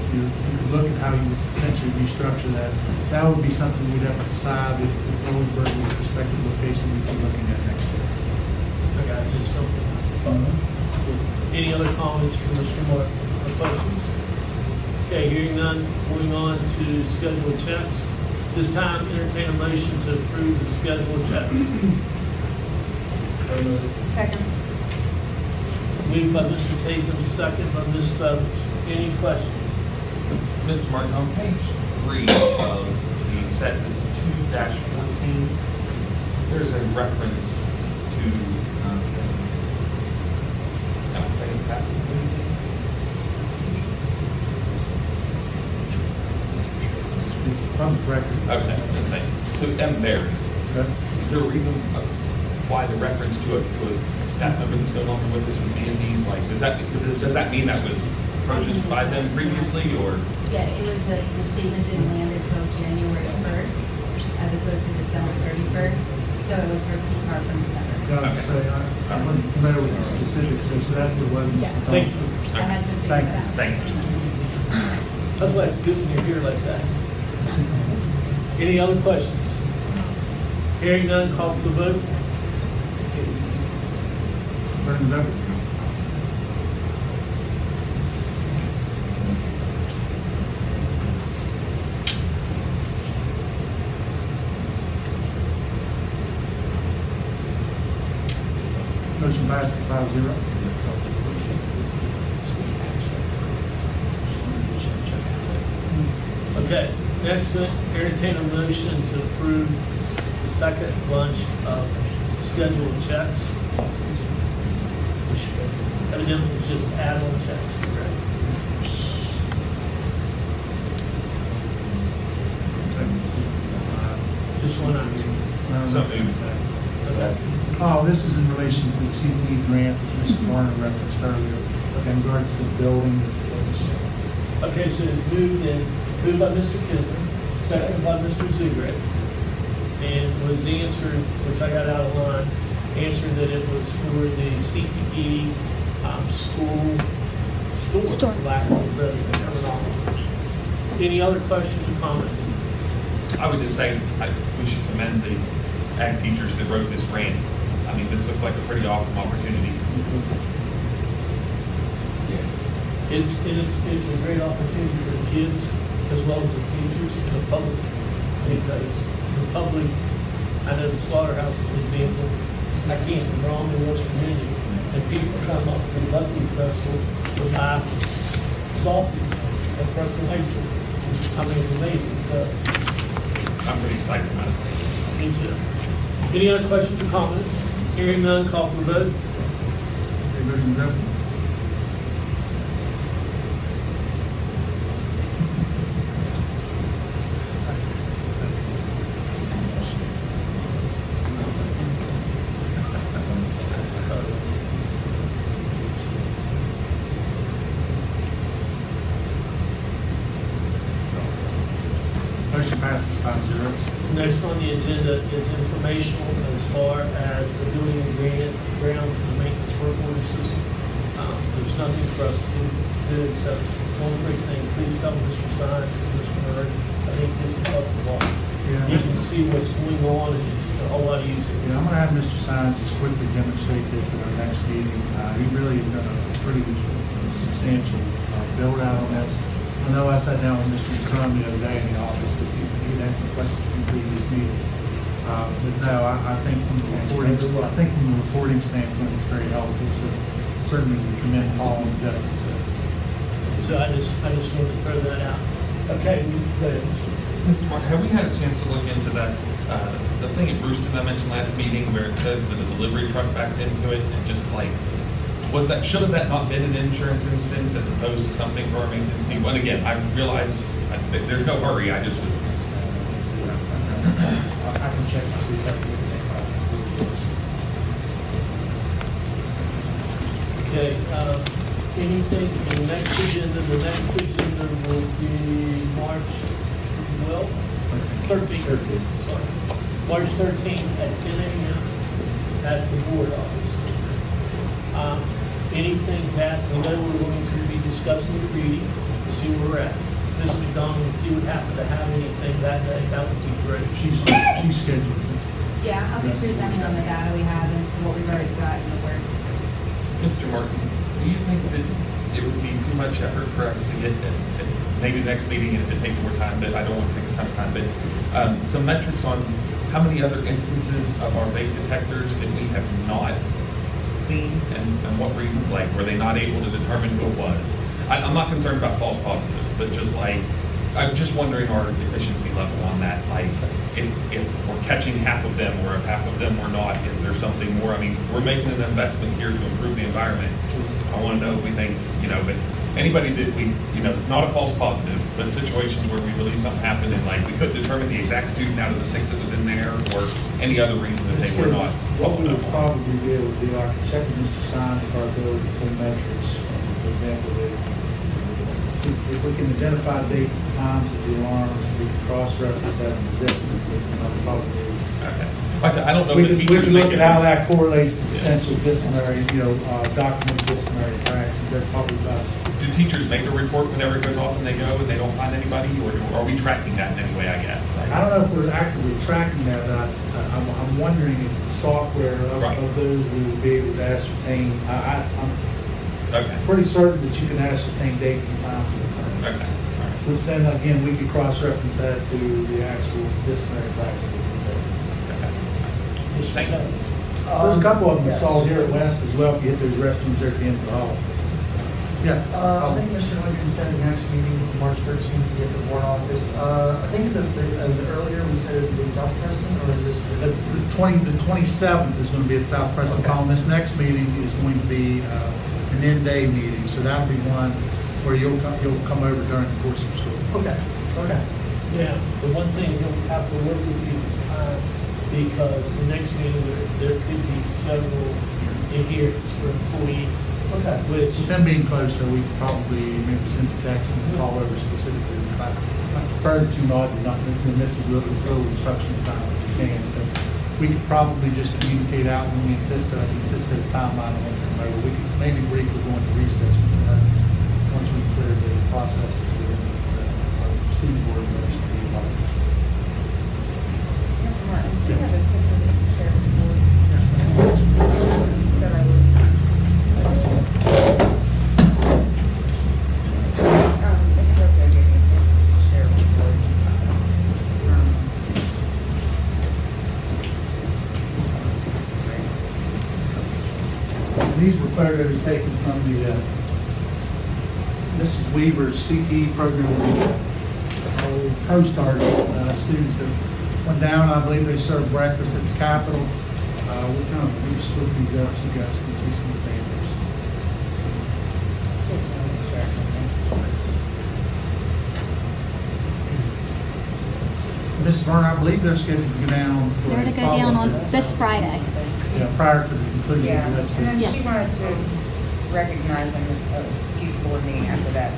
look at how you would potentially restructure that. That would be something we'd have to decide if Goldsburg was a prospective location we'd be looking at next year. I got just something. Any other comments from Mr. Mark or questions? Okay, hearing none, moving on to scheduled checks. This time, entertain a motion to approve the scheduled checks. So moved. Second. Moved by Mr. Tatham, second by Ms. Stubbs. Any questions? Mr. Martin, on page 3 of the set that's 2-14, there's a reference to, can I say it passing, please? It's probably correct. Okay, let's say, so M. Barry. Okay. Is there a reason why the reference to a staff member that's no longer with us would be in these? Like, does that mean that was purchased by them previously, or? Yeah, it was the statement didn't land until January 1st, as opposed to December 31st, so it was for P card from December. I wasn't familiar with the specifics, so that's what it was. Yeah. Thank you. I had to figure Thank that out. Thank you. That's why it's good when you're here like that. Any other questions? Hearing none, call for the vote. Burton's over. Motion passes 5-0. Okay, next, entertain a motion to approve the second bunch of scheduled checks. Which evidently is just add-on checks, correct? Just one item. So moved. Okay. Oh, this is in relation to the CTE grant that Mrs. Warner referenced earlier in regards to the building that's. Okay, so it's moved by Mr. Kidner, second by Mr. Zugray. And was answered, which I got out of line, answered that it was for the CTE school store, for lack of a better terminology. Any other questions or comments? I would just say, we should commend the ag teachers that wrote this grant. I mean, this looks like a pretty awesome opportunity. It's a great opportunity for the kids as well as the teachers and the public, because the public, I know the slaughterhouse is an example. I came from Rome in West Virginia, and people come up to the Rugby Festival to buy sausage at Preston High School. I mean, it's amazing, so. I'm pretty excited about it. Me too. Any other questions or comments? Hearing none, call for the vote. Burton's over. Motion passes 5-0. Next on the agenda is informational as far as the building and grounds and the maintenance work order system. There's nothing for us to do except one quick thing. Please tell Mr. Sines and Mr. Murray, I think this is up the wall. Yeah. You can see what's going on and it's a whole lot easier. Yeah, I'm gonna have Mr. Sines just quickly demonstrate this at our next meeting. He really has done a pretty substantial build out on this. I know I sat down with Mr. Crum the other day in the office because he had some questions from the previous meeting. But no, I think from the reporting standpoint, it's very helpful. So certainly we commend Paul and his efforts. So I just wanted to throw that out. Okay, go ahead. Mr. Martin, have we had a chance to look into that, the thing at Brewston I mentioned last meeting where it says that a delivery truck backed into it and just like, should have that not been an insurance instance as opposed to something for our maintenance people? And again, I realize there's no hurry, I just was. I can check and see if I can get Okay, anything for the next agenda? The next agenda will be March 12th? 13th. Sorry. March 13th at 10 a.m. at the board office. Anything that, we know we're going to be discussing the reading, to see where we're at. Ms. McDonald, if you would happen to have anything that day, that would be great. She's scheduled. Yeah, I'll be presenting on the data we have and what we've already got in the works. Mr. Martin, do you think that it would be too much effort for us to get, maybe the next meeting, and if it takes more time, but I don't want to take a ton of time, but some metrics on how many other instances of our vape detectors that we have not seen and what reasons, like were they not able to determine who it was? I'm not concerned about false positives, but just like, I'm just wondering our efficiency level on that. Like, if we're catching half of them, or if half of them we're not, is there something more? I mean, we're making an investment here to improve the environment. I want to know if we think, but anybody that we, not a false positive, but situations where we believe something happened and like we couldn't determine the exact student out of the 6 that was in there, or any other reason that they were not. What we would probably be able to do, I can check with Mr. Sines with our ability to pull metrics. For example, if we can identify dates and times of the alarms, we can cross-reference that in the decimal system, I'll probably. Okay. Like I said, I don't know We if the can teachers look make at it. how that correlates to potential disciplinary, documented disciplinary infractions. They're probably about. Do teachers make a report whenever it goes off and they go and they don't find anybody, or are we tracking that in any way, I guess? I don't know if we're actively tracking that, but I'm wondering if the software of those we will be able to ascertain. I'm pretty certain that you can ascertain dates and times of occurrences. Okay. All right. Which then, again, we could cross-reference that to the actual disciplinary practice. Thank you. There's a couple of them installed here at West as well, if you hit those restrooms there at the end of the hall. Yeah. I think Mr. Lincoln said the next meeting for March 13th to get the board office. I think the earlier we said it was in South Preston, or is this? The 27th is going to be at South Preston Hall. This next meeting is going to be an end-day meeting, so that'll be one where you'll come over during the course of school. Okay. Yeah, the one thing you'll have to work with you because the next meeting there could be several adherence for employees. Okay. Which With them being close, though, we could probably maybe send a text and call over specifically. I prefer that you not miss as little instruction time as you can. So we could probably just communicate out when we anticipate a timeline when we come over. We could maybe briefly go into recess, Mr. Evans, once we've cleared those processes within the student board members. Mr. Martin, do you have a picture that you shared before? Yes, You said I would. It's okay, give me a picture to share before. These were photos taken from the Mrs. Weaver's CTE program, co-started students that went down. I believe they served breakfast at the Capitol. We've split these up so you guys can see some examples. Ms. Verne, I believe they're scheduled to go down. They're to go down on this Friday. Prior to the conclusion Yeah, of the and legislature. then she wanted to recognize them at a future board meeting after that.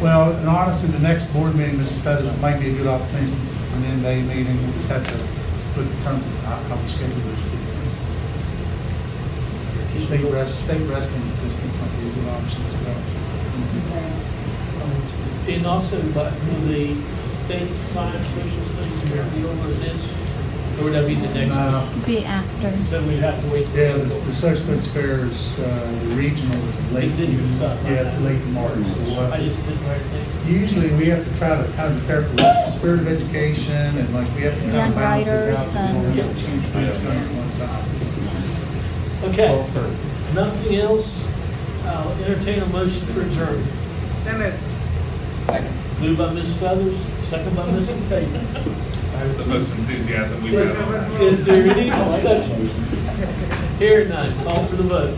Well, and honestly, the next board meeting, Mrs. Feathers, might be a good opportunity since it's an end-day meeting. We'll just have to put in terms of how we schedule those kids in. State resting participants might be a good option as well. and also, but will the state science social studies be over this? Or would that be the next one? Be after. So we'd have to wait. Yeah, the social studies fair is, the regional is late. It's in your stuff. Yeah, it's late in March. So I just didn't write it down. usually we have to try to kind of be careful with the spirit of education and like we have to kind Young of balance writers those out. and- We don't change things at one time. Okay, nothing else I'll entertain a motion for adjournment. So moved. Second. Moved by Ms. Feathers, second by Mr. Tate. The most enthusiasm we've had. Is there any discussion? Hearing none, call for the vote.